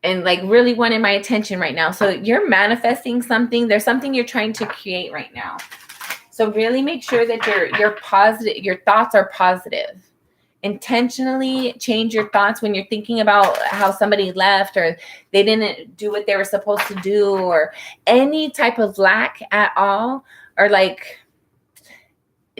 and like really wanted my attention right now. So you're manifesting something. There's something you're trying to create right now. So really make sure that you're positive. Your thoughts are positive. Intentionally change your thoughts when you're thinking about how somebody left, or they didn't do what they were supposed to do, or any type of lack at all, or like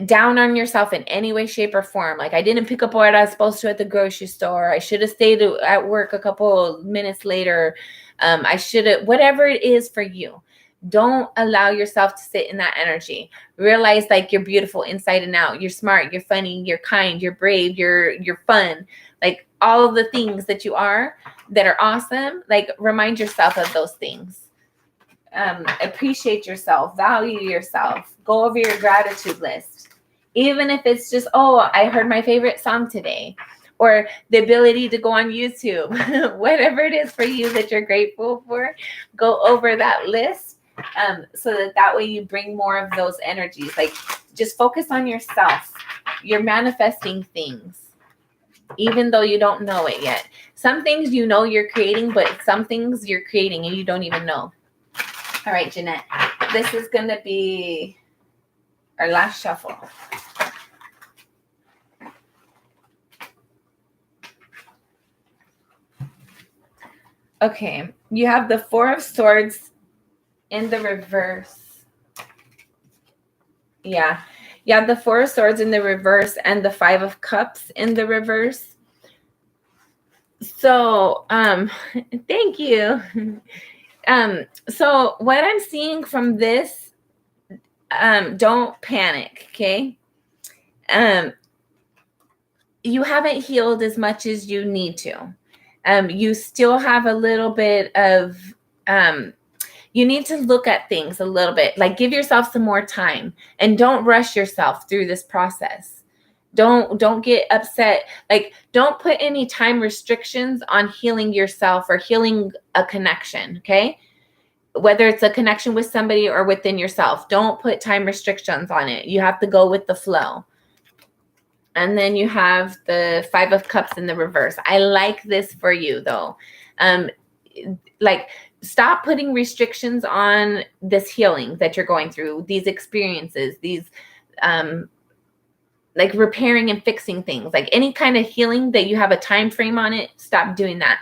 down on yourself in any way, shape, or form. Like I didn't pick up what I was supposed to at the grocery store. I should have stayed at work a couple minutes later. I should have, whatever it is for you. Don't allow yourself to sit in that energy. Realize like you're beautiful inside and out. You're smart, you're funny, you're kind, you're brave, you're fun. like all of the things that you are that are awesome. Like remind yourself of those things. Appreciate yourself, value yourself, go over your gratitude list. Even if it's just, oh, I heard my favorite song today, or the ability to go on YouTube, whatever it is for you that you're grateful for, go over that list, so that way you bring more of those energies. Like just focus on yourself. You're manifesting things, even though you don't know it yet. Some things you know you're creating, but some things you're creating and you don't even know. All right, Jeanette, this is going to be our last shuffle. Okay, you have the Four of Swords in the reverse. Yeah, you have the Four of Swords in the reverse and the Five of Cups in the reverse. So, thank you. So what I'm seeing from this, don't panic, okay? You haven't healed as much as you need to. You still have a little bit of, you need to look at things a little bit, like give yourself some more time and don't rush yourself through this process. Don't get upset. Like don't put any time restrictions on healing yourself or healing a connection, okay? Whether it's a connection with somebody or within yourself, don't put time restrictions on it. You have to go with the flow. And then you have the Five of Cups in the reverse. I like this for you though. Like stop putting restrictions on this healing that you're going through, these experiences, these like repairing and fixing things, like any kind of healing that you have a time frame on it, stop doing that.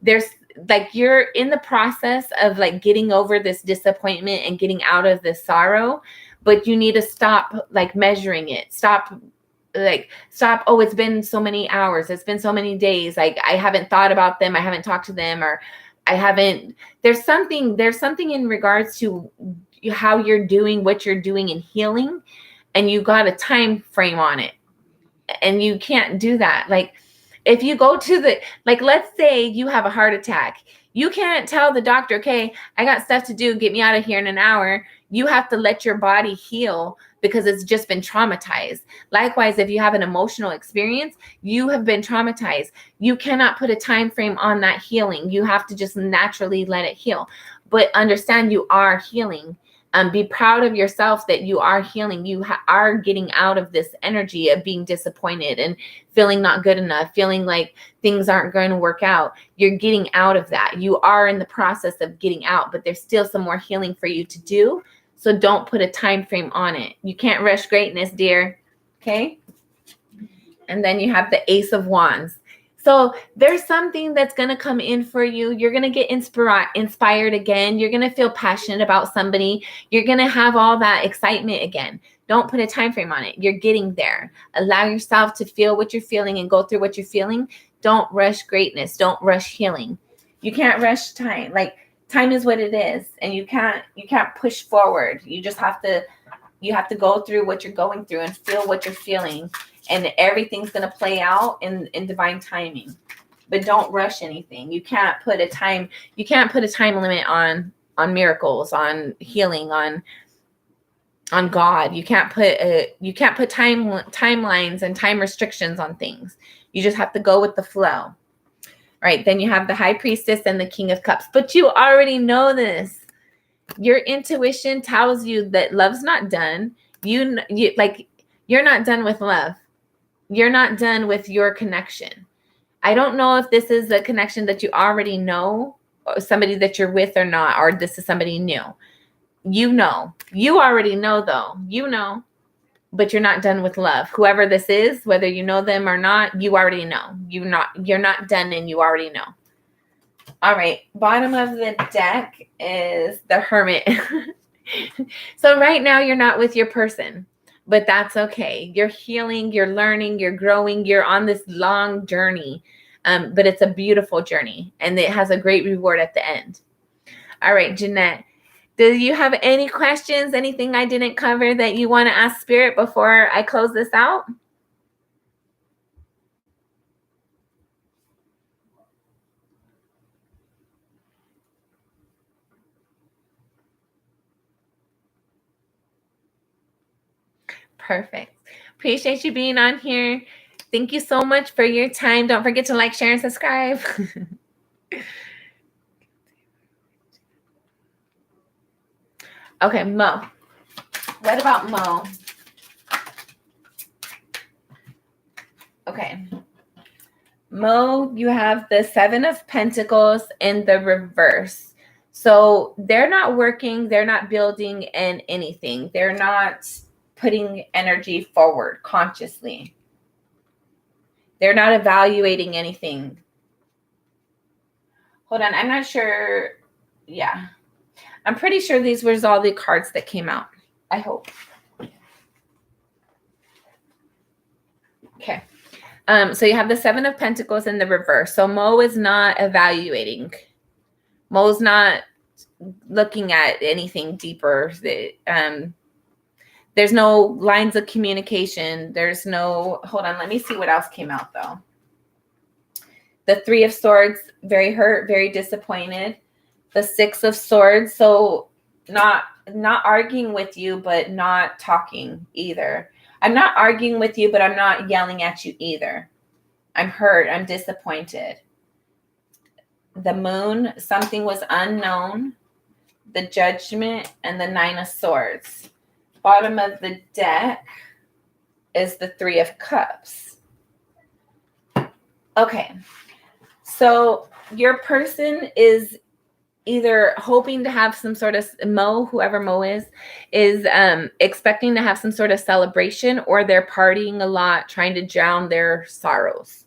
There's like you're in the process of like getting over this disappointment and getting out of this sorrow, but you need to stop like measuring it. Stop. Oh, it's been so many hours. It's been so many days. Like I haven't thought about them. I haven't talked to them, or I haven't, there's something in regards to how you're doing, what you're doing in healing. And you got a time frame on it and you can't do that. Like if you go to the, like, let's say you have a heart attack, you can't tell the doctor, okay, I got stuff to do, get me out of here in an hour. You have to let your body heal because it's just been traumatized. Likewise, if you have an emotional experience, you have been traumatized. You cannot put a time frame on that healing. You have to just naturally let it heal. But understand you are healing. Be proud of yourself that you are healing. You are getting out of this energy of being disappointed and feeling not good enough, feeling like things aren't going to work out. You're getting out of that. You are in the process of getting out, but there's still some more healing for you to do. So don't put a time frame on it. You can't rush greatness, dear. Okay. And then you have the Ace of Wands. So there's something that's going to come in for you. You're going to get inspired again. You're going to feel passionate about somebody. You're going to have all that excitement again. Don't put a time frame on it. You're getting there. Allow yourself to feel what you're feeling and go through what you're feeling. Don't rush greatness. Don't rush healing. You can't rush time. Like time is what it is, and you can't push forward. You just have to go through what you're going through and feel what you're feeling. And everything's going to play out in divine timing, but don't rush anything. You can't put a time limit on miracles, on healing, on God. You can't put timelines and time restrictions on things. You just have to go with the flow. Right. Then you have the High Priestess and the King of Cups, but you already know this. Your intuition tells you that love's not done. You're not done with love. You're not done with your connection. I don't know if this is a connection that you already know, or somebody that you're with or not, or this is somebody new. You already know though, but you're not done with love. Whoever this is, whether you know them or not, you already know. You're not done and you already know. All right. Bottom of the deck is the Hermit. So right now you're not with your person. But that's okay. You're healing, you're learning, you're growing, you're on this long journey. But it's a beautiful journey and it has a great reward at the end. All right, Jeanette, do you have any questions, anything I didn't cover that you want to ask Spirit before I close this out? Perfect. Appreciate you being on here. Thank you so much for your time. Don't forget to like, share, and subscribe. Okay, Mo. What about Mo? Okay. Mo, you have the 7 of Pentacles in the reverse. So they're not working. They're not building in anything. They're not putting energy forward consciously. They're not evaluating anything. Hold on. I'm not sure. Yeah. I'm pretty sure these were all the cards that came out. I hope. Okay. So you have the 7 of Pentacles in the reverse. So Mo is not evaluating. Mo's not looking at anything deeper. There's no lines of communication. There's no, hold on, let me see what else came out though. The 3 of Swords, very hurt, very disappointed. The 6 of Swords, so not arguing with you, but not talking either. I'm not arguing with you, but I'm not yelling at you either. I'm hurt. I'm disappointed. The Moon, something was unknown. The Judgment and the 9 of Swords. Bottom of the deck is the 3 of Cups. Okay. So your person is either hoping to have some sort of Mo, whoever Mo is expecting to have some sort of celebration, or they're partying a lot, trying to drown their sorrows.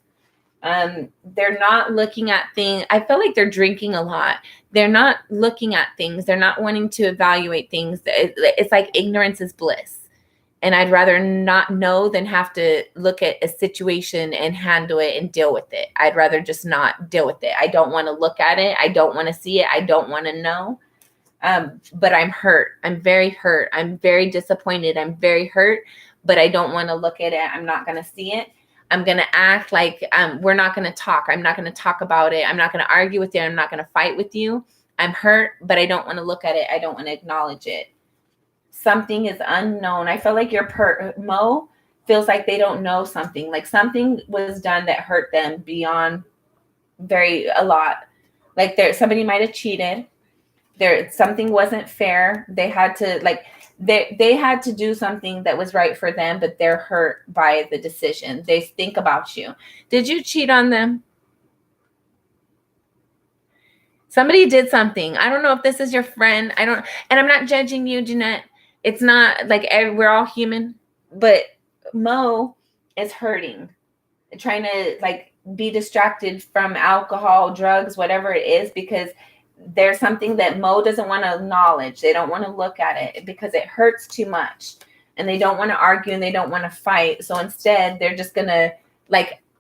They're not looking at things. I feel like they're drinking a lot. They're not looking at things. They're not wanting to evaluate things. It's like ignorance is bliss. And I'd rather not know than have to look at a situation and handle it and deal with it. I'd rather just not deal with it. I don't want to look at it. I don't want to see it. I don't want to know. But I'm hurt. I'm very hurt. I'm very disappointed. I'm very hurt, but I don't want to look at it. I'm not going to see it. I'm going to act like we're not going to talk. I'm not going to talk about it. I'm not going to argue with you. I'm not going to fight with you. I'm hurt, but I don't want to look at it. I don't want to acknowledge it. Something is unknown. I feel like Mo feels like they don't know something. Like something was done that hurt them beyond a lot. Like somebody might have cheated. Something wasn't fair. They had to they had to do something that was right for them, but they're hurt by the decision. They think about you. Did you cheat on them? Somebody did something. I don't know if this is your friend. And I'm not judging you, Jeanette. It's not like we're all human, but Mo is hurting, trying to be distracted from alcohol, drugs, whatever it is, because there's something that Mo doesn't want to acknowledge. They don't want to look at it because it hurts too much, and they don't want to argue and they don't want to fight. So instead, they're just going to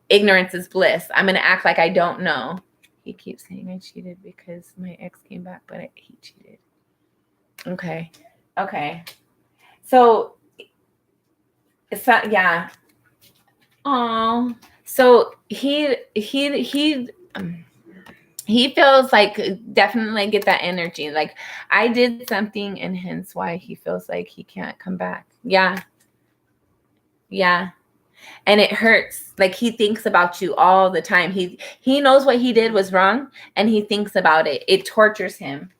ignorance is bliss. I'm going to act like I don't know. He keeps saying I cheated because my ex came back, but he cheated. Okay. So yeah. Oh, so he feels like definitely get that energy. Like I did something, and hence why he feels like he can't come back. Yeah. And it hurts. Like he thinks about you all the time. He knows what he did was wrong, and he thinks about it. It tortures him.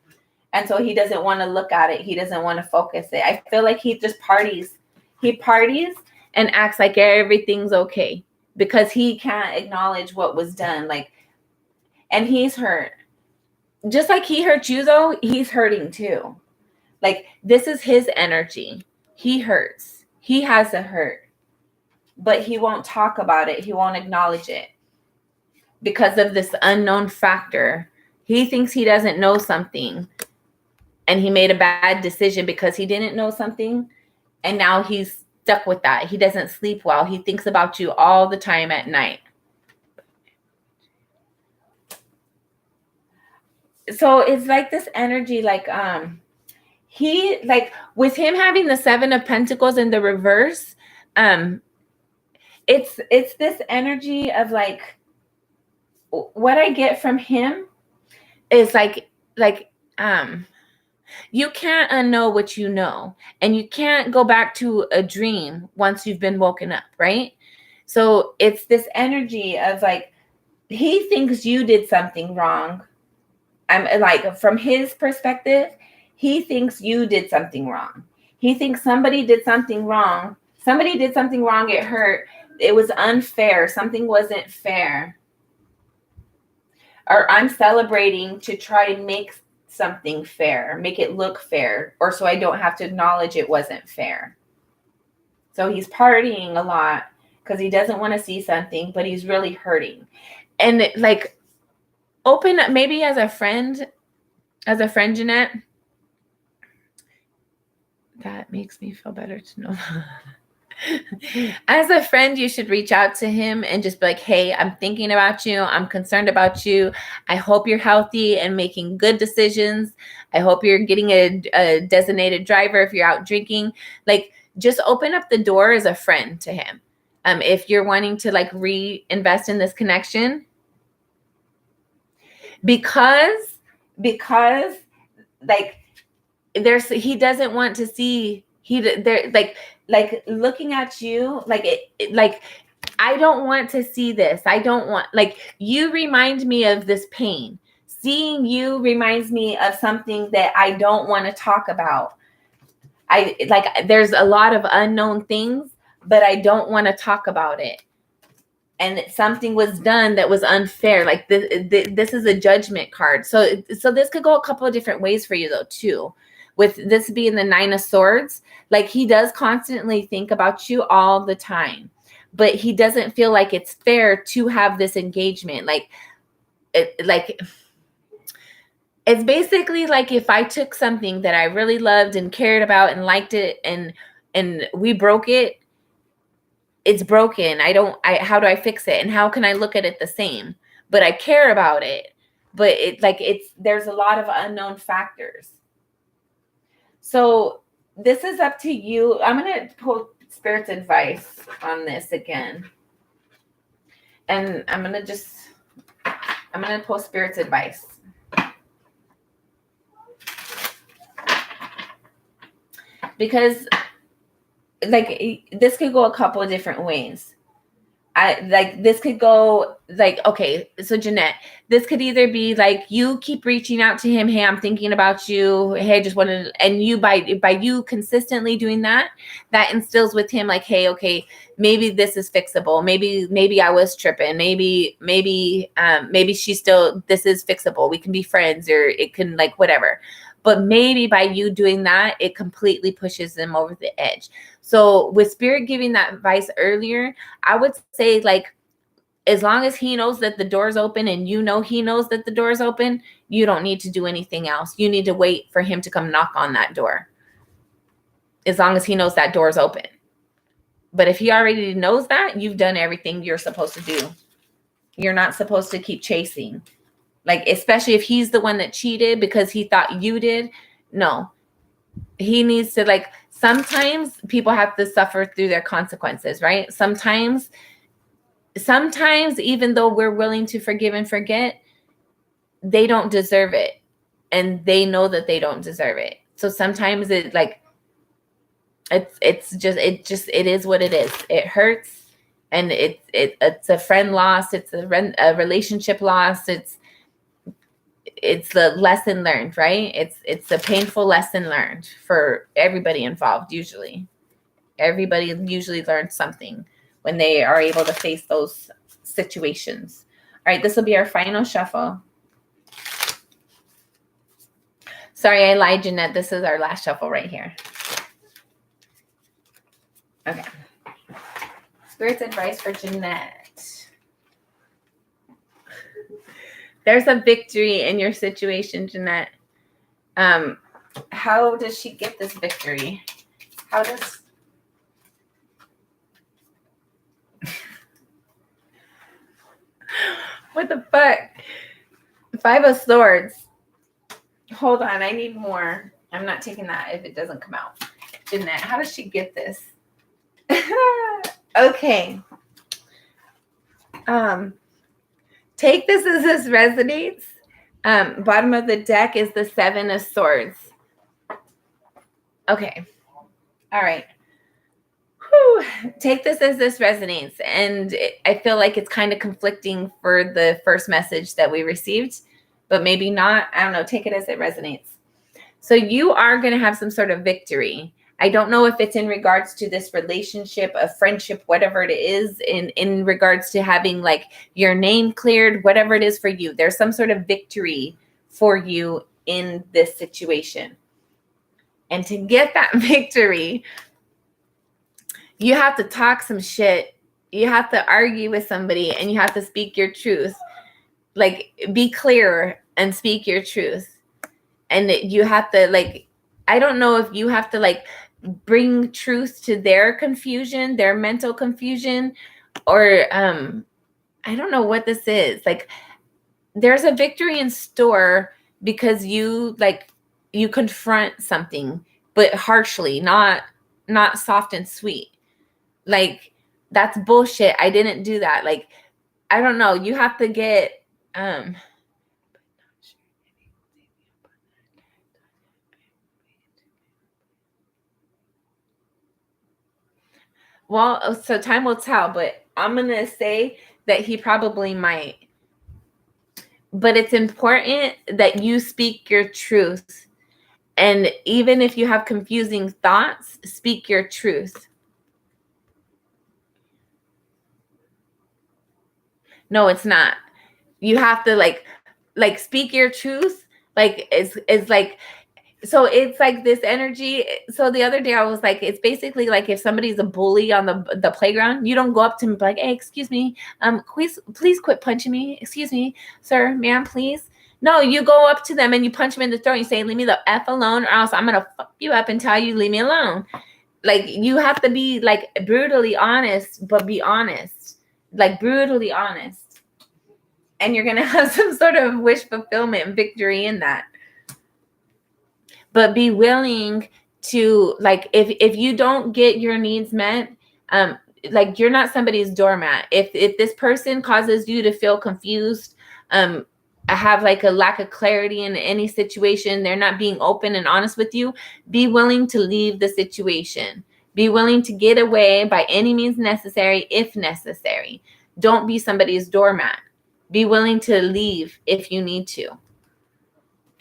And so he doesn't want to look at it. He doesn't want to focus it. I feel like he just parties. He parties and acts like everything's okay because he can't acknowledge what was done. And he's hurt. Just like he hurt you, though, he's hurting too. This is his energy. He hurts. He has a hurt. But he won't talk about it. He won't acknowledge it because of this unknown factor. He thinks he doesn't know something. And he made a bad decision because he didn't know something. And now he's stuck with that. He doesn't sleep well. He thinks about you all the time at night. So it's this energy, he, with him having the 7 of Pentacles in the reverse, it's this energy of what I get from him is You can't unknow what you know, and you can't go back to a dream once you've been woken up, right? So it's this energy of like, he thinks you did something wrong. I'm like, from his perspective, he thinks you did something wrong. He thinks somebody did something wrong. Somebody did something wrong. It hurt. It was unfair. Something wasn't fair. Or I'm celebrating to try and make something fair, make it look fair, or so I don't have to acknowledge it wasn't fair. So he's partying a lot because he doesn't want to see something, but he's really hurting. And like, open up, maybe as a friend, Jeanette, that makes me feel better to know. As a friend, you should reach out to him and just be like, hey, I'm thinking about you. I'm concerned about you. I hope you're healthy and making good decisions. I hope you're getting a designated driver if you're out drinking. Like, just open up the door as a friend to him. If you're wanting to like reinvest in this connection, because like, he doesn't want to see, like looking at you, like like, I don't want to see this. I don't want, like, you remind me of this pain. Seeing you reminds me of something that I don't want to talk about. There's a lot of unknown things, but I don't want to talk about it. And something was done that was unfair. Like, this is a judgment card. So this could go a couple of different ways for you though too. With this being the 9 of Swords, like, he does constantly think about you all the time, but he doesn't feel like it's fair to have this engagement. Like, it's basically like, if I took something that I really loved and cared about and liked it, and we broke it, it's broken. How do I fix it? And how can I look at it the same? But I care about it. But there's a lot of unknown factors. So this is up to you. I'm going to pull Spirit's advice on this again. And I'm going to pull Spirit's advice. Because like, this could go a couple of different ways. This could go like, okay, so Jeanette, this could either be like, you keep reaching out to him. Hey, I'm thinking about you. Hey, I just wanted, and you, by you consistently doing that instills with him like, hey, okay, maybe this is fixable. Maybe I was tripping. Maybe she's still, this is fixable. We can be friends, or it can, like, whatever. But maybe by you doing that, it completely pushes them over the edge. So with Spirit giving that advice earlier, I would say, like, as long as he knows that the door's open, and you know he knows that the door's open, you don't need to do anything else. You need to wait for him to come knock on that door. As long as he knows that door's open. But if he already knows that, you've done everything you're supposed to do. You're not supposed to keep chasing. Like, especially if he's the one that cheated because he thought you did. No, he needs to, like, sometimes people have to suffer through their consequences, right? Sometimes even though we're willing to forgive and forget, they don't deserve it. And they know that they don't deserve it. So sometimes it, like, it is what it is. It hurts. And it's a friend loss. It's a relationship loss. It's the lesson learned, right? It's a painful lesson learned for everybody involved. Usually everybody learns something when they are able to face those situations. All right, this will be our final shuffle. Sorry, I lied, Jeanette. This is our last shuffle right here. Okay. Spirit's advice for Jeanette. There's a victory in your situation, Jeanette. How does she get this victory? What the fuck? 5 of Swords. Hold on, I need more. I'm not taking that if it doesn't come out. Jeanette, how does she get this? Okay. Take this as this resonates. Bottom of the deck is the 7 of Swords. Okay. All right. Whew. Take this as this resonates. And I feel like it's kind of conflicting for the first message that we received, but maybe not. I don't know. Take it as it resonates. So you are going to have some sort of victory. I don't know if it's in regards to this relationship, a friendship, whatever it is, in regards to having like your name cleared, whatever it is for you. There's some sort of victory for you in this situation. And to get that victory, you have to talk some shit. You have to argue with somebody and you have to speak your truth. Like, be clear and speak your truth. And you have to, like, I don't know if you have to, like, bring truth to their confusion, their mental confusion, or I don't know what this is. Like, there's a victory in store because you confront something, but harshly, not soft and sweet. Like, that's bullshit. I didn't do that. Like, I don't know. You have to get well, so time will tell, but I'm going to say that he probably might. But it's important that you speak your truth. And even if you have confusing thoughts, speak your truth. No, it's not. You have to like speak your truth. Like, it's like, so it's like this energy. So the other day I was like, it's basically like if somebody's a bully on the playground, you don't go up to them like, hey, excuse me, please quit punching me. Excuse me, sir, ma'am, please. No, you go up to them and you punch them in the throat. And you say, leave me the F alone, or else I'm gonna fuck you up and tell you leave me alone. Like, you have to be like brutally honest, but be honest, like brutally honest. And you're gonna have some sort of wish fulfillment and victory in that. But be willing to, like, if you don't get your needs met, like, you're not somebody's doormat. If this person causes you to feel confused, have like a lack of clarity in any situation, they're not being open and honest with you, be willing to leave the situation. Be willing to get away by any means necessary, if necessary. Don't be somebody's doormat. Be willing to leave if you need to. All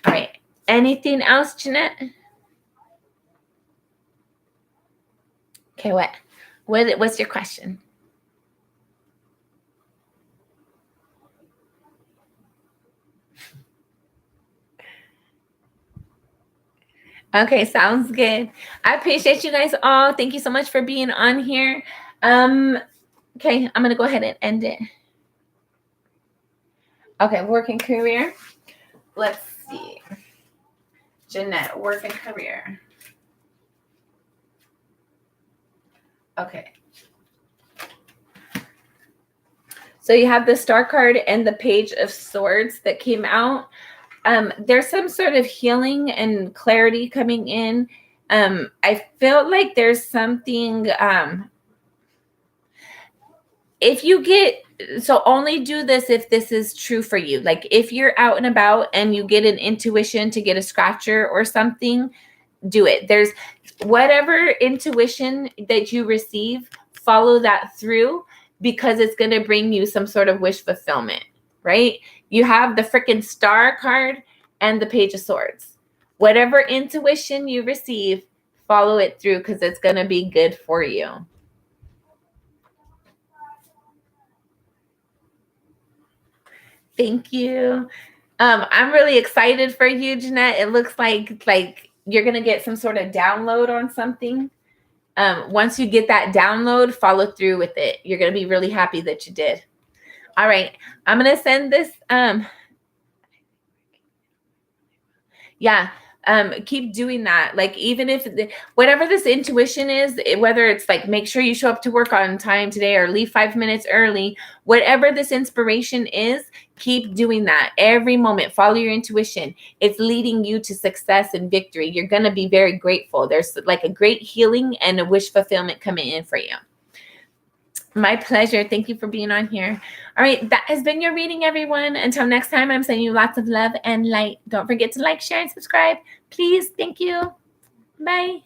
right. Anything else, Jeanette? Okay, what's your question? Okay, sounds good. I appreciate you guys all. Thank you so much for being on here. Okay, I'm gonna go ahead and end it. Okay, work and career. Let's see. Jeanette, work and career. Okay. So you have the Star card and the Page of Swords that came out. There's some sort of healing and clarity coming in. I feel like there's something, if you get, so only do this if this is true for you. Like, if you're out and about and you get an intuition to get a scratcher or something, do it. There's whatever intuition that you receive, follow that through, because it's going to bring you some sort of wish fulfillment, right? You have the freaking Star card and the Page of Swords. Whatever intuition you receive, follow it through, because it's going to be good for you. Thank you. I'm really excited for you, Jeanette. It looks like you're going to get some sort of download on something. Once you get that download, follow through with it. You're going to be really happy that you did. All right. I'm going to send this. Keep doing that. Like, even if whatever this intuition is, whether it's like, make sure you show up to work on time today or leave 5 minutes early, whatever this inspiration is, keep doing that every moment. Follow your intuition. It's leading you to success and victory. You're going to be very grateful. There's like a great healing and a wish fulfillment coming in for you. My pleasure. Thank you for being on here. All right. That has been your reading, everyone. Until next time, I'm sending you lots of love and light. Don't forget to like, share, and subscribe. Please. Thank you. Bye.